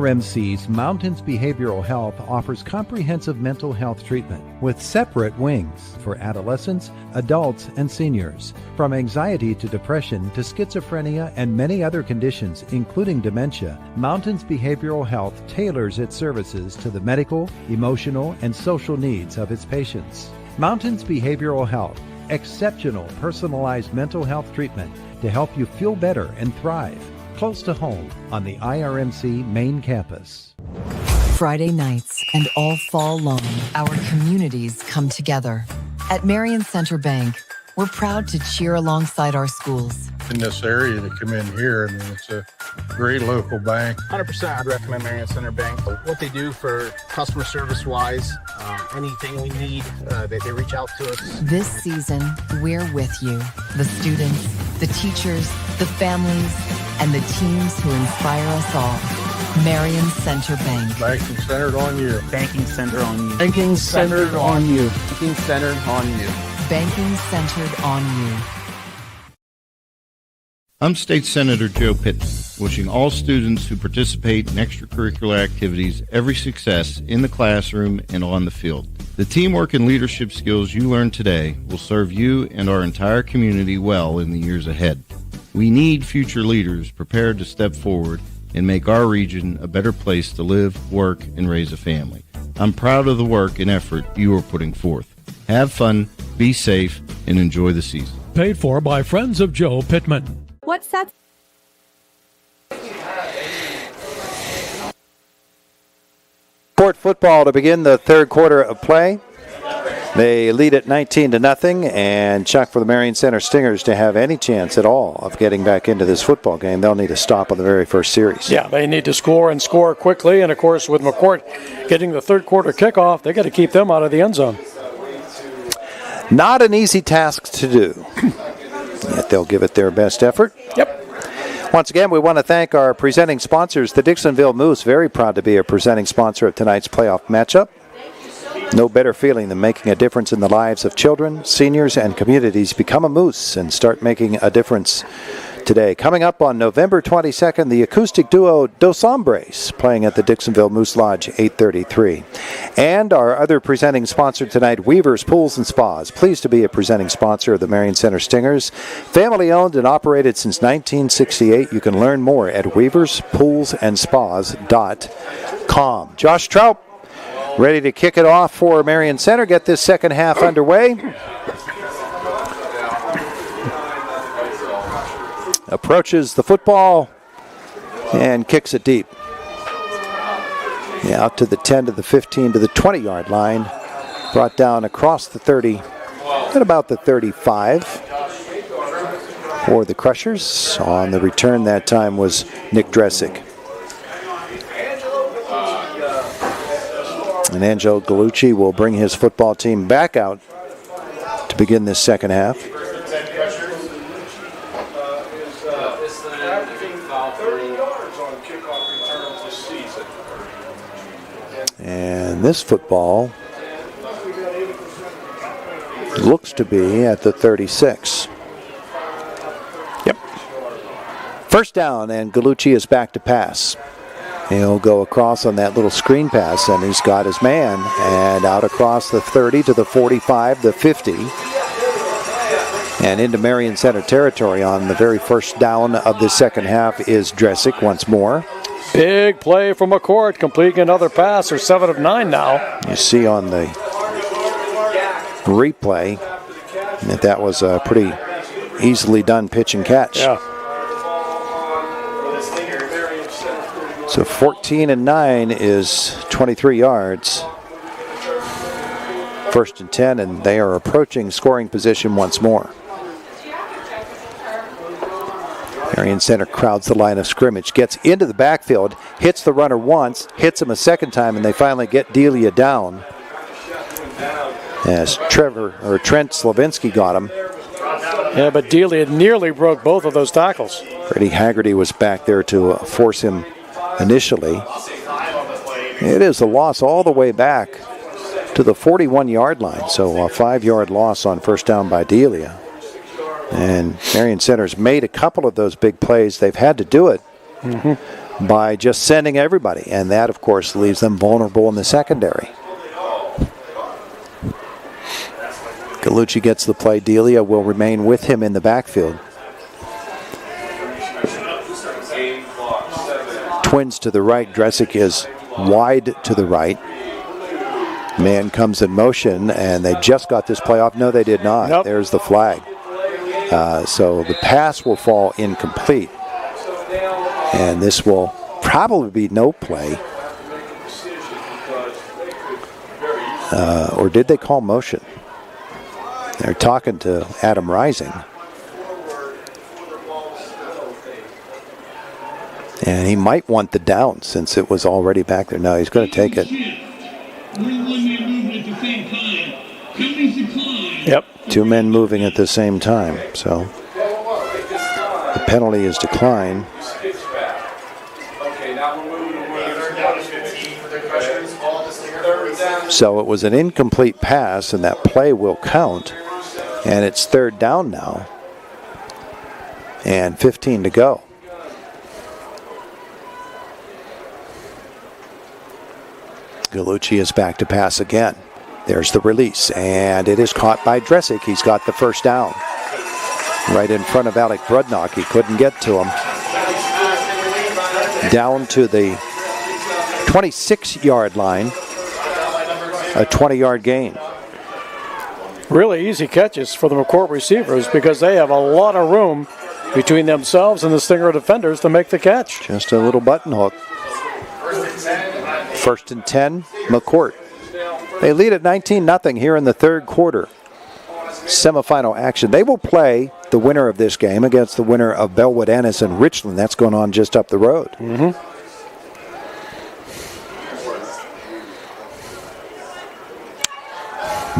RMC's Mountains Behavioral Health offers comprehensive mental health treatment with separate wings for adolescents, adults, and seniors. From anxiety to depression to schizophrenia and many other conditions, including dementia, Mountains Behavioral Health tailors its services to the medical, emotional, and social needs of its patients. Mountains Behavioral Health, exceptional personalized mental health treatment to help you feel better and thrive. Close to home on the IRMC main campus. Friday nights and all fall long, our communities come together. At Marion Center Bank, we're proud to cheer alongside our schools. In this area to come in here, it's a great local bank. 100% I'd recommend Marion Center Bank. What they do for customer service wise, anything we need, they reach out to us. This season, we're with you, the students, the teachers, the families, and the teams who inspire us all. Marion Center Bank. Banking centered on you. Banking centered on you. Banking centered on you. Banking centered on you. Banking centered on you. I'm State Senator Joe Pittman, wishing all students who participate in extracurricular activities every success in the classroom and on the field. The teamwork and leadership skills you learn today will serve you and our entire community well in the years ahead. We need future leaders prepared to step forward and make our region a better place to live, work, and raise a family. I'm proud of the work and effort you are putting forth. Have fun, be safe, and enjoy the season. Paid for by Friends of Joe Pittman. What sets Court football to begin the third quarter of play. They lead at 19-0, and Chuck, for the Marion Center Stingers to have any chance at all of getting back into this football game, they'll need to stop on the very first series. Yeah, they need to score and score quickly, and of course with McCort getting the third quarter kickoff, they got to keep them out of the end zone. Not an easy task to do, yet they'll give it their best effort. Yep. Once again, we want to thank our presenting sponsors, the Dixonville Moose, very proud to be a presenting sponsor of tonight's playoff matchup. No better feeling than making a difference in the lives of children, seniors, and communities. Become a Moose and start making a difference today. Coming up on November 22nd, the acoustic duo Dos Hombres playing at the Dixonville Moose Lodge, 8:33. And our other presenting sponsor tonight, Weaver's Pools and Spas. Pleased to be a presenting sponsor of the Marion Center Stingers. Family owned and operated since 1968. You can learn more at weaverspoolsandspas.com. Josh Trout, ready to kick it off for Marion Center. Get this second half underway. Approaches the football and kicks it deep. Yeah, out to the 10, to the 15, to the 20-yard line. Brought down across the 30 at about the 35 for the Crushers. On the return that time was Nick Dressick. And Angelo Gallucci will bring his football team back out to begin this second half. And this football looks to be at the 36. Yep. First down, and Gallucci is back to pass. He'll go across on that little screen pass, and he's got his man. And out across the 30 to the 45, the 50. And into Marion Center territory on the very first down of the second half is Dresick once more. Big play from McCort, completing another pass. They're 7 of 9 now. You see on the replay that was a pretty easily done pitch and catch. Yeah. So 14 and 9 is 23 yards. First and 10, and they are approaching scoring position once more. Marion Center crowds the line of scrimmage, gets into the backfield, hits the runner once, hits him a second time, and they finally get Delia down. As Trent Slavinsky got him. Yeah, but Delia nearly broke both of those tackles. Freddie Haggerty was back there to force him initially. It is a loss all the way back to the 41-yard line, so a 5-yard loss on first down by Delia. And Marion Center's made a couple of those big plays. They've had to do it by just sending everybody, and that, of course, leaves them vulnerable in the secondary. Gallucci gets the play. Delia will remain with him in the backfield. Twins to the right. Dresick is wide to the right. Man comes in motion, and they just got this play off. No, they did not. Nope. There's the flag. So the pass will fall incomplete. And this will probably be no play. Or did they call motion? They're talking to Adam Rising. And he might want the down since it was already back there. No, he's going to take it. Yep. 2 men moving at the same time. So the penalty is declined. So it was an incomplete pass, and that play will count. And it's third down now. And 15 to go. Gallucci is back to pass again. There's the release, and it is caught by Dresick. He's got the first down. Right in front of Alec Brudnock. He couldn't get to him. Down to the 26-yard line. A 20-yard gain. Really easy catches for the McCort receivers because they have a lot of room between themselves and the Stinger defenders to make the catch. Just a little button hook. First and 10, McCort. They lead at 19-0 here in the third quarter. Semifinal action. They will play the winner of this game against the winner of Bellwood Ennis and Richland. That's going on just up the road.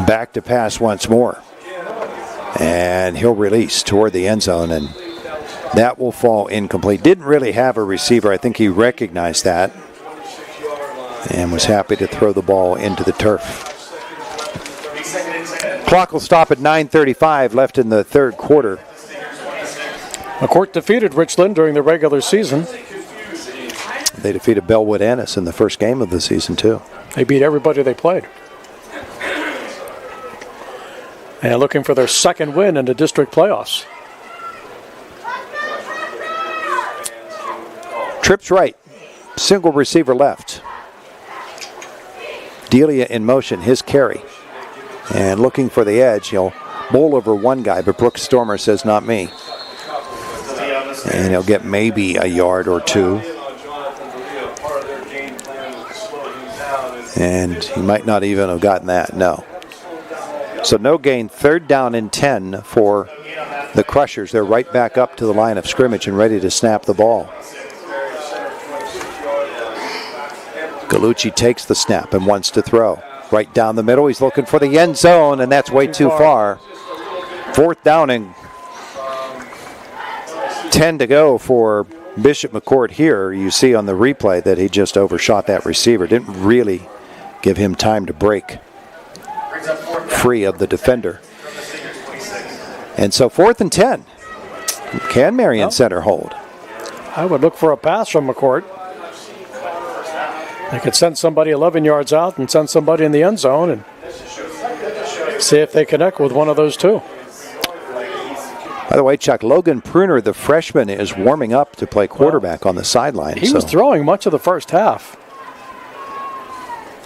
Back to pass once more. And he'll release toward the end zone, and that will fall incomplete. Didn't really have a receiver. I think he recognized that and was happy to throw the ball into the turf. Clock will stop at 9:35 left in the third quarter. McCort defeated Richland during the regular season. They defeated Bellwood Ennis in the first game of the season, too. They beat everybody they played. And looking for their second win in the district playoffs. Trips right. Single receiver left. Delia in motion, his carry. And looking for the edge. He'll bowl over one guy, but Brooks Stormer says, not me. And he'll get maybe a yard or two. And he might not even have gotten that, no. So no gain, third down and 10 for the Crushers. They're right back up to the line of scrimmage and ready to snap the ball. Gallucci takes the snap and wants to throw. Right down the middle, he's looking for the end zone, and that's way too far. Fourth down and 10 to go for Bishop McCort here. You see on the replay that he just overshot that receiver. Didn't really give him time to break free of the defender. And so 4th and 10. Can Marion Center hold? I would look for a pass from McCort. They could send somebody 11 yards out and send somebody in the end zone and see if they connect with one of those two. By the way, Chuck, Logan Pruner, the freshman, is warming up to play quarterback on the sideline. He was throwing much of the first half.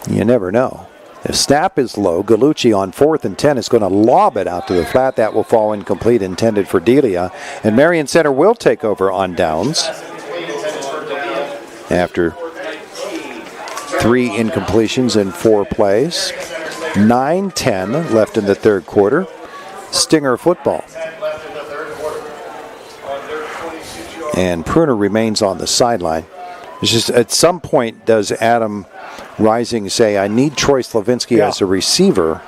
You never know. The snap is low. Gallucci on 4th and 10 is going to lob it out to the flat. That will fall incomplete, intended for Delia. And Marion Center will take over on downs after 3 incompletions in 4 plays. 9-10 left in the third quarter. Stinger football. And Pruner remains on the sideline. It's just at some point does Adam Rising say, I need Troy Slavinsky as a receiver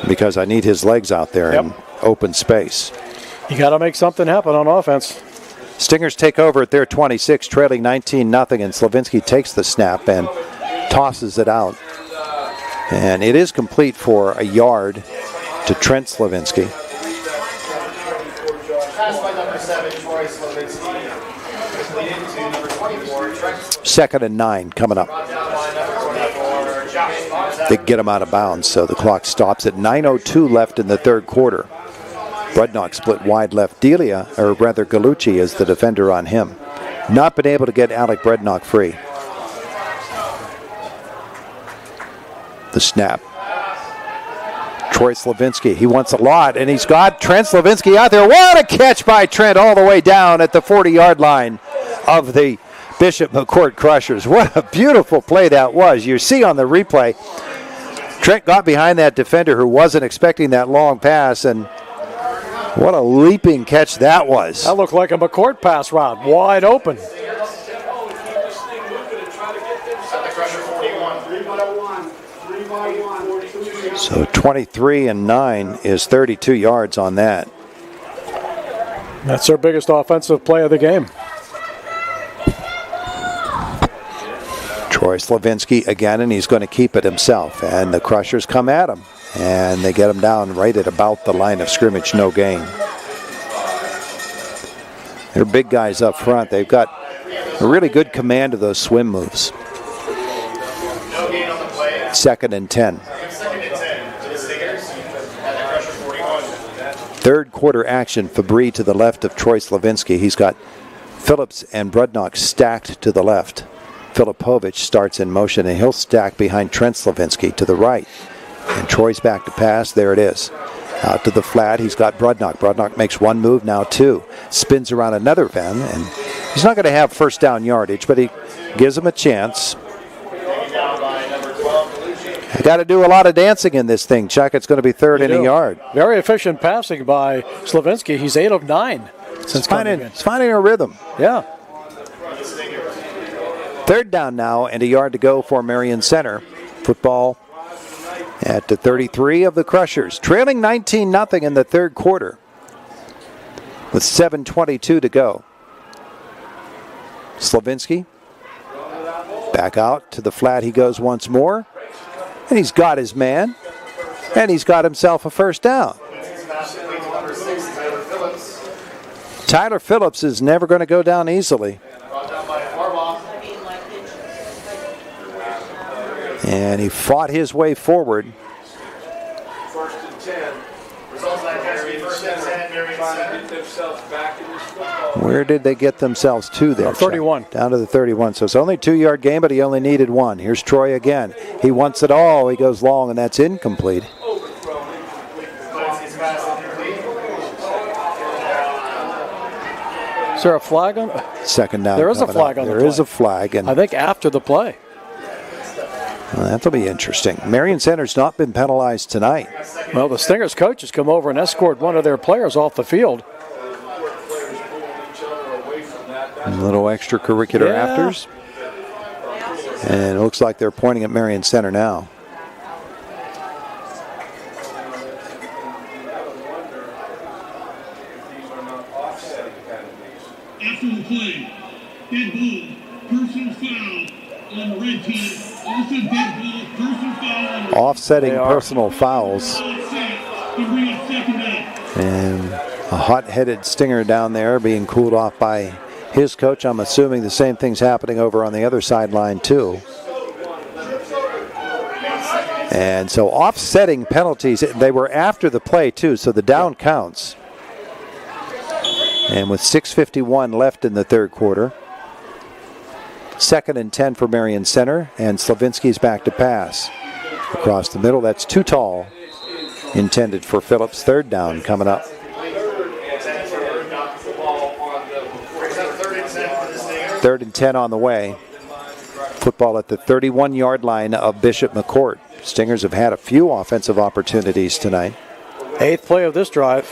because I need his legs out there in open space. You got to make something happen on offense. Stingers take over at their 26, trailing 19-0, and Slavinsky takes the snap and tosses it out. And it is complete for a yard to Trent Slavinsky. Second and 9 coming up. They get him out of bounds, so the clock stops at 9:02 left in the third quarter. Brednock split wide left. Delia, or rather Gallucci, is the defender on him. Not been able to get Alec Brednock free. The snap. Troy Slavinsky, he wants a lot, and he's got Trent Slavinsky out there. What a catch by Trent all the way down at the 40-yard line of the Bishop McCort Crushers. What a beautiful play that was. You see on the replay, Trent got behind that defender who wasn't expecting that long pass, and what a leaping catch that was. That looked like a McCort pass route, wide open. So 23 and 9 is 32 yards on that. That's their biggest offensive play of the game. Troy Slavinsky again, and he's going to keep it himself. And the Crushers come at him, and they get him down right at about the line of scrimmage, no gain. They're big guys up front. They've got a really good command of those swim moves. Second and 10. Third quarter action. Fabry to the left of Troy Slavinsky. He's got Phillips and Brednock stacked to the left. Filipovich starts in motion, and he'll stack behind Trent Slavinsky to the right. And Troy's back to pass. There it is. Out to the flat. He's got Brednock. Brednock makes one move, now two. Spins around another bend, and he's not going to have first down yardage, but he gives him a chance. You got to do a lot of dancing in this thing, Chuck. It's going to be third and a yard. Very efficient passing by Slavinsky. He's 8 of 9 since coming in. It's finding a rhythm. Yeah. Third down now and a yard to go for Marion Center. Football at the 33 of the Crushers. Trailing 19-0 in the third quarter with 7:22 to go. Slavinsky back out to the flat he goes once more. And he's got his man. And he's got himself a first down. Tyler Phillips is never going to go down easily. And he fought his way forward. Where did they get themselves to there? 31. Down to the 31. So it's only a 2-yard game, but he only needed one. Here's Troy again. He wants it all. He goes long, and that's incomplete. Is there a flag on? Second down. There is a flag on the play. There is a flag. And I think after the play. Well, that'll be interesting. Marion Center's not been penalized tonight. Well, the Stingers coach has come over and escorted one of their players off the field. A little extracurricular afters. And it looks like they're pointing at Marion Center now. After the play, dead ball, personal foul on red team. Also dead ball, personal foul. Offsetting personal fouls. And a hot-headed Stinger down there being cooled off by his coach. I'm assuming the same thing's happening over on the other sideline too. And so offsetting penalties, they were after the play too, so the down counts. And with 6:51 left in the third quarter, 2nd and 10 for Marion Center, and Slavinsky's back to pass. Across the middle, that's too tall. Intended for Phillips. 3rd down coming up. 3rd and 10 on the way. Football at the 31-yard line of Bishop McCort. Stingers have had a few offensive opportunities tonight. 8th play of this drive.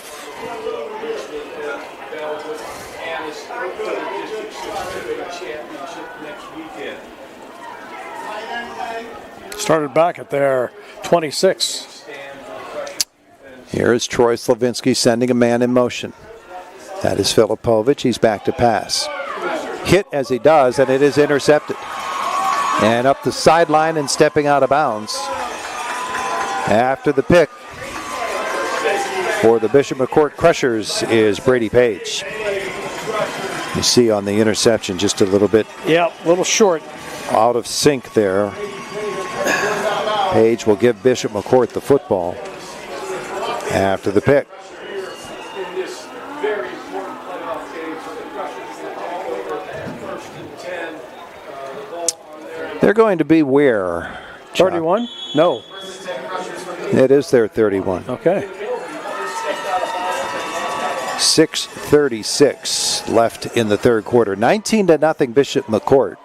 Started back at their 26. Here is Troy Slavinsky sending a man in motion. That is Filipovic. He's back to pass. Hit as he does, and it is intercepted. And up the sideline and stepping out of bounds after the pick for the Bishop McCort Crushers is Brady Page. You see on the interception just a little bit. Yeah, a little short. Out of sync there. Page will give Bishop McCort the football after the pick. They're going to be where? 31? No. It is their 31. Okay. 6:36 left in the third quarter. 19-0 Bishop McCort.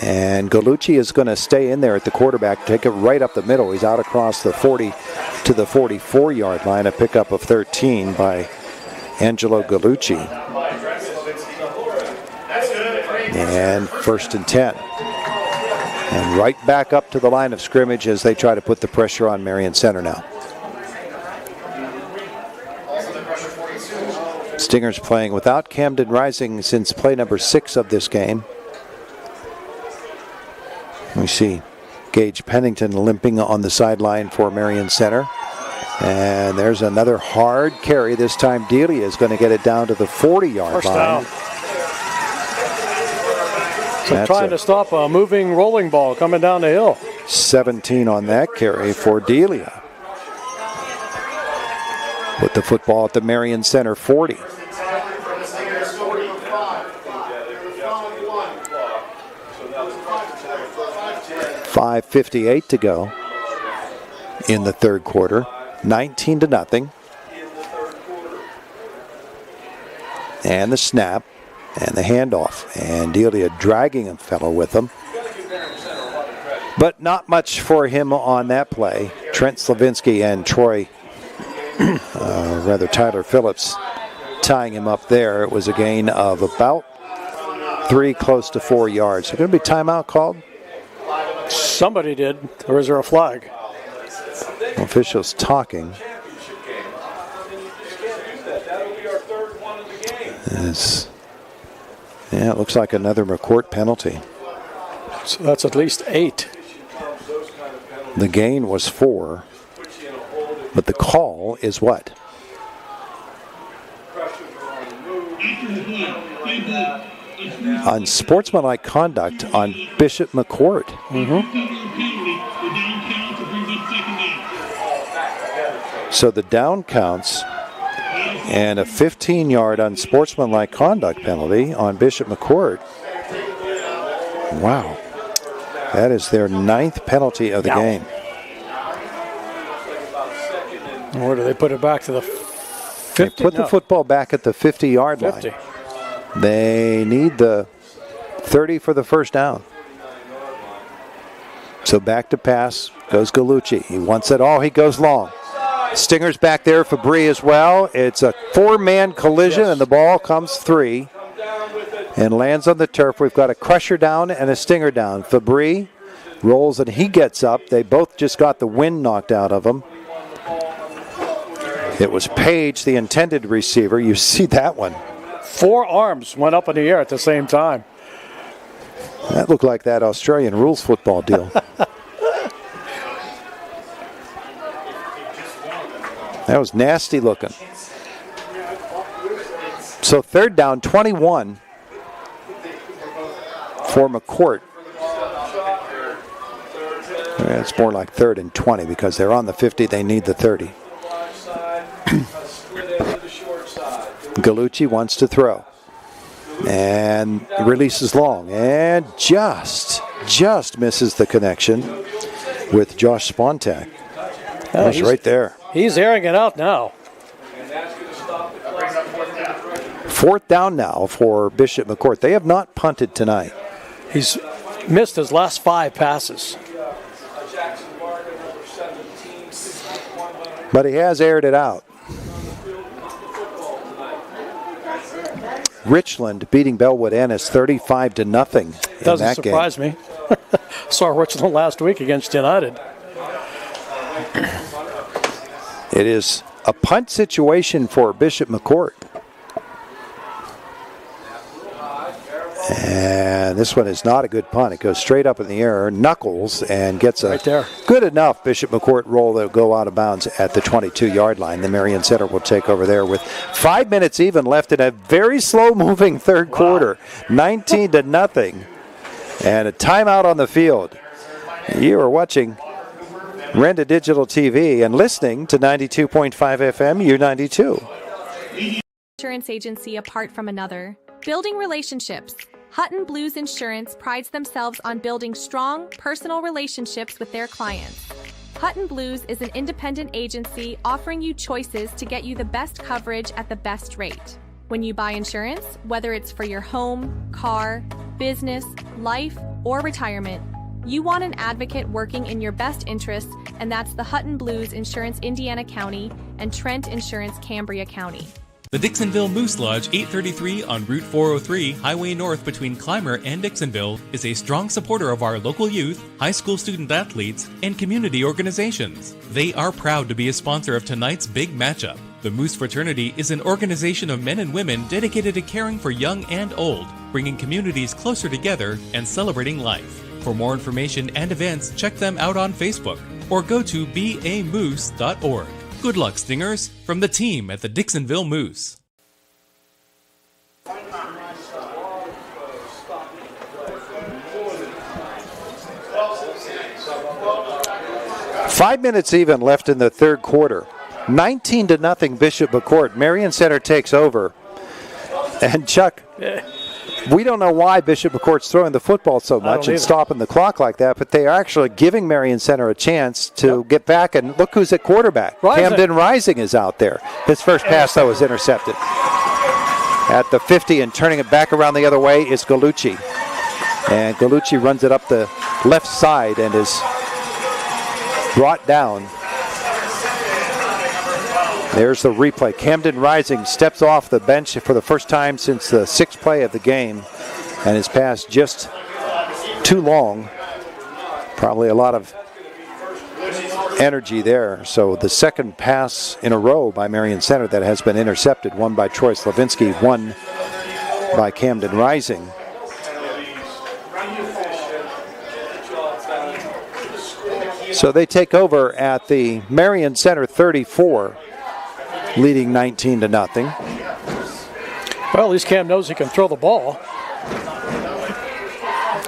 And Gallucci is going to stay in there at the quarterback, take it right up the middle. He's out across the 40 to the 44-yard line, a pickup of 13 by Angelo Gallucci. And 1st and 10. And right back up to the line of scrimmage as they try to put the pressure on Marion Center now. Stingers playing without Camden Rising since play number 6 of this game. We see Gage Pennington limping on the sideline for Marion Center. And there's another hard carry. This time Delia is going to get it down to the 40-yard line. So trying to stop a moving rolling ball coming down the hill. 17 on that carry for Delia. With the football at the Marion Center 40. .5:58 to go in the third quarter. 19-0. And the snap and the handoff. And Delia dragging a fellow with him. But not much for him on that play. Trent Slavinsky and Tyler Phillips tying him up there. It was a gain of about 3, close to 4 yards. So going to be timeout called? Somebody did. Or is there a flag? Officials talking. Yeah, it looks like another McCort penalty. So that's at least 8. The gain was 4. But the call is what? Unsportsmanlike conduct on Bishop McCort. So the down counts and a 15-yard unsportsmanlike conduct penalty on Bishop McCort. Wow. That is their 9th penalty of the game. Or do they put it back to the 50? They put the football back at the 50-yard line. They need the 30 for the first down. So back to pass goes Gallucci. He wants it all. He goes long. Stingers back there. Fabry as well. It's a 4-man collision, and the ball comes 3 and lands on the turf. We've got a Crusher down and a Stinger down. Fabry rolls and he gets up. They both just got the wind knocked out of them. It was Page, the intended receiver. You see that one. 4 arms went up in the air at the same time. That looked like that Australian rules football deal. That was nasty looking. So 3rd down, 21 for McCort. It's more like 3rd and 20 because they're on the 50. They need the 30. Gallucci wants to throw. And releases long. And just misses the connection with Josh Spontak. That's right there. He's airing it out now. 4th down now for Bishop McCort. They have not punted tonight. He's missed his last 5 passes. But he has aired it out. Richland beating Bellwood Ennis 35-0 in that game. Doesn't surprise me. Saw Richland last week against United. It is a punt situation for Bishop McCort. And this one is not a good punt. It goes straight up in the air, knuckles, and gets a right there. Good enough Bishop McCort roll that will go out of bounds at the 22-yard line. The Marion Center will take over there with 5 minutes even left in a very slow-moving third quarter. 19-0. And a timeout on the field. You are watching Renda Digital TV and listening to 92.5 FM U92. Insurance agency apart from another. Building relationships. Hutton Blues Insurance prides themselves on building strong, personal relationships with their clients. Hutton Blues is an independent agency offering you choices to get you the best coverage at the best rate. When you buy insurance, whether it's for your home, car, business, life, or retirement, you want an advocate working in your best interests, and that's the Hutton Blues Insurance Indiana County and Trent Insurance Cambria County. The Dixonville Moose Lodge 833 on Route 403, Highway North between Clymer and Dixonville, is a strong supporter of our local youth, high school student athletes, and community organizations. They are proud to be a sponsor of tonight's big matchup. The Moose Fraternity is an organization of men and women dedicated to caring for young and old, bringing communities closer together and celebrating life. For more information and events, check them out on Facebook or go to bamoose.org. Good luck, Stingers, from the team at the Dixonville Moose. 5 minutes even left in the third quarter. 19-0 Bishop McCort. Marion Center takes over. And Chuck, we don't know why Bishop McCort's throwing the football so much and stopping the clock like that, but they are actually giving Marion Center a chance to get back. And look who's at quarterback. Camden Rising is out there. His first pass, though, was intercepted. At the 50 and turning it back around the other way is Gallucci. And Gallucci runs it up the left side and is brought down. There's the replay. Camden Rising steps off the bench for the first time since the sixth play of the game and has passed just too long. Probably a lot of energy there. So the second pass in a row by Marion Center that has been intercepted. One by Troy Slavinsky, one by Camden Rising. So they take over at the Marion Center 34, leading 19-0. Well, at least Cam knows he can throw the ball.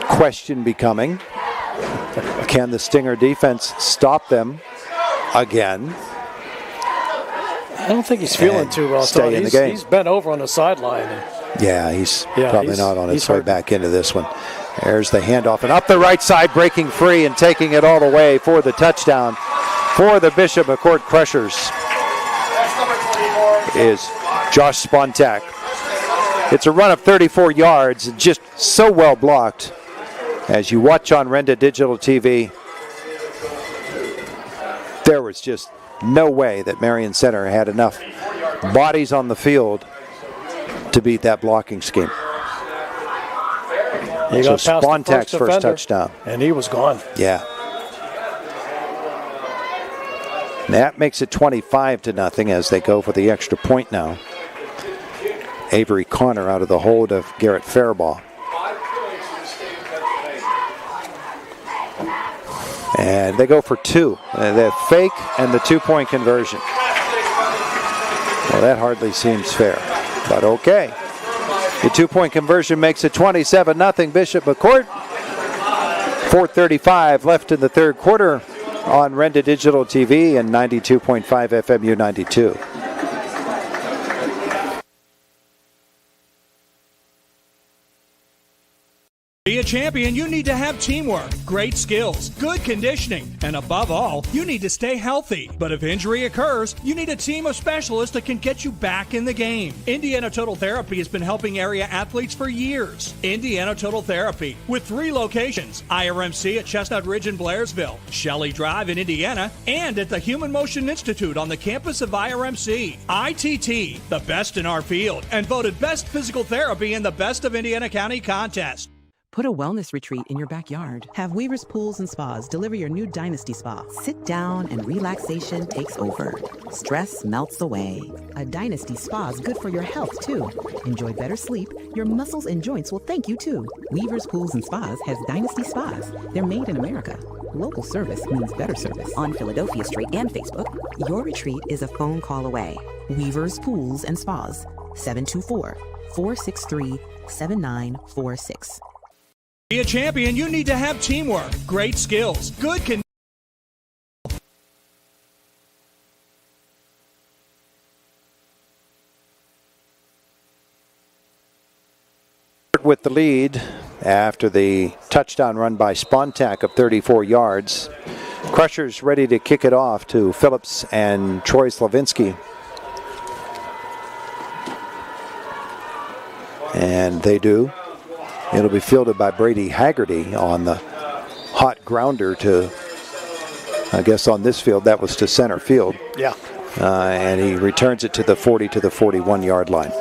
Question becoming, can the Stinger defense stop them again? I don't think he's feeling too well. Stay in the game. He's bent over on the sideline. Yeah, he's probably not on his way back into this one. There's the handoff, and up the right side, breaking free and taking it all the way for the touchdown for the Bishop McCort Crushers is Josh Spontak. It's a run of 34 yards, and just so well blocked. As you watch on Renda Digital TV, there was just no way that Marion Center had enough bodies on the field to beat that blocking scheme. He so got past Spontak's the first defender, touchdown. And he was gone. Yeah. And that makes it 25-0 as they go for the extra point now. Avery Connor out of the hold of Garrett Fairbaugh. And they go for two. The fake and the two-point conversion. Well, that hardly seems fair, but okay. The two-point conversion makes it 27-0 Bishop McCort. 4:35 left in the third quarter on Renda Digital TV and 92.5 FM U92. Be a champion, you need to have teamwork, great skills, good conditioning, and above all, you need to stay healthy. But if injury occurs, you need a team of specialists that can get you back in the game. Indiana Total Therapy has been helping area athletes for years. Indiana Total Therapy, with 3 locations, IRMC at Chestnut Ridge in Blairsville, Shelley Drive in Indiana, and at the Human Motion Institute on the campus of IRMC. ITT, the best in our field, and voted Best Physical Therapy in the Best of Indiana County contest. Put a wellness retreat in your backyard. Have Weaver's Pools and Spas deliver your new Dynasty Spa. Sit down and relaxation takes over. Stress melts away. A Dynasty Spa is good for your health, too. Enjoy better sleep. Your muscles and joints will thank you, too. Weaver's Pools and Spas has Dynasty Spas. They're made in America. Local service means better service. On Philadelphia Street and Facebook, your retreat is a phone call away. Weaver's Pools and Spas, 724-463-7946. Be a champion, you need to have teamwork, great skills, good conditioning. With the lead after the touchdown run by Spontak of 34 yards. Crushers ready to kick it off to Phillips and Troy Slavinsky. And they do. It'll be fielded by Brady Haggerty on the hot grounder to, I guess on this field, that was to center field. Yeah. And he returns it to the 40 to the 41-yard line.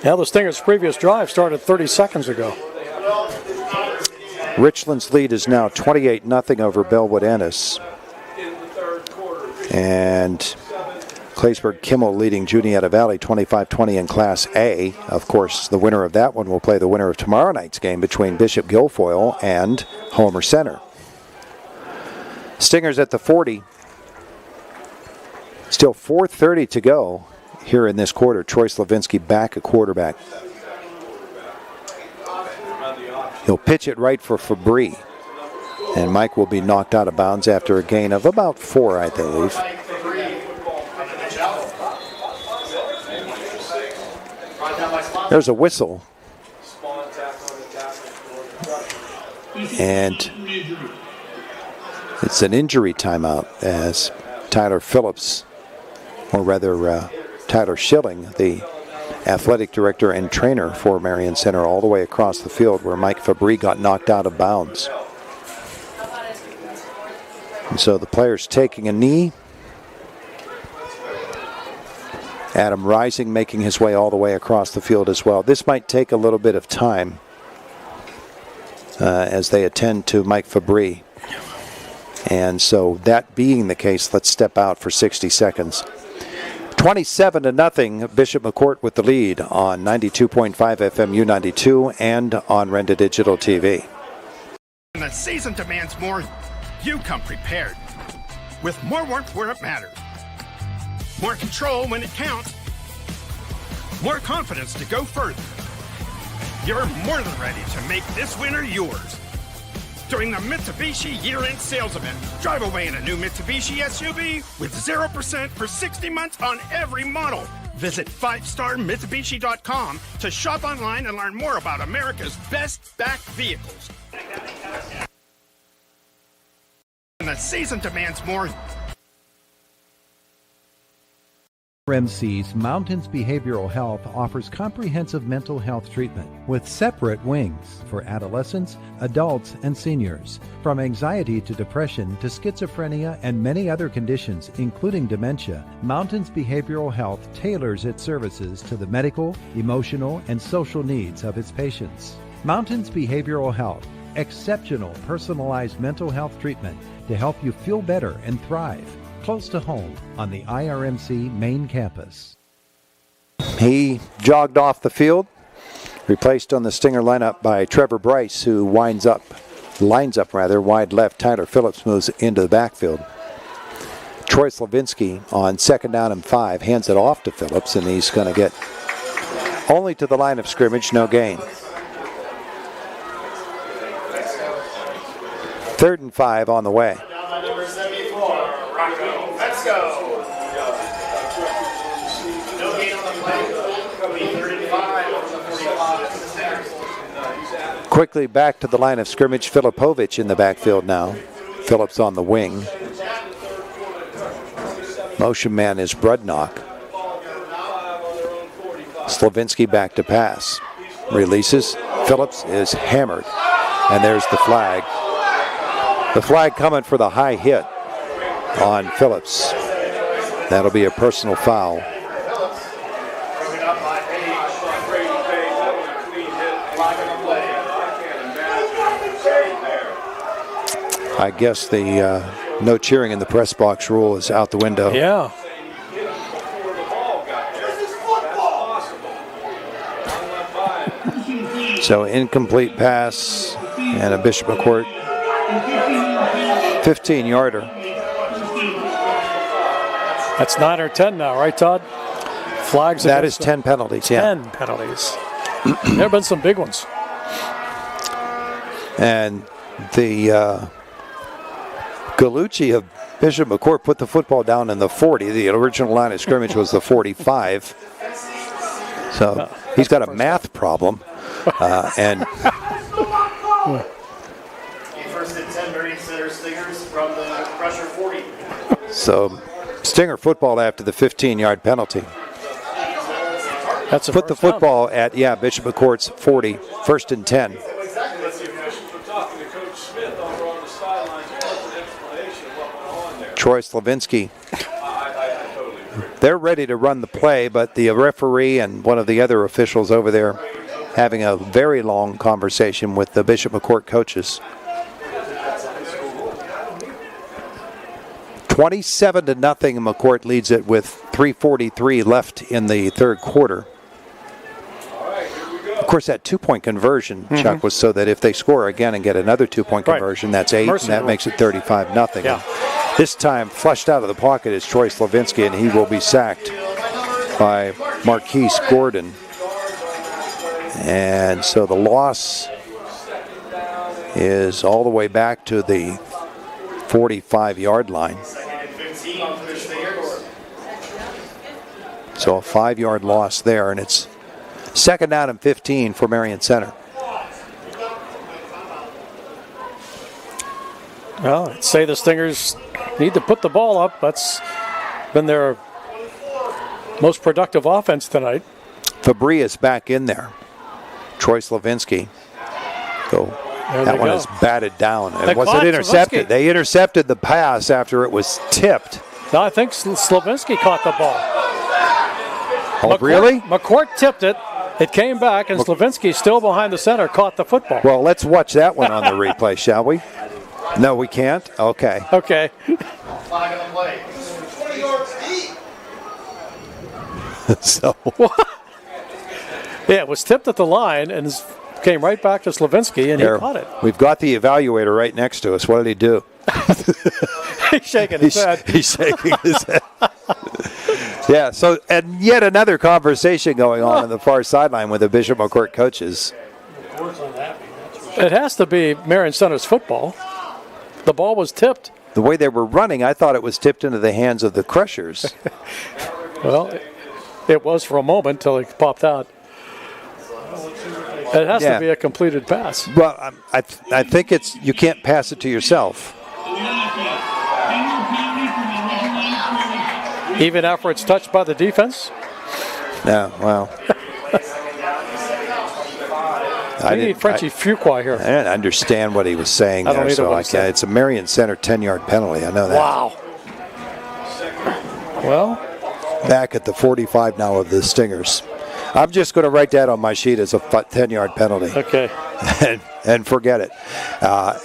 Yeah, the Stingers' previous drive started 30 seconds ago. Richland's lead is now 28-0 over Bellwood Ennis. And Claysburg Kimmel leading Juniata Valley 25-20 in Class A. Of course, the winner of that one will play the winner of tomorrow night's game between Bishop Guilfoyle and Homer Center. Stingers at the 40. Still 4:30 to go here in this quarter. Troy Slavinsky back at quarterback. He'll pitch it right for Fabry. And Mike will be knocked out of bounds after a gain of about 4, I believe. There's a whistle. And it's an injury timeout as Tyler Phillips, or rather Tyler Schilling, the athletic director and trainer for Marion Center, all the way across the field where Mike Fabry got knocked out of bounds. And so the player's taking a knee. Adam Rising making his way all the way across the field as well. This might take a little bit of time as they attend to Mike Fabry. And so that being the case, let's step out for 60 seconds. 27-0, Bishop McCort with the lead on 92.5 FM U92 and on Renda Digital TV. When the season demands more, you come prepared. With more warmth where it matters. More control when it counts. More confidence to go further. You're more than ready to make this winter yours. During the Mitsubishi year-end sales event, drive away in a new Mitsubishi SUV with 0% for 60 months on every model. Visit 5starmitsubishi.com to shop online and learn more about America's best backed vehicles. When the season demands more, RMC's Mountains Behavioral Health offers comprehensive mental health treatment with separate wings for adolescents, adults, and seniors. From anxiety to depression to schizophrenia and many other conditions, including dementia, Mountains Behavioral Health tailors its services to the medical, emotional, and social needs of its patients. Mountains Behavioral Health, exceptional personalized mental health treatment to help you feel better and thrive. Close to home on the IRMC main campus. He jogged off the field, replaced on the Stinger lineup by Trevor Bryce, who lines up wide left. Tyler Phillips moves into the backfield. Troy Slavinsky on 2nd down and 5 hands it off to Phillips, and he's going to get only to the line of scrimmage, no gain. 3rd and 5 on the way. Let's go. No gain on the play. It'll be 35 on the 45. Quickly back to the line of scrimmage. Filipovic in the backfield now. Phillips on the wing. Motion man is Brudnock. Slavinsky back to pass. Releases. Phillips is hammered. And there's the flag. The flag coming for the high hit on Phillips. That'll be a personal foul. I guess the no cheering in the press box rule is out the window. Yeah. So incomplete pass and a Bishop McCort 15-yarder. That's 9 or 10 now, right, Todd? Flags. That is 10 penalties, yeah. 10 penalties. There have been some big ones. And the Galucci of Bishop McCort put the football down in the 40. The original line of scrimmage was the 45. So he's got a math problem. And first and 10 Marion Center Stingers from the pressure 40. So Stinger football after the 15-yard penalty. That's put the football at Bishop McCort's 40, 1st and 10. Troy Slavinsky. They're ready to run the play, but the referee and one of the other officials over there having a very long conversation with the Bishop McCort coaches. 27-0, McCort leads it with 3:43 left in the third quarter. Of course, that two-point conversion, Chuck, was so that if they score again and get another two-point conversion, that's 8, and that makes it 35-0. Yeah. This time, flushed out of the pocket is Troy Slavinsky, and he will be sacked by Marquise Gordon. And so the loss is all the way back to the 45-yard line. So a 5-yard loss there, and it's 2nd down and 15 for Marion Center. Well, I'd say the Stingers need to put the ball up. That's been their most productive offense tonight. Fabry is back in there. Troy Slavinsky. That one is batted down. It wasn't intercepted. They intercepted the pass after it was tipped. No, I think Slavinsky caught the ball. Oh, really? McCort tipped it. It came back, and Slavinsky, still behind the center, caught the football. Well, let's watch that one on the replay, shall we? No, we can't? Okay. Okay. Flag on the play. 20 yards deep. So. Yeah, it was tipped at the line and came right back to Slavinsky, and he caught it. We've got the evaluator right next to us. What did he do? He's shaking his head. He's shaking his head. Yeah, so, and yet another conversation going on the far sideline with the Bishop McCort coaches. It has to be Marion Center's football. The ball was tipped. The way they were running, I thought it was tipped into the hands of the Crushers. Well, it was for a moment until it popped out. It has to be a completed pass. Well, I think it's, you can't pass it to yourself. Even after it's touched by the defense? Yeah, well. I need Frenchie Fuqua here. I didn't understand what he was saying there, so it's a Marion Center 10-yard penalty. I know that. Wow. Well, back at the 45 now of the Stingers. I'm just going to write that on my sheet as a 10-yard penalty. Okay. And forget it.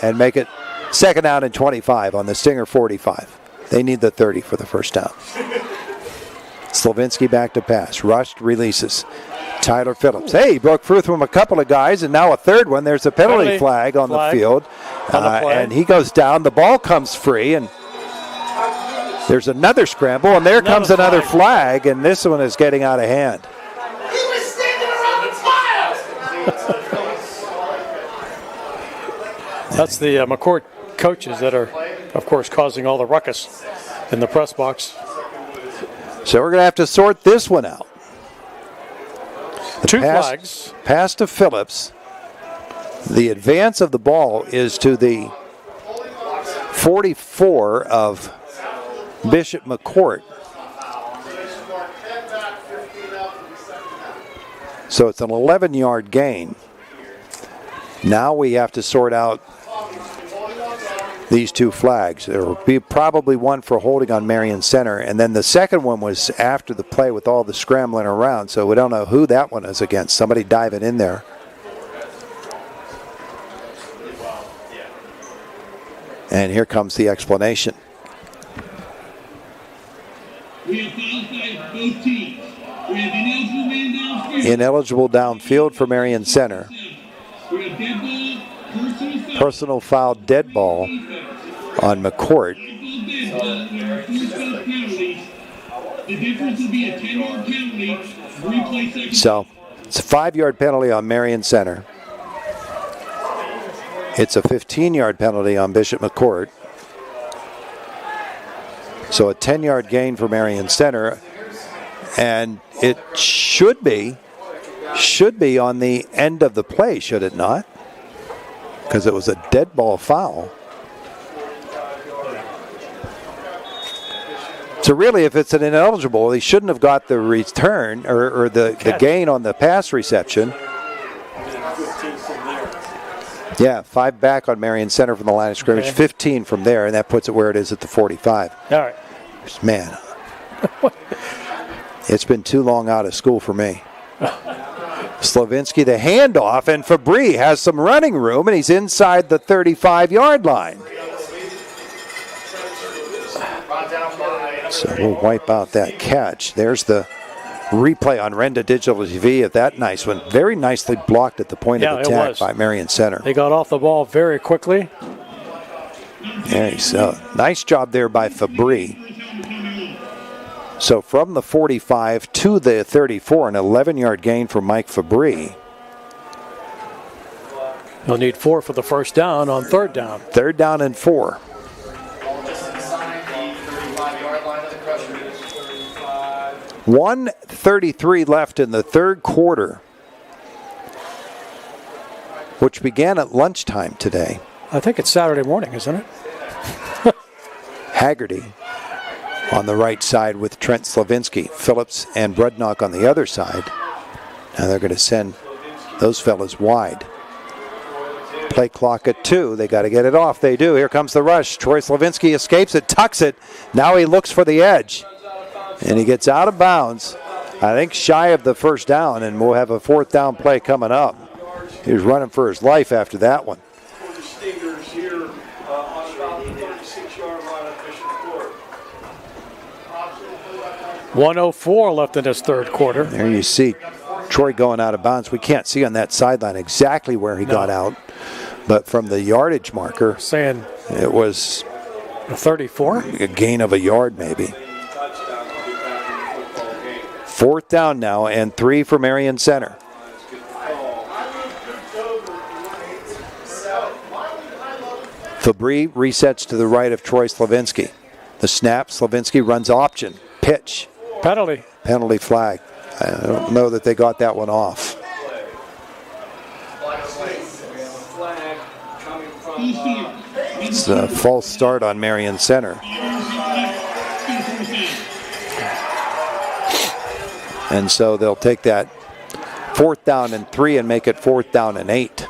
And make it 2nd down and 25 on the Stinger 45. They need the 30 for the first down. Slavinsky back to pass. Rushed, releases. Tyler Phillips. Hey, he broke through from a couple of guys, and now a third one. There's a penalty flag on the field. And he goes down. The ball comes free, and there's another scramble, and there comes another flag, and this one is getting out of hand. He was standing around the tile. That's the McCort coaches that are, of course, causing all the ruckus in the press box. So we're going to have to sort this one out. Two flags. Pass to Phillips. The advance of the ball is to the 44 of Bishop McCort. So it's an 11-yard gain. Now we have to sort out these two flags. There will be probably one for holding on Marion Center, and then the second one was after the play with all the scrambling around, so we don't know who that one is against. Somebody diving in there. And here comes the explanation. We have fouls by both teams. We have ineligible man downfield. Ineligible downfield for Marion Center. We have dead ball, Personal foul, dead ball on McCort. dead ball, there are 4 self penalties. The difference will be a 10-yard penalty. Replay second. So it's a 5-yard penalty on Marion Center. It's a 15-yard penalty on Bishop McCort. So a 10-yard gain for Marion Center. And it should be on the end of the play, should it not? Because it was a dead ball foul. So really, if it's an ineligible, he shouldn't have got the return or the gain on the pass reception. Yeah, 5 back on Marion Center from the line of scrimmage, okay. 15 from there, and that puts it where it is at the 45. All right. Man, it's been too long out of school for me. Slavinsky, the handoff, and Fabry has some running room, and he's inside the 35-yard line. So we'll wipe out that catch. There's the replay on Renda Digital TV of that nice one. Very nicely blocked at the point of attack by Marion Center. They got off the ball very quickly. There you go. Nice job there by Fabry. So from the 45 to the 34, an 11-yard gain for Mike Fabry. He'll need 4 for the first down on 3rd down. 3rd down and 4. 1:33 left in the 3rd quarter, which began at lunchtime today. I think it's Saturday morning, isn't it? Haggerty on the right side with Trent Slavinsky, Phillips and Brudnock on the other side. Now they're going to send those fellas wide. Play clock at 2. They got to get it off. They do. Here comes the rush. Troy Slavinsky escapes it, tucks it. Now he looks for the edge. And he gets out of bounds, I think shy of the first down, and we'll have a 4th down play coming up. He was running for his life after that one. 1:04 left in this 3rd quarter. There you see Troy going out of bounds. We can't see on that sideline exactly where he got out, but from the yardage marker, saying it was a 34, a gain of a yard maybe. 4th down now and 3 for Marion Center. Fabry resets to the right of Troy Slavinsky. The snap, Slavinsky runs option, pitch. Penalty. Penalty flag. I don't know that they got that one off. It's a false start on Marion Center. And so they'll take that 4th down and 3 and make it 4th down and 8.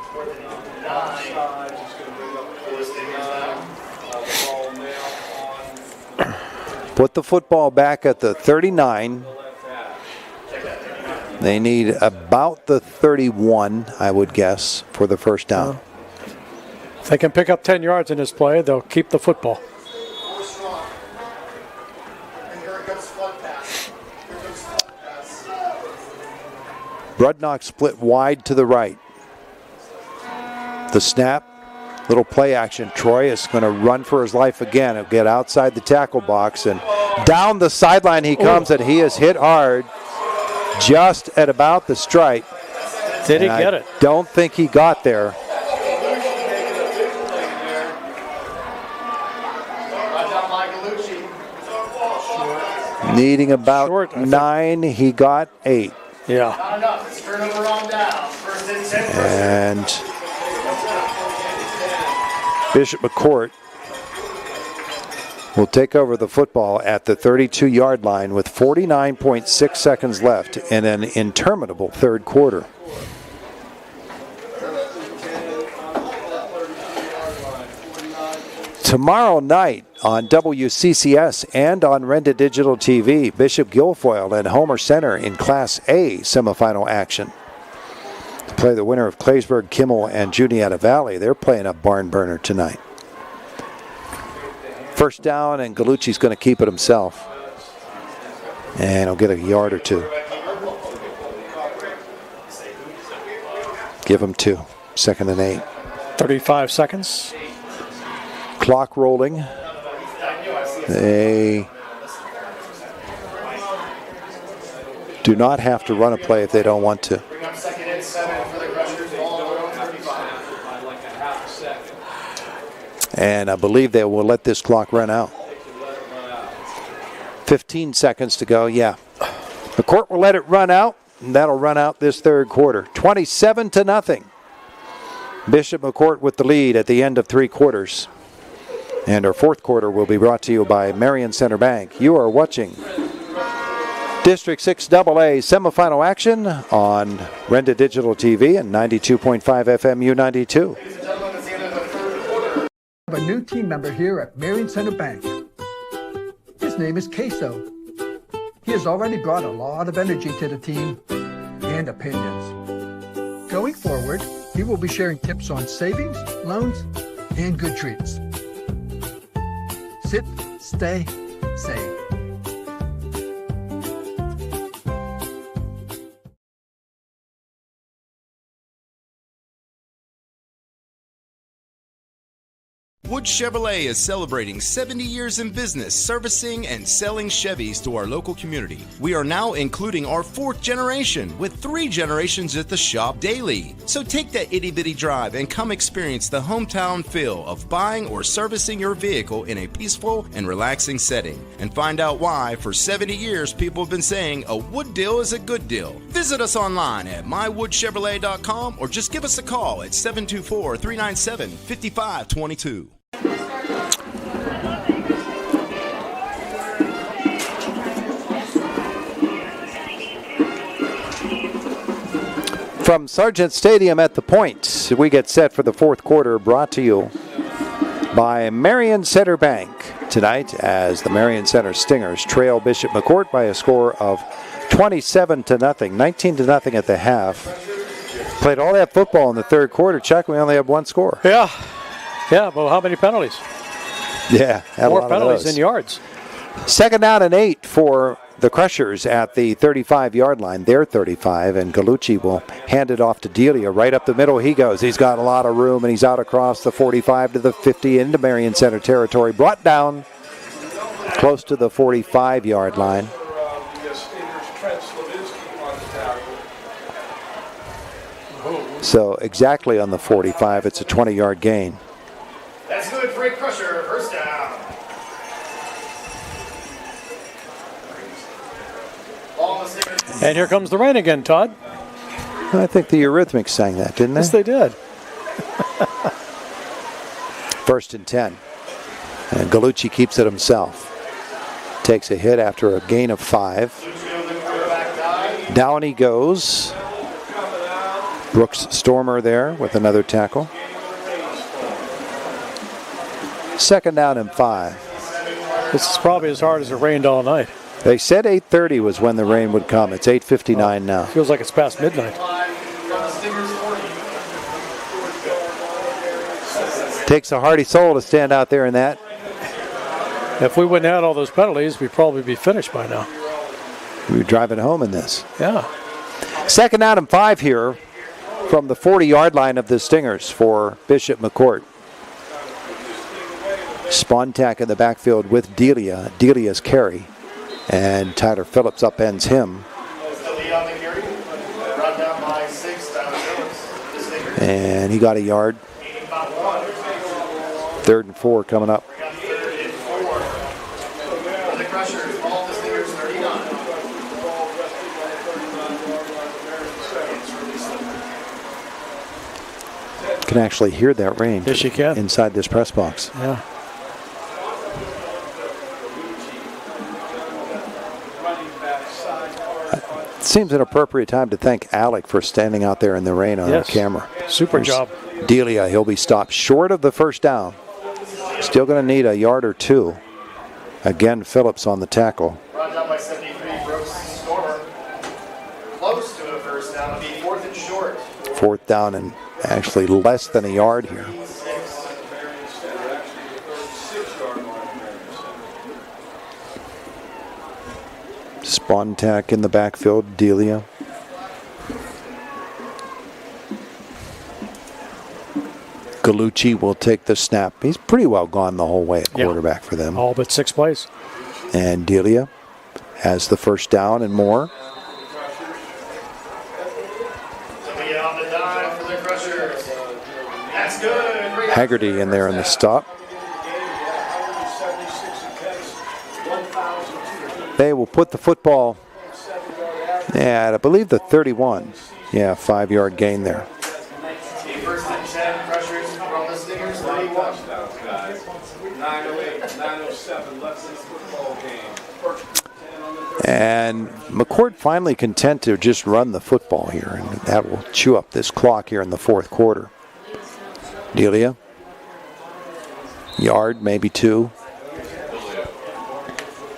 Put the football back at the 39. They need about the 31, I would guess, for the first down. If they can pick up 10 yards in this play, they'll keep the football. Brudnock split wide to the right. The snap, little play action. Troy is going to run for his life again. He'll get outside the tackle box, and down the sideline he comes, and he is hit hard just at about the stripe. Did he get it? Don't think he got there. Needing about 9, he got 8. Yeah. Not enough. It's turnover on down. First and 10. And Bishop McCort will take over the football at the 32-yard line with 49.6 seconds left in an interminable third quarter. Tomorrow night on WCCS and on Renda Digital TV, Bishop Guilfoyle and Homer Center in Class A semifinal action. To play the winner of Claysburg, Kimmel, and Juniata Valley. They're playing a barn burner tonight. First down, and Gallucci's going to keep it himself. And he'll get a yard or two. Give him 2. 2nd and 8. 35 seconds. Clock rolling. They do not have to run a play if they don't want to. And I believe they will let this clock run out. 15 seconds to go, yeah. The court will let it run out, and that'll run out this third quarter. 27-0. Bishop McCort with the lead at the end of 3 quarters. And our fourth quarter will be brought to you by Marion Center Bank. You are watching District 6 AA semifinal action on Renda Digital TV and 92.5 FM U92. A new team member here at Marion Center Bank. His name is Queso. He has already brought a lot of energy to the team and opinions. Going forward, he will be sharing tips on savings, loans, and good treats. Sit, stay, save. Wood Chevrolet is celebrating 70 years in business, servicing and selling Chevys to our local community. We are now including our 4th generation, with 3 generations at the shop daily. So take that itty-bitty drive and come experience the hometown feel of buying or servicing your vehicle in a peaceful and relaxing setting. And find out why, for 70 years, people have been saying a Wood deal is a good deal. Visit us online at mywoodchevrolet.com or just give us a call at 724-397-5522. From Sargent Stadium at the Point, we get set for the fourth quarter, brought to you by Marion Center Bank tonight as the Marion Center Stingers trail Bishop McCort by a score of 27-0, 19-0 at the half. Played all that football in the third quarter. Chuck, we only have 1 score. Yeah, but how many penalties? Yeah, had more a lot penalties of those. than yards. 2nd down and 8 for the Crushers at the 35-yard line. They're 35, and Gallucci will hand it off to Delia. Right up the middle he goes. He's got a lot of room, and he's out across the 45 to the 50 into Marion Center territory. Brought down close to the 45-yard line. So exactly on the 45, it's a 20-yard gain. That's good for a Crusher. First down. And here comes the rain again, Todd. I think the Eurythmics sang that, didn't they? Yes, they did. 1st and 10. And Gallucci keeps it himself. Takes a hit after a gain of 5. Down he goes. Brooks Stormer there with another tackle. 2nd down and 5. This is probably as hard as it rained all night. They said 8:30 was when the rain would come. It's 8:59 now. Feels like it's past midnight. Takes a hearty soul to stand out there in that. If we wouldn't have had all those penalties, we'd probably be finished by now. We were driving home in this. Yeah. 2nd down and 5 here from the 40-yard line of the Stingers for Bishop McCort. Spontak in the backfield with Delia. Delia's carry. And Tyler Phillips upends him. And he got a yard. 3rd and 4 coming up. can actually hear that rain. Yes, you can. Inside this press box. Yeah. Seems an appropriate time to thank Alec for standing out there in the rain on our camera. Super job. Delia, he'll be stopped short of the first down. Still going to need a yard or two. Again, Phillips on the tackle. Brought down by 73, Brooks scorer. Close to a first down. It'll be 4th and short. 4th down and actually less than a yard here. Spontak in the backfield, Delia. Galucci will take the snap. He's pretty well gone the whole way at quarterback for them. All but 6 plays. And Delia has the first down and more. Somebody on the dive for the Crushers. That's good. Great. Haggerty in there in the stop. They will put the football at, I believe, the 31. Yeah, 5-yard gain there. First and 10, Crushers from the Stingers, 31. 9:08, 9:07 left in the football game. And McCort finally content to just run the football here, and that will chew up this clock here in the 4th quarter. Delia. Yard, maybe 2.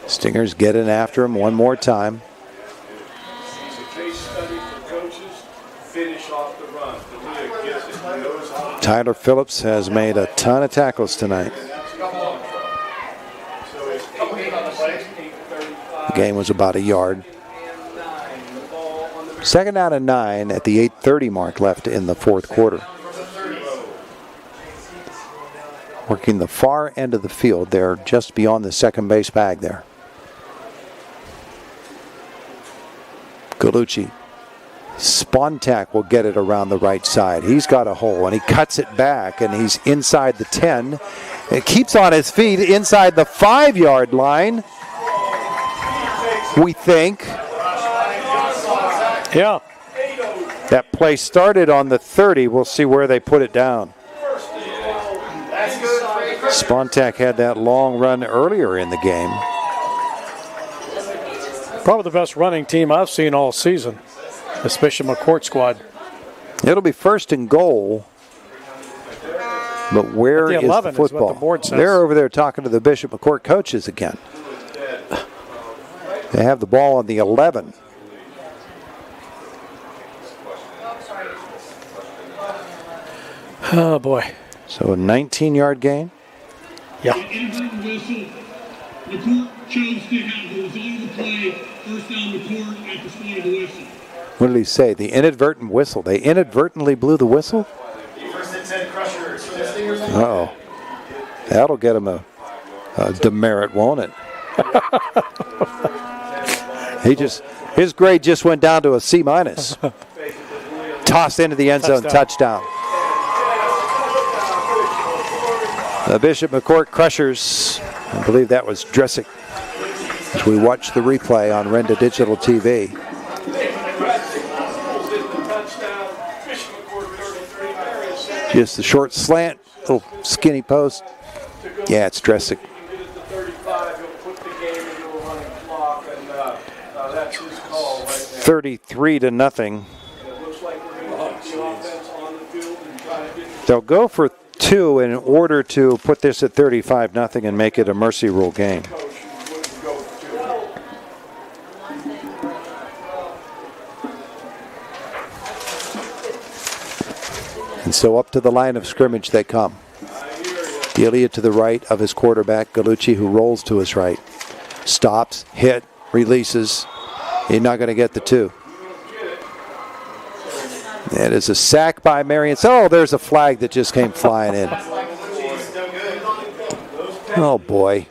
Stingers get in after him one more time. Tyler Phillips has made a ton of tackles tonight. The game was about a yard. 2nd down and 9 at the 8:30 mark left in the 4th quarter. Working the far end of the field there, just beyond the second base bag there. Galucci. Spontak will get it around the right side. He's got a hole, and he cuts it back, and he's inside the 10. It keeps on his feet inside the 5-yard line, we think. Yeah. That play started on the 30. We'll see where they put it down. Spontak had that long run earlier in the game. Probably the best running team I've seen all season. This Bishop McCort squad. It'll be 1st and goal. But where is the football? Is what the board says. They're over there talking to the Bishop McCort coaches again. They have the ball on the 11. Oh, boy. So a 19-yard gain? Yeah. Inadvertent whistle. McCort chose to have what was on the play. First down McCort at the spot of the whistle. What did he say? The inadvertent whistle. They inadvertently blew the whistle? First and 10, Crushers for the Stingers. Uh-oh. That'll get him a demerit, won't it? His grade just went down to a C-. Tossed into the end zone, touchdown. The Bishop McCort Crushers, I believe that was Dressick, as we watch the replay on Renda Digital TV. Just the short slant, little skinny post. Yeah, it's Dressick. 33-0. They'll go for 2 in order to put this at 35-0 and make it a mercy rule game. And so up to the line of scrimmage they come. Delia to the right of his quarterback, Galucci, who rolls to his right. Stops, hit, releases. He's not going to get the 2. It is a sack by Marion. Oh, there's a flag that just came flying in. Oh, boy.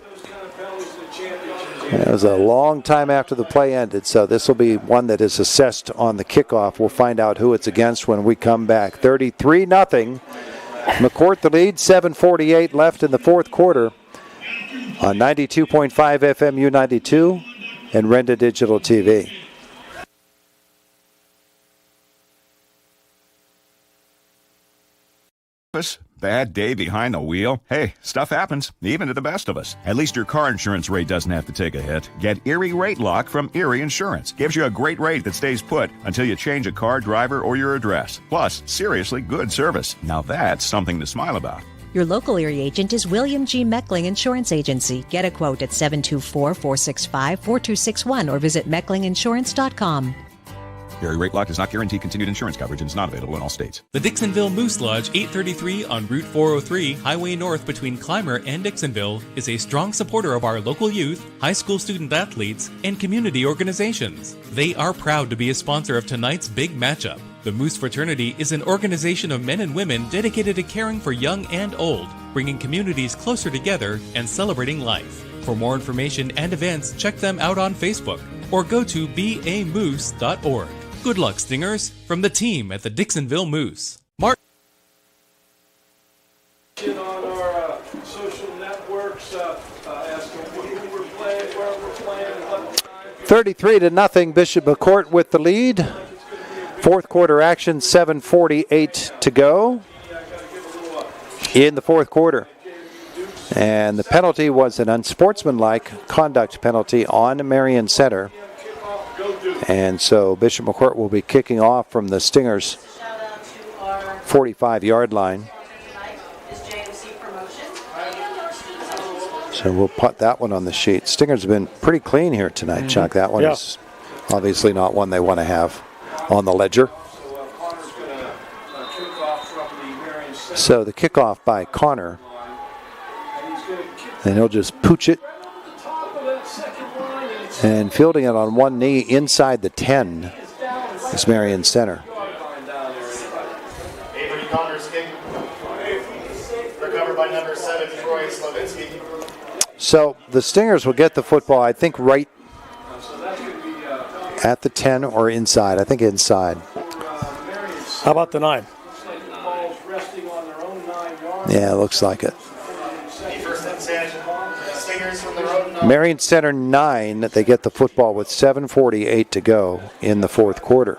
It was a long time after the play ended, so this will be one that is assessed on the kickoff. We'll find out who it's against when we come back. 33-0. McCort the lead, 7:48 left in the 4th quarter on 92.5 FM U92 and Renda Digital TV. Bad day behind the wheel? Hey, stuff happens, even to the best of us. At least your car insurance rate doesn't have to take a hit. Get Erie Rate Lock from Erie Insurance. Gives you a great rate that stays put until you change a car, driver, or your address. Plus, seriously good service. Now that's something to smile about. Your local Erie agent is William G. Meckling Insurance Agency. Get a quote at 724-465-4261 or visit mecklinginsurance.com. Erie Rate Lock does not guarantee continued insurance coverage and is not available in all states. The Dixonville Moose Lodge, 833 on Route 403, Highway North between Clymer and Dixonville, is a strong supporter of our local youth, high school student athletes, and community organizations. They are proud to be a sponsor of tonight's big matchup. The Moose Fraternity is an organization of men and women dedicated to caring for young and old, bringing communities closer together and celebrating life. For more information and events, check them out on Facebook or go to bamoose.org. Good luck, Stingers, from the team at the Dixonville Moose. Mark. On our social networks, asking who we're playing, where we're playing, and what time. 33-0, Bishop McCort with the lead. Fourth quarter action, 7:48 to go in the fourth quarter. And the penalty was an unsportsmanlike conduct penalty on Marion Center. And so Bishop McCort will be kicking off from the Stingers' 45-yard line. So we'll put that one on the sheet. Stingers have been pretty clean here tonight, Chuck. That one is obviously not one they want to have on the ledger. So the kickoff by Connor. And he'll just pooch it. And fielding it on one knee inside the 10 is Marion Center. Avery Connor's kick. Recovered by number 7, Troy Slavinsky. So the Stingers will get the football, I think, right at the 10 or inside. I think inside. How about the 9? Yeah, it looks like it. Marion Center 9, they get the football with 7:48 to go in the fourth quarter.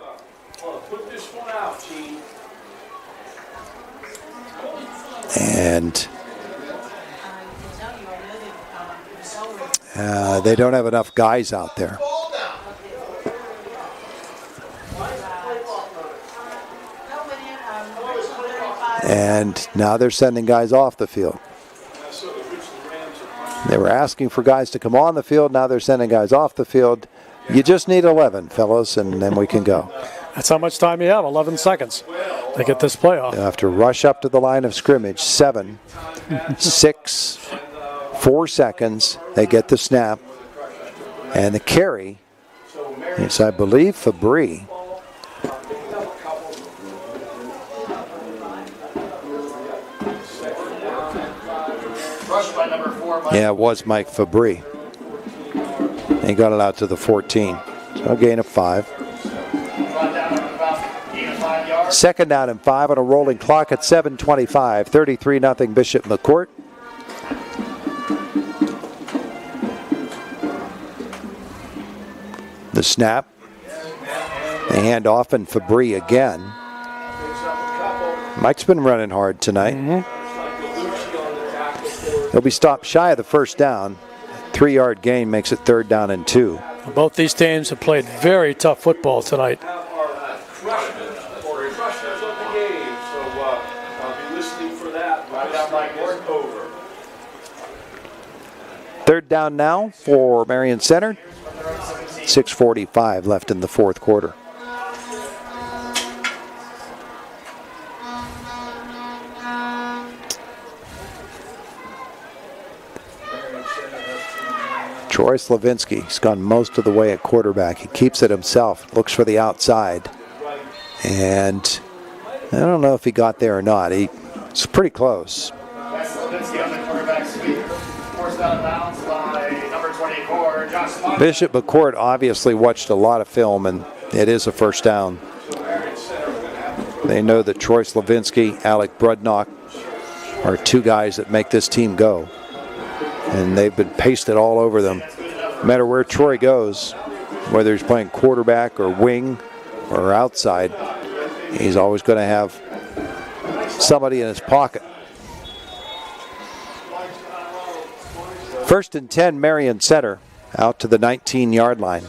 And they don't have enough guys out there. And now they're sending guys off the field. They were asking for guys to come on the field. Now they're sending guys off the field. You just need 11, fellas, and then we can go. That's how much time you have, 11 seconds to get this play off. You have to rush up to the line of scrimmage. 7, 6, 4 seconds. They get the snap. And the carry is, I believe, Fabry. Yeah, it was Mike Fabry. He got it out to the 14. So a gain of 5. Second down and 5 on a rolling clock at 7:25. 33-0 Bishop McCort. The snap. The handoff and Fabry again. Mike's been running hard tonight. He'll be stopped shy of the first down. 3-yard gain makes it 3rd down and 2. Both these teams have played very tough football tonight. Third down now for Marion Center. 6:45 left in the fourth quarter. Troy Slavinsky, he's gone most of the way at quarterback. He keeps it himself, looks for the outside. And I don't know if he got there or not. It's pretty close. Bishop McCort obviously watched a lot of film, and it is a first down. They know that Troy Slavinsky, Alec Brudnock are two guys that make this team go. And they've been pasted all over them. No matter where Troy goes, whether he's playing quarterback or wing or outside, he's always going to have somebody in his pocket. 1st and 10, Marion Center, out to the 19-yard line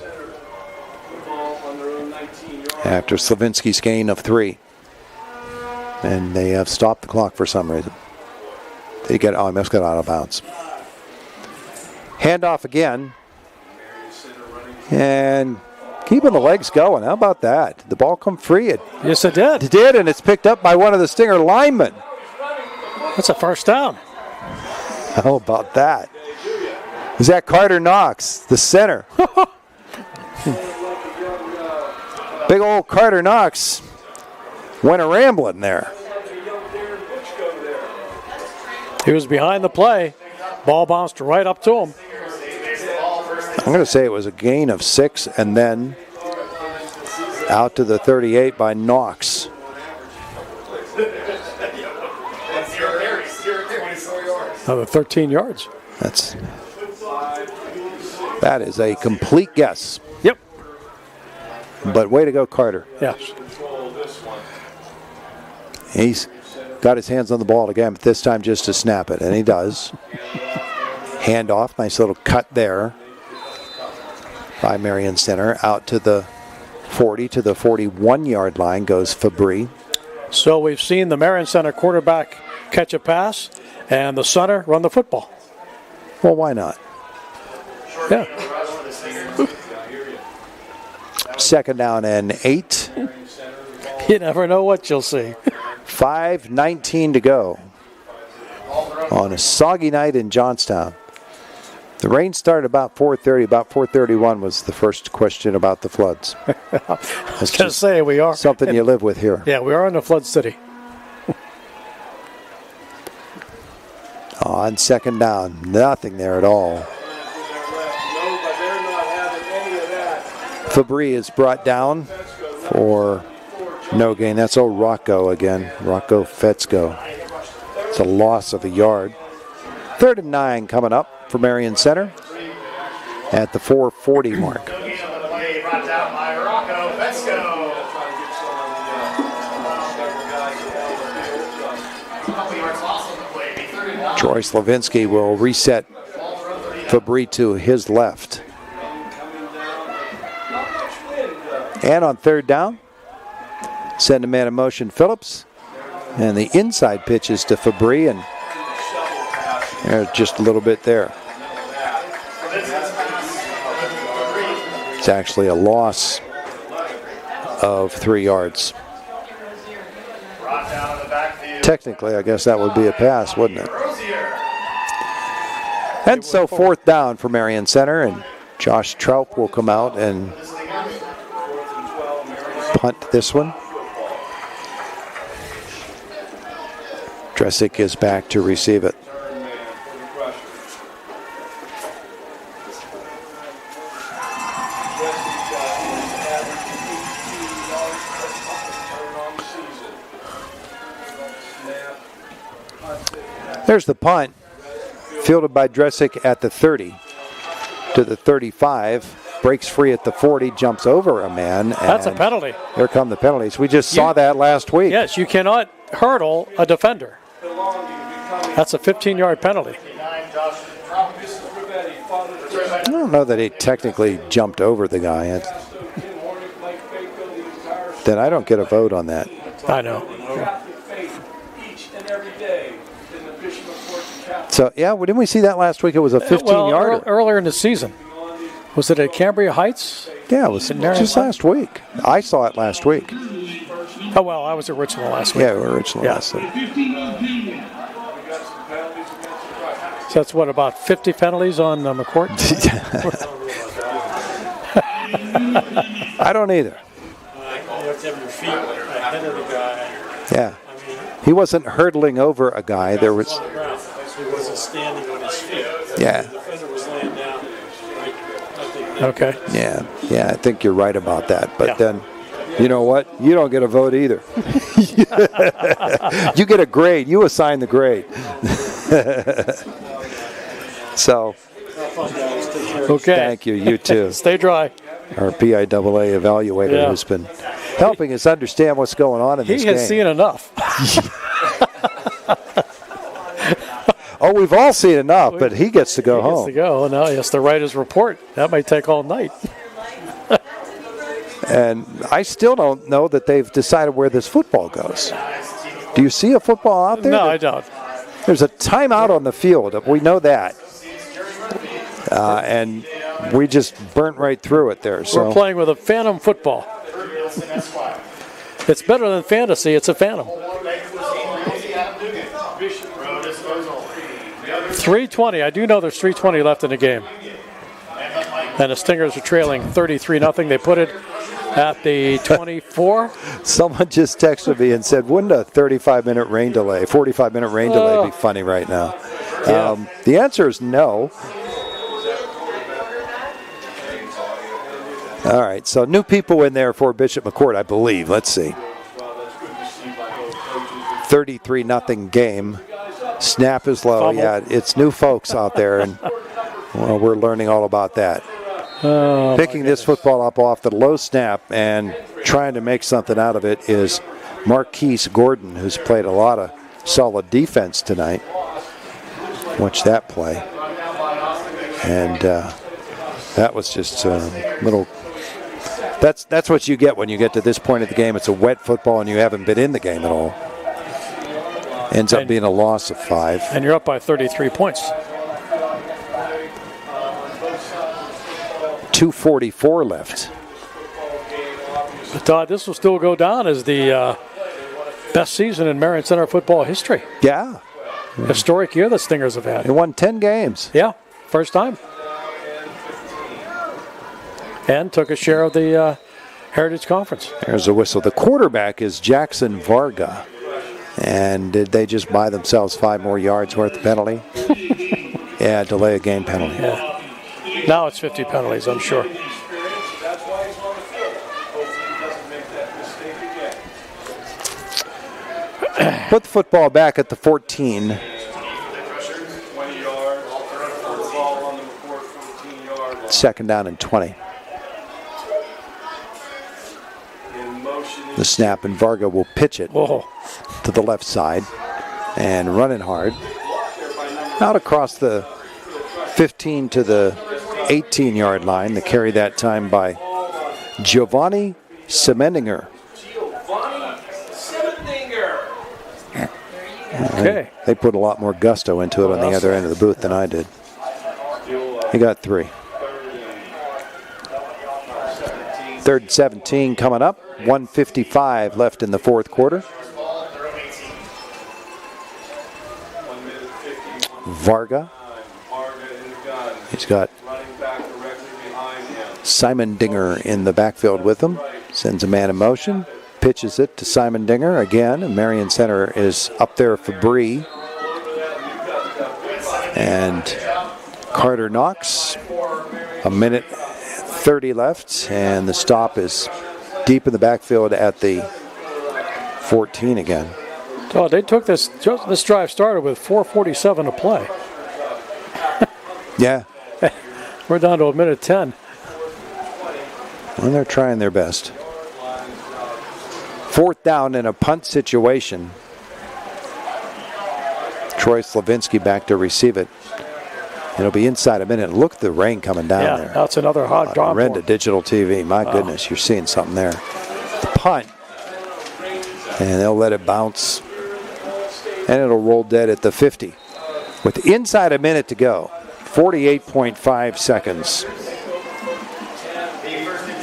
after Slavinsky's gain of 3. And they have stopped the clock for some reason. They get, oh, I must get out of bounds. Handoff again. And keeping the legs going. How about that? Did the ball come free? Yes, it did. It did, and it's picked up by one of the Stinger linemen. That's a first down. How about that? Is that Carter Knox, the center? Big old Carter Knox went a rambling there. He was behind the play. Ball bounced right up to him. I'm going to say it was a gain of 6, and then out to the 38 by Knox. Another 13 yards. That is a complete guess. Yep. But way to go, Carter. Yes. He's got his hands on the ball again, but this time just to snap it, and he does. Handoff, nice little cut there by Marion Center. Out to the 40 to the 41-yard line goes Fabry. So we've seen the Marion Center quarterback catch a pass and the center run the football. Well, why not? Yeah. 2nd down and 8. You never know what you'll see. 5:19 to go on a soggy night in Johnstown. The rain started about 4:30. About 4:31 was the first question about the floods. I was going to say, we are. Something you live with here. Yeah, we are in a flood city. On 2nd down, nothing there at all. Fabry is brought down for no gain. That's old Rocco again. Rocco Fetzko. It's a loss of a yard. 3rd and 9 coming up for Marion Center at the 4:40 mark. Troy Slavinsky will reset Fabry to his left. And on 3rd down, send a man in motion, Phillips. And the inside pitch is to Fabry, and just a little bit there. It's actually a loss of 3 yards. Technically, I guess that would be a pass, wouldn't it? And so 4th down for Marion Center, and Josh Troup will come out and punt this one. Dresick is back to receive it. There's the punt, fielded by Dresick at the 30 to the 35. Breaks free at the 40, jumps over a man. That's a penalty. Here come the penalties. We just saw that last week. Yes, you cannot hurdle a defender. That's a 15-yard penalty. I don't know that he technically jumped over the guy. Then I don't get a vote on that. I know. So, yeah, didn't we see that last week? It was a 15-yarder. Earlier in the season. Was it at Cambria Heights? Yeah, it was just last week. I saw it last week. Oh, well, I was at Richland last week. Yeah, we were at Richland last week. So that's what, about 50 penalties on McCort? I don't either. Yeah. He wasn't hurdling over a guy. There was. He wasn't standing on his feet. Yeah. The defender was laying down. Okay. Yeah, I think you're right about that. But then, you know what? You don't get a vote either. You get a grade. You assign the grade. So, okay. Thank you. You too. Stay dry. Our PIAA evaluator who's been helping us understand what's going on in this game. He has seen enough. Oh, we've all seen enough, but he gets to go home. He gets to go. Now he has to write his report. That might take all night. And I still don't know that they've decided where this football goes. Do you see a football out there? No, I don't. There's a timeout on the field. We know that. And we just burnt right through it there. So we're playing with a phantom football. It's better than fantasy. It's a phantom. 3:20. I do know there's 3:20 left in the game. And the Stingers are trailing 33-0. They put it at the 24. Someone just texted me and said, wouldn't a 45-minute rain delay, 45-minute rain delay be funny right now? Yeah. The answer is no. All right, so new people in there for Bishop McCort, I believe. Let's see. 33-0 game. Snap is low. Fumble. Yeah, it's new folks out there, and well, we're learning all about that. Picking this football up off the low snap and trying to make something out of it is Marquise Gordon, who's played a lot of solid defense tonight. Watch that play. And that was just a little... That's what you get when you get to this point of the game. It's a wet football and you haven't been in the game at all. Ends up being a loss of 5. And you're up by 33 points. 2:44 left. But Todd, this will still go down as the best season in Marion Center football history. Yeah. Historic year the Stingers have had. They won 10 games. Yeah, first time. And took a share of the Heritage Conference. There's a whistle. The quarterback is Jackson Varga. And did they just buy themselves 5 more yards worth of penalty? Yeah, delay a game penalty. Yeah. Now it's 50 penalties, I'm sure. Put the football back at the 14. Second down and 20. The snap, and Varga will pitch it to the left side and running hard. Out across the 15 to the 18-yard line. The carry that time by Giovanni Semendinger. Okay. They put a lot more gusto into it on the other end of the booth than I did. He got 3. Third and 17 coming up. 1:55 left in the fourth quarter. Varga. He's got Simon Dinger in the backfield with him. Sends a man in motion. Pitches it to Simon Dinger again. And Marion Center is up there for Bree. And Carter Knox. 1:30 left. And the stop is deep in the backfield at the 14 again. Oh, they took this drive started with 4:47 to play. Yeah. We're down to 1:10. Well, they're trying their best. Fourth down in a punt situation. Troy Slavinsky back to receive it. It'll be inside a minute. Look at the rain coming down there. That's another hot drop. Renda Digital TV. My goodness, you're seeing something there. The punt. And they'll let it bounce. And it'll roll dead at the 50. With inside a minute to go. 48.5 seconds.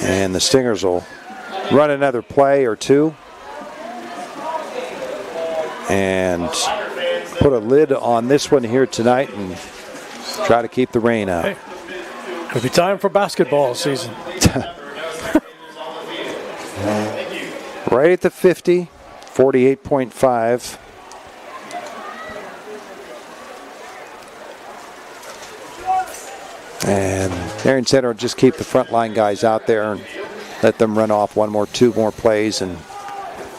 And the Stingers will run another play or two. And put a lid on this one here tonight and try to keep the rain out. Hey, it'll be time for basketball season. Right at the 50, 48.5. And Marion Center will just keep the front line guys out there and let them run off 2 more plays, and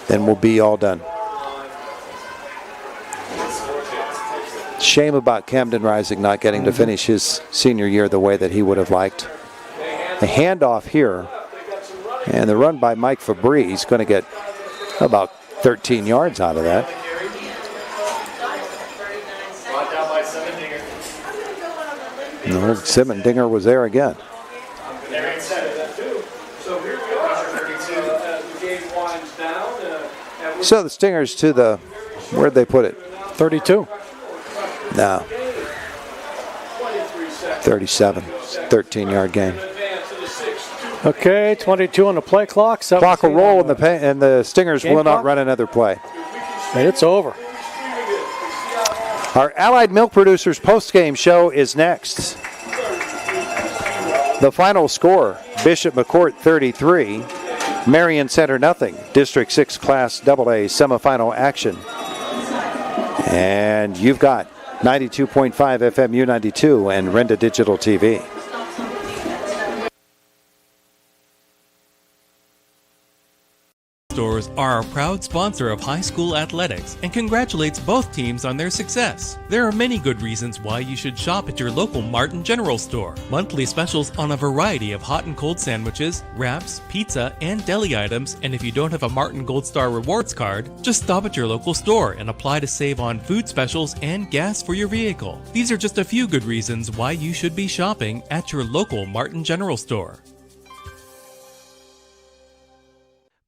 then we'll be all done. Shame about Camden Rising not getting to finish his senior year the way that he would have liked. A handoff here, and the run by Mike Fabry. He's going to get about 13 yards out of that. No, Simmendinger was there again. Marion Center. So here we are. 32. As the game winds down. So the Stingers to the, where'd they put it? 32. No. 37. 13-yard game. Okay, 22 on the play clock. Clock will roll, and the Stingers will not run another play. And it's over. Our Allied Milk Producers postgame show is next. The final score, Bishop McCort 33, Marion Center nothing. District 6 Class AA semifinal action. And you've got 92.5 FM U92 and Renda Digital TV. Stores are a proud sponsor of high school athletics and congratulates both teams on their success. There are many good reasons why you should shop at your local Martin General Store. Monthly specials on a variety of hot and cold sandwiches, wraps, pizza, and deli items. And if you don't have a Martin Gold Star Rewards card, just stop at your local store and apply to save on food specials and gas for your vehicle. These are just a few good reasons why you should be shopping at your local Martin General Store.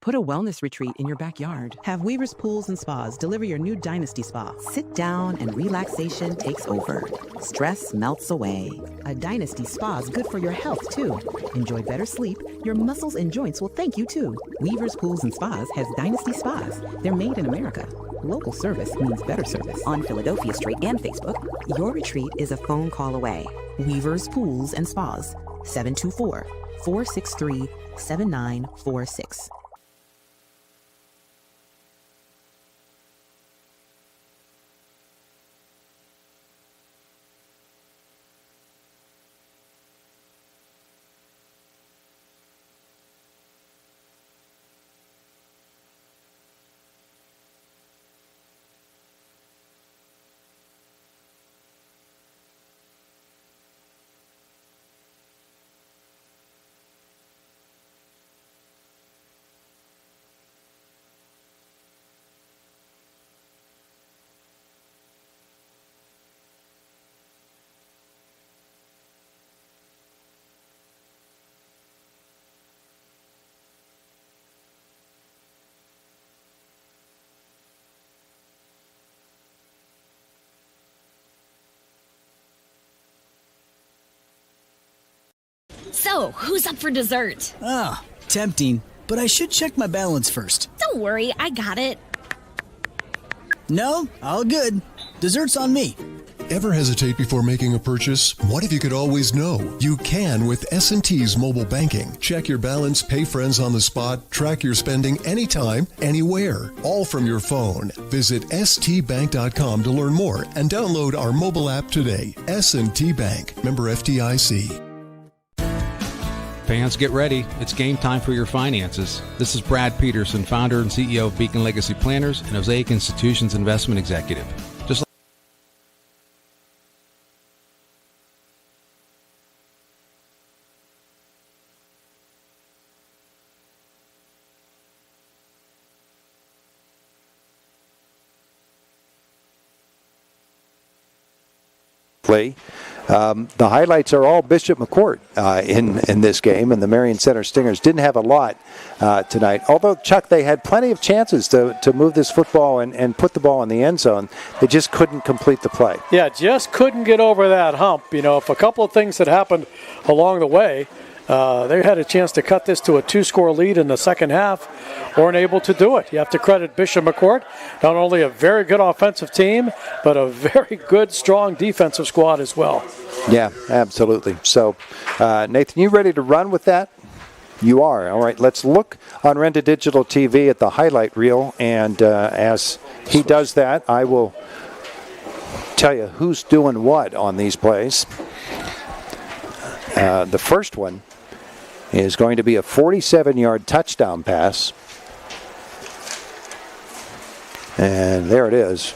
Put a wellness retreat in your backyard. Have Weaver's Pools and Spas deliver your new Dynasty Spa. Sit down and relaxation takes over. Stress melts away. A Dynasty Spa is good for your health, too. Enjoy better sleep. Your muscles and joints will thank you, too. Weaver's Pools and Spas has Dynasty Spas. They're made in America. Local service means better service. On Philadelphia Street and Facebook, your retreat is a phone call away. Weaver's Pools and Spas. 724-463-7946. So, who's up for dessert? Oh, tempting, but I should check my balance first. Don't worry, I got it. No, all good. Dessert's on me. Ever hesitate before making a purchase? What if you could always know? You can with S&T's mobile banking. Check your balance, pay friends on the spot, track your spending anytime, anywhere, all from your phone. Visit stbank.com to learn more and download our mobile app today. S&T Bank, member FDIC. Fans, get ready. It's game time for your finances. This is Brad Peterson, founder and CEO of Beacon Legacy Planners and Osaic Institutions Investment Executive. The highlights are all Bishop McCort in this game, and the Marion Center Stingers didn't have a lot tonight. Although, Chuck, they had plenty of chances to move this football and put the ball in the end zone. They just couldn't complete the play. Yeah, just couldn't get over that hump. You know, if a couple of things had happened along the way, they had a chance to cut this to a 2-score lead in the second half, weren't able to do it. You have to credit Bishop McCort, not only a very good offensive team, but a very good, strong defensive squad as well. Yeah, absolutely. So, Nathan, you ready to run with that? You are. All right, let's look on Renda Digital TV at the highlight reel, and as he does that, I will tell you who's doing what on these plays. The first one is going to be a 47-yard touchdown pass. And there it is,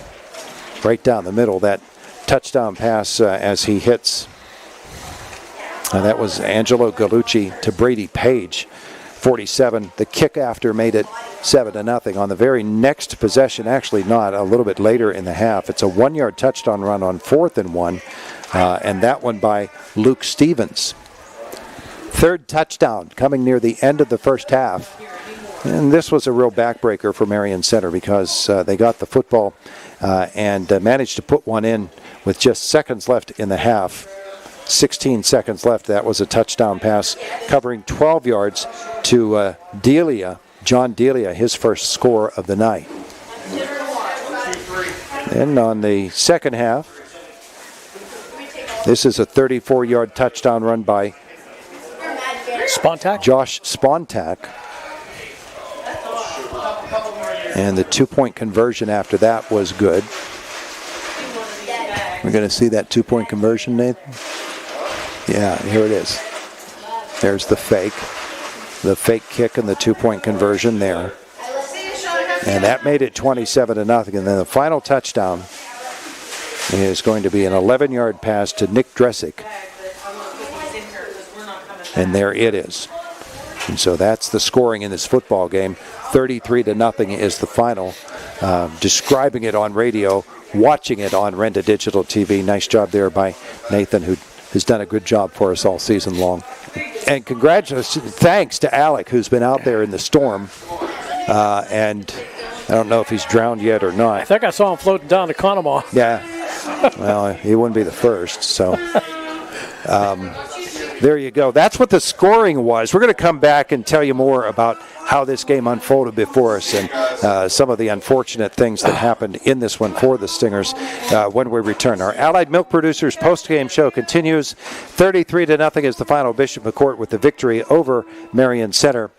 right down the middle, that touchdown pass as he hits. That was Angelo Gallucci to Brady Page, 47. The kick after made it 7-0. On the very next possession, actually not, a little bit later in the half, it's a 1-yard touchdown run on 4th and 1, and that one by Luke Stevens. Third touchdown coming near the end of the first half. And this was a real backbreaker for Marion Center because they got the football and managed to put one in with just seconds left in the half. 16 seconds left. That was a touchdown pass covering 12 yards to John Delia, his first score of the night. Then on the second half, this is a 34-yard touchdown run by Josh Spontak. And the 2-point conversion after that was good. We're going to see that 2-point conversion, Nathan? Yeah, here it is. There's the fake kick and the 2-point conversion there. And that made it 27-0. And then the final touchdown is going to be an 11-yard pass to Nick Dressick. And there it is. And so that's the scoring in this football game. 33-0 is the final. Describing it on radio, watching it on Renda Digital TV. Nice job there by Nathan, who has done a good job for us all season long. And congratulations, thanks to Alec, who's been out there in the storm. And I don't know if he's drowned yet or not. I think I saw him floating down to Conemaugh. Yeah. Well, he wouldn't be the first, so... there you go. That's what the scoring was. We're going to come back and tell you more about how this game unfolded before us and some of the unfortunate things that happened in this one for the Stingers when we return. Our Allied Milk Producers post-game show continues. 33-0 is the final. Bishop McCort with the victory over Marion Center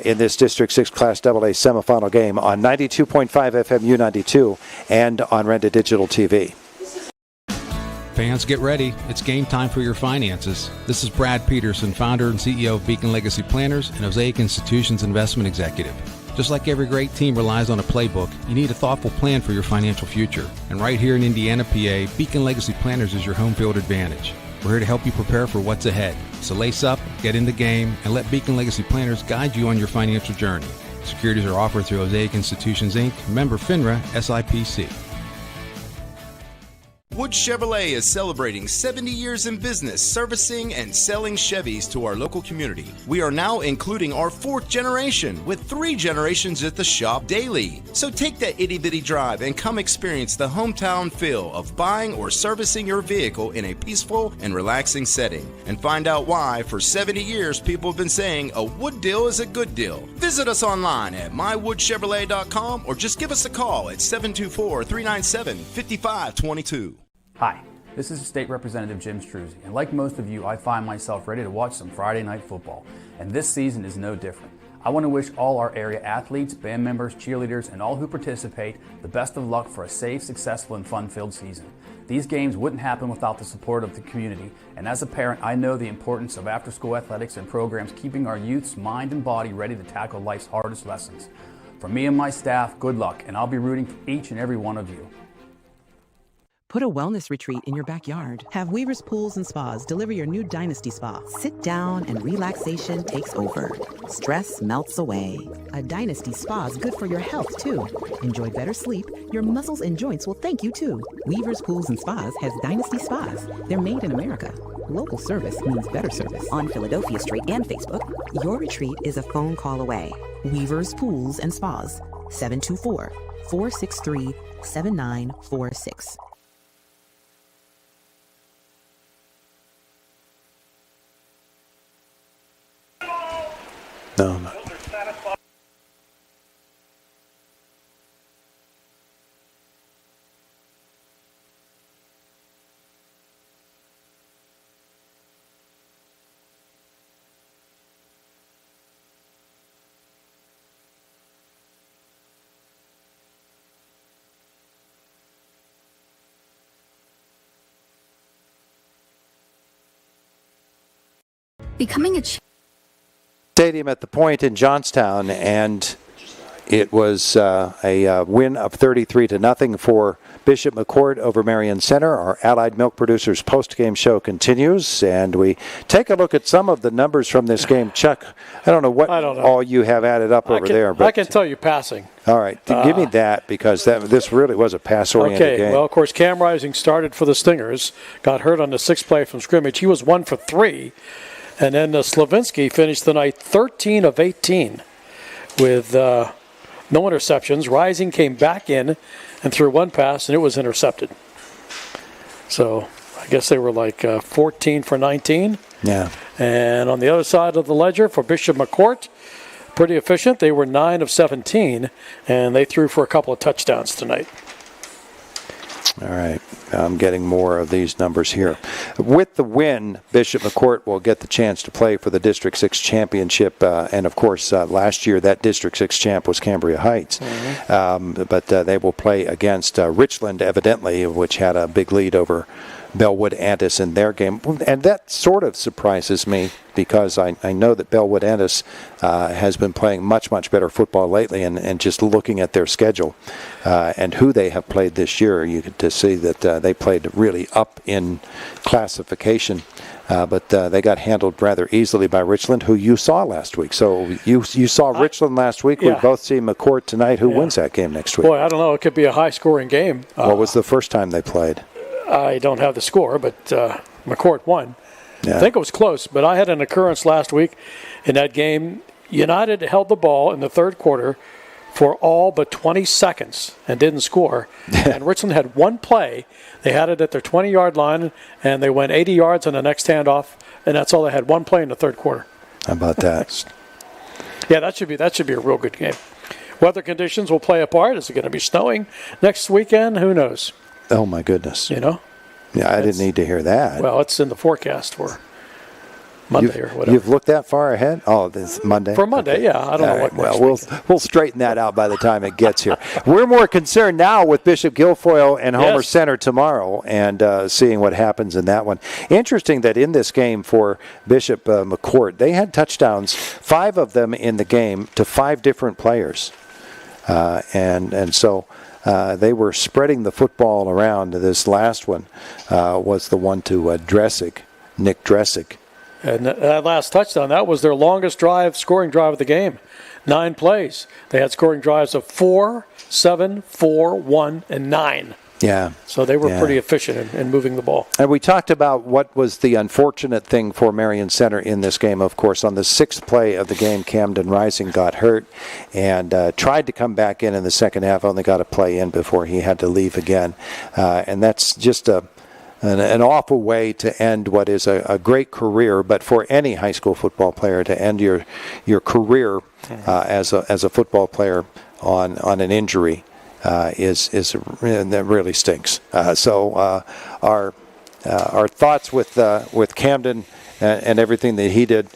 in this District 6 Class AA semifinal game on 92.5 FM U92 and on Renda Digital TV. Fans, get ready. It's game time for your finances. This is Brad Peterson, founder and CEO of Beacon Legacy Planners and Mosaic Institutions Investment Executive. Just like every great team relies on a playbook, you need a thoughtful plan for your financial future. And right here in Indiana, PA, Beacon Legacy Planners is your home field advantage. We're here to help you prepare for what's ahead. So lace up, get in the game, and let Beacon Legacy Planners guide you on your financial journey. Securities are offered through Mosaic Institutions, Inc., member FINRA, SIPC. Wood Chevrolet is celebrating 70 years in business, servicing and selling Chevys to our local community. We are now including our 4th generation, with 3 generations at the shop daily. So take that itty-bitty drive and come experience the hometown feel of buying or servicing your vehicle in a peaceful and relaxing setting. And find out why, for 70 years, people have been saying a Wood deal is a good deal. Visit us online at mywoodchevrolet.com or just give us a call at 724-397-5522. Hi, this is State Representative Jim Struzzi, and like most of you, I find myself ready to watch some Friday night football, and this season is no different. I want to wish all our area athletes, band members, cheerleaders, and all who participate the best of luck for a safe, successful, and fun-filled season. These games wouldn't happen without the support of the community, and as a parent, I know the importance of after-school athletics and programs keeping our youth's mind and body ready to tackle life's hardest lessons. From me and my staff, good luck, and I'll be rooting for each and every one of you. Put a wellness retreat in your backyard. Have Weaver's Pools and Spas deliver your new Dynasty Spa. Sit down and relaxation takes over. Stress melts away. A Dynasty Spa is good for your health, too. Enjoy better sleep. Your muscles and joints will thank you, too. Weaver's Pools and Spas has Dynasty Spas. They're made in America. Local service means better service. On Philadelphia Street and Facebook, your retreat is a phone call away. Weaver's Pools and Spas. 724-463-7946. No, no. Becoming a Stadium at the Point in Johnstown, and It was a win of 33-0 for Bishop McCort over Marion Center. Our Allied Milk Producers post-game show continues, and we take a look at some of the numbers from this game. Chuck, I don't know all you have added up over there. But I can tell you passing. All right, give me that, because this really was a pass-oriented game. Well, of course, Cam Rising started for the Stingers, got hurt on the 6th play from scrimmage. He was 1 for 3, and then Slavinsky finished the night 13 of 18 with no interceptions. Rising came back in and threw one pass, and it was intercepted. So I guess they were like 14 for 19. Yeah. And on the other side of the ledger for Bishop McCort, pretty efficient. They were 9 of 17, and they threw for a couple of touchdowns tonight. All right. I'm getting more of these numbers here. With the win, Bishop McCort will get the chance to play for the District 6 championship. And, of course, last year that District 6 champ was Cambria Heights. But they will play against Richland, evidently, which had a big lead over Bellwood Antis in their game. And that sort of surprises me, because I know that Bellwood Antis has been playing much, much better football lately, and just looking at their schedule and who they have played this year, you get to see that they played really up in classification. But they got handled rather easily by Richland, who you saw last week. So you saw Richland last week. Yeah. We both see McCort tonight. Who wins that game next week? Boy, I don't know. It could be a high-scoring game. What was the first time they played? I don't have the score, but McCort won. Yeah. I think it was close, but I had an occurrence last week in that game. United held the ball in the third quarter for all but 20 seconds and didn't score. And Richland had one play. They had it at their 20-yard line, and they went 80 yards on the next handoff, and that's all they had, one play in the third quarter. How about that? Yeah, that should be a real good game. Weather conditions will play a part. Is it going to be snowing next weekend? Who knows? Oh, my goodness. You know? Yeah, I didn't need to hear that. Well, it's in the forecast for Monday or whatever. You've looked that far ahead? Oh, this Monday? For Monday, okay. yeah. I don't know what Well, we'll straighten that out by the time it gets here. We're more concerned now with Bishop Guilfoyle and Homer Center tomorrow, and seeing what happens in that one. Interesting that in this game for Bishop McCort, they had touchdowns, 5 of them in the game, to 5 different players. And so they were spreading the football around. This last one was the one to Nick Dressick. And that last touchdown, that was their longest scoring drive of the game. 9 plays. They had scoring drives of 4, 7, 4, 1, and 9. Yeah. So they were pretty efficient in moving the ball. And we talked about what was the unfortunate thing for Marion Center in this game. Of course, on the 6th play of the game, Camden Rising got hurt and tried to come back in the second half, only got a play in before he had to leave again. And that's just an awful way to end what is a great career, but for any high school football player to end your career as a football player on an injury that really stinks. So our thoughts with Camden and everything that he did,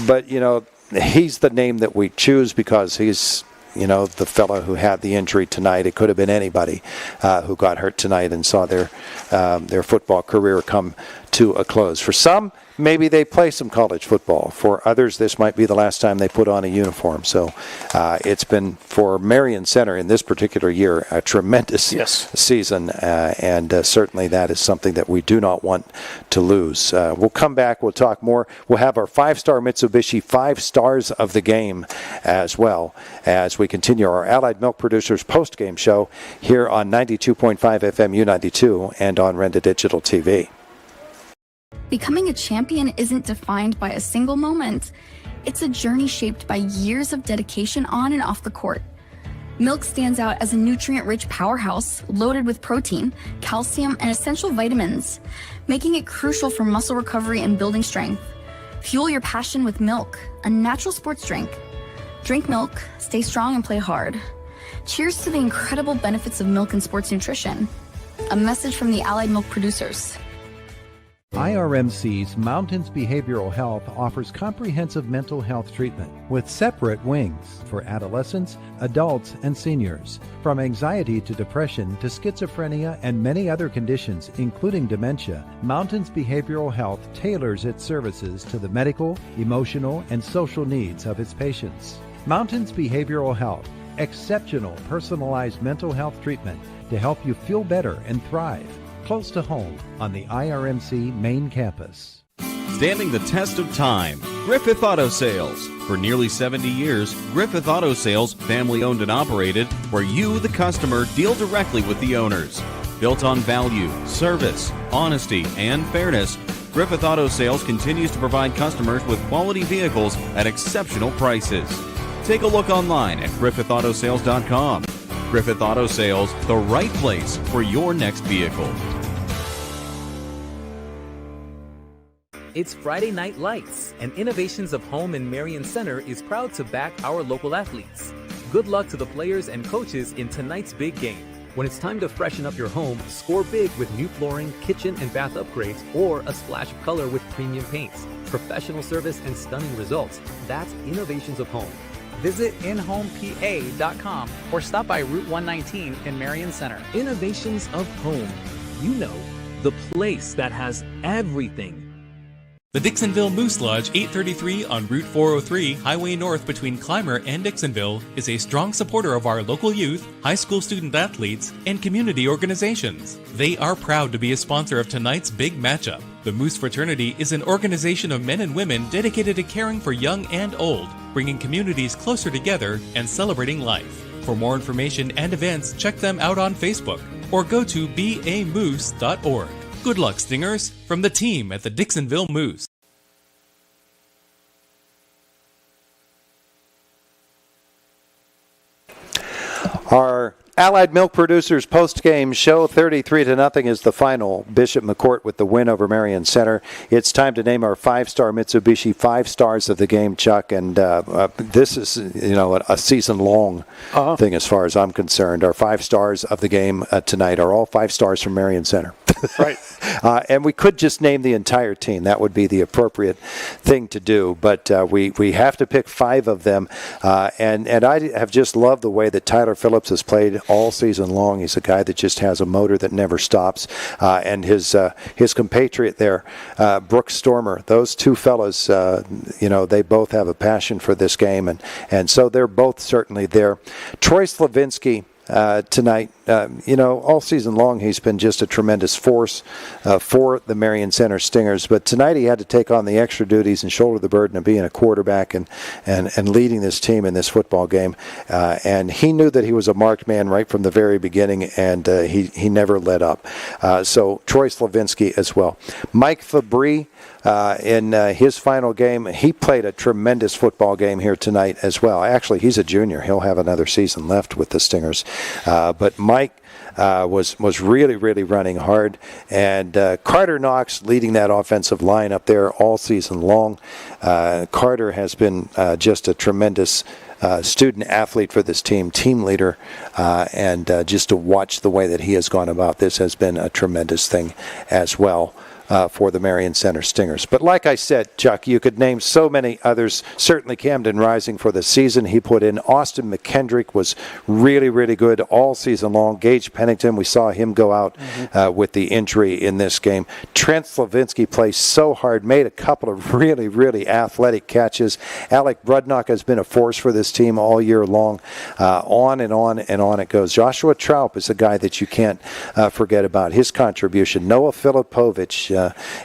but he's the name that we choose because he's the fellow who had the injury tonight. It could have been anybody who got hurt tonight and saw their football career come to a close. For some, maybe they play some college football. For others, this might be the last time they put on a uniform. So it's been, for Marion Center in this particular year, a tremendous season, and certainly that is something that we do not want to lose. We'll come back. We'll talk more. We'll have our 5-star Mitsubishi 5 stars of the game as well as we continue our Allied Milk Producers post-game show here on 92.5 FM U92 and on Renda Digital TV. Becoming a champion isn't defined by a single moment. It's a journey shaped by years of dedication on and off the court. Milk stands out as a nutrient-rich powerhouse loaded with protein, calcium, and essential vitamins, making it crucial for muscle recovery and building strength. Fuel your passion with milk, a natural sports drink. Drink milk, stay strong, and play hard. Cheers to the incredible benefits of milk and sports nutrition. A message from the Allied Milk Producers. IRMC's Mountains Behavioral Health offers comprehensive mental health treatment with separate wings for adolescents, adults, and seniors. From anxiety to depression to schizophrenia and many other conditions, including dementia, Mountains Behavioral Health tailors its services to the medical, emotional, and social needs of its patients. Mountains Behavioral Health, Exceptional personalized mental health treatment to help you feel better and thrive. Close to home on the IRMC main campus. Standing the test of time, Griffith Auto Sales. For nearly 70 years, Griffith Auto Sales, family owned and operated, where you, the customer, deal directly with the owners. Built on value, service, honesty, and fairness, Griffith Auto Sales continues to provide customers with quality vehicles at exceptional prices. Take a look online at griffithautosales.com. Griffith Auto Sales, the right place for your next vehicle. It's Friday Night Lights, and Innovations of Home in Marion Center is proud to back our local athletes. Good luck to the players and coaches in tonight's big game. When it's time to freshen up your home, score big with new flooring, kitchen and bath upgrades, or a splash of color with premium paints. Professional service and stunning results. That's Innovations of Home. Visit inhomepa.com or stop by Route 119 in Marion Center. Innovations of Home. You know, the place that has everything. The Dixonville Moose Lodge 833 on Route 403, Highway North between Clymer and Dixonville, is a strong supporter of our local youth, high school student athletes, and community organizations. They are proud to be a sponsor of tonight's big matchup. The Moose Fraternity is an organization of men and women dedicated to caring for young and old, bringing communities closer together and celebrating life. For more information and events, check them out on Facebook or go to bamoose.org. Good luck, Stingers, from the team at the Dixonville Moose. Our Allied Milk Producers post-game show, 33-0 is the final. Bishop McCort with the win over Marion Center. It's time to name our five-star Mitsubishi 5 stars of the game, Chuck. And this is, a season-long thing as far as I'm concerned. Our 5 stars of the game tonight are all 5 stars from Marion Center. Right. And we could just name the entire team. That would be the appropriate thing to do. But we have to pick 5 of them. And I have just loved the way that Tyler Phillips has played all season long. He's a guy that just has a motor that never stops. And his compatriot there, Brooks Stormer, those two fellas, they both have a passion for this game. And so they're both certainly there. Troy Slavinsky, tonight, all season long he's been just a tremendous force for the Marion Center Stingers, but tonight he had to take on the extra duties and shoulder the burden of being a quarterback and leading this team in this football game, and he knew that he was a marked man right from the very beginning, and he never let up. So Troy Slavinsky as well. Mike Fabry, in his final game, he played a tremendous football game here tonight as well. Actually, he's a junior. He'll have another season left with the Stingers. But Mike was really, really running hard. And Carter Knox leading that offensive line up there all season long. Carter has been just a tremendous student athlete for this team leader, and just to watch the way that he has gone about this has been a tremendous thing as well. For the Marion Center Stingers. But like I said, Chuck, you could name so many others. Certainly Camden Rising for the season he put in. Austin McKendrick was really, really good all season long. Gage Pennington, we saw him go out with the injury in this game. Trent Slavinsky plays so hard, made a couple of really, really athletic catches. Alec Brudnock has been a force for this team all year long. On and on and on it goes. Joshua Traup is a guy that you can't forget about. His contribution. Noah Filipovich,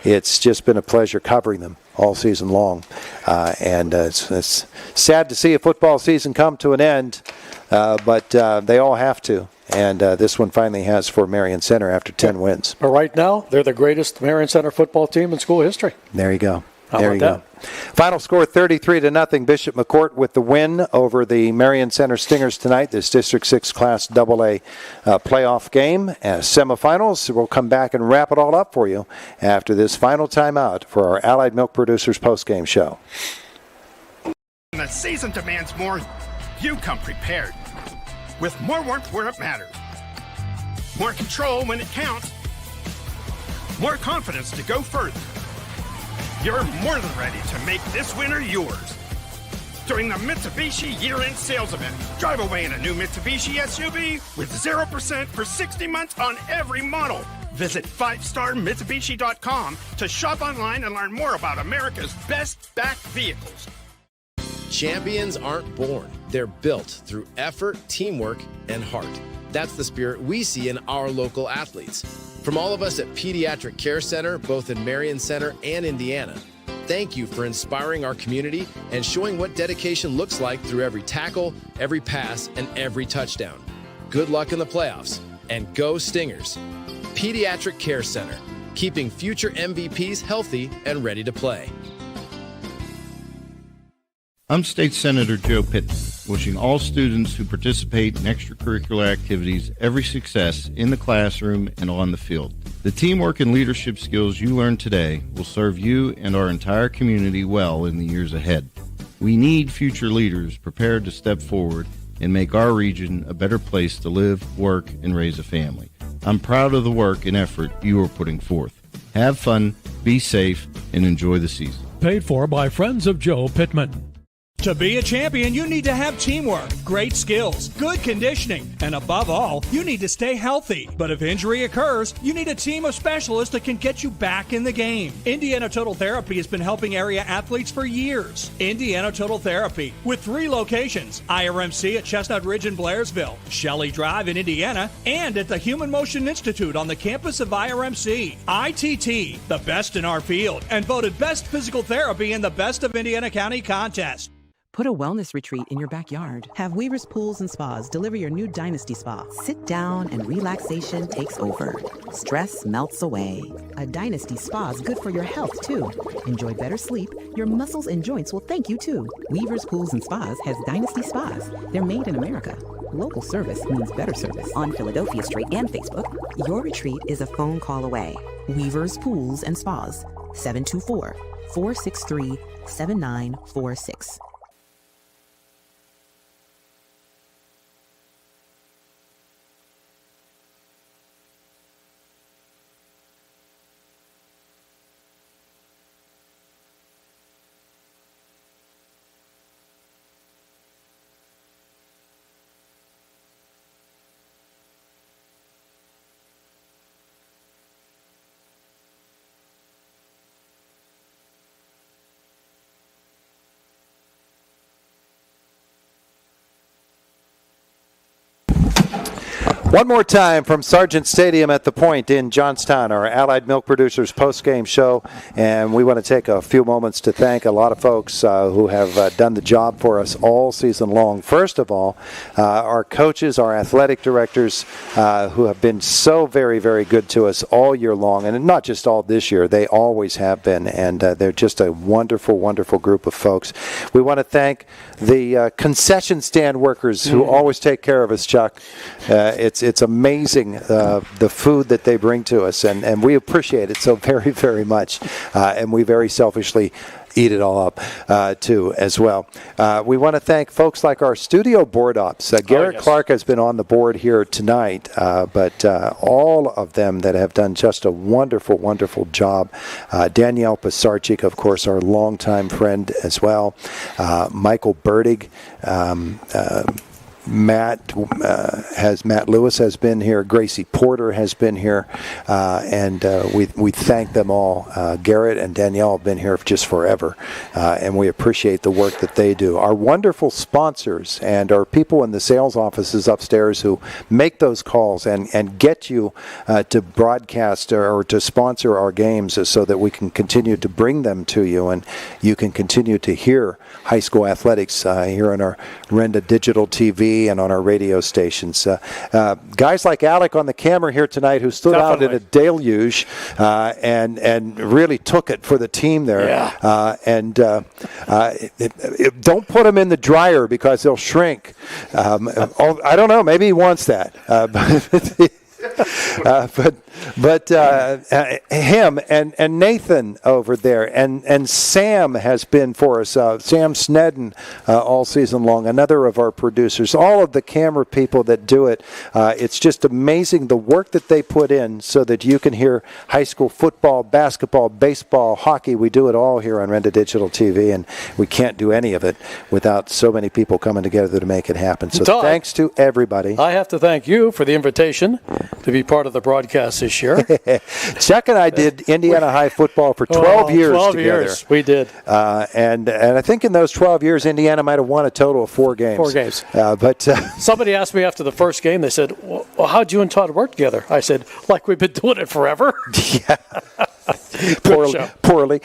it's just been a pleasure covering them all season long. And it's sad to see a football season come to an end, but they all have to. And this one finally has for Marion Center after 10 wins. But right now, they're the greatest Marion Center football team in school history. There you go. There you go. Final score 33-0. Bishop McCort with the win over the Marion Center Stingers tonight. This District 6 Class AA playoff game. Semifinals. We'll come back and wrap it all up for you after this final timeout for our Allied Milk Producers postgame show. When the season demands more, you come prepared. With more warmth where it matters. More control when it counts. More confidence to go further. You're more than ready to make this winter yours. During the Mitsubishi year-end sales event, drive away in a new Mitsubishi SUV with 0% for 60 months on every model. Visit 5starmitsubishi.com to shop online and learn more about America's best backed vehicles. Champions aren't born. They're built through effort, teamwork, and heart. That's the spirit we see in our local athletes. From all of us at Pediatric Care Center, both in Marion Center and Indiana, thank you for inspiring our community and showing what dedication looks like through every tackle, every pass, and every touchdown. Good luck in the playoffs, and go Stingers. Pediatric Care Center, keeping future MVPs healthy and ready to play. I'm State Senator Joe Pittman, wishing all students who participate in extracurricular activities every success in the classroom and on the field. The teamwork and leadership skills you learn today will serve you and our entire community well in the years ahead. We need future leaders prepared to step forward and make our region a better place to live, work, and raise a family. I'm proud of the work and effort you are putting forth. Have fun, be safe, and enjoy the season. Paid for by Friends of Joe Pittman. To be a champion, you need to have teamwork, great skills, good conditioning, and above all, you need to stay healthy. But if injury occurs, you need a team of specialists that can get you back in the game. Indiana Total Therapy has been helping area athletes for years. Indiana Total Therapy, with 3 locations, IRMC at Chestnut Ridge in Blairsville, Shelley Drive in Indiana, and at the Human Motion Institute on the campus of IRMC. ITT, the best in our field, and voted Best Physical Therapy in the Best of Indiana County contest. Put a wellness retreat in your backyard. Have Weaver's Pools and Spas deliver your new Dynasty Spa. Sit down and relaxation takes over. Stress melts away. A Dynasty Spa is good for your health, too. Enjoy better sleep. Your muscles and joints will thank you, too. Weaver's Pools and Spas has Dynasty Spas. They're made in America. Local service means better service. On Philadelphia Street and Facebook, your retreat is a phone call away. Weaver's Pools and Spas. 724-463-7946. One more time from Sargent Stadium at the Point in Johnstown, our Allied Milk Producers post-game show. And we want to take a few moments to thank a lot of folks who have done the job for us all season long. First of all, our coaches, our athletic directors who have been so very, very good to us all year long. And not just all this year, they always have been. And they're just a wonderful, wonderful group of folks. We want to thank the concession stand workers who always take care of us, Chuck. It's amazing the food that they bring to us, and we appreciate it so very, very much. And we very selfishly eat it all up, too, as well. We want to thank folks like our studio board ops. Garrett Clark has been on the board here tonight, but all of them that have done just a wonderful, wonderful job. Danielle Pisarchik, of course, our longtime friend as well. Michael Burdig, Matt Lewis has been here. Gracie Porter has been here, and we thank them all. Garrett and Danielle have been here just forever, and we appreciate the work that they do. Our wonderful sponsors and our people in the sales offices upstairs who make those calls and get you to broadcast or to sponsor our games so that we can continue to bring them to you, and you can continue to hear high school athletics here on our Renda Digital TV and on our radio stations. Guys like Alec on the camera here tonight who stood out in a deluge and really took it for the team there. Yeah. Don't put them in the dryer because they'll shrink. I don't know. Maybe he wants that. But him and Nathan over there and Sam has been for us. Sam Snedden all season long, another of our producers. All of the camera people that do it. It's just amazing the work that they put in so that you can hear high school football, basketball, baseball, hockey. We do it all here on Renda Digital TV, and we can't do any of it without so many people coming together to make it happen. So Todd, thanks to everybody. I have to thank you for the invitation to be part of the broadcast this year. Chuck and I did Indiana High football for 12 years 12 together. years, we did. And I think in those 12 years, Indiana might have won a total of 4 games. 4 games. But somebody asked me after the first game, they said, well, how'd you and Todd work together? I said, like we've been doing it forever. Yeah. Poorly.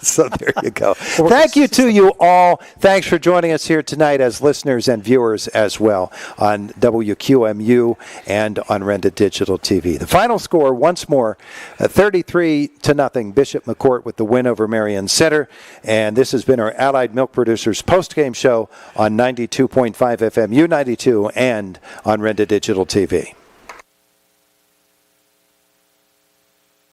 So there you go. Thank you to you all. Thanks for joining us here tonight as listeners and viewers as well on WQMU and on Renda Digital TV. The final score once more, 33-0. Bishop McCort with the win over Marion Center. And this has been our Allied Milk Producers postgame show on 92.5 FM U92 and on Renda Digital TV.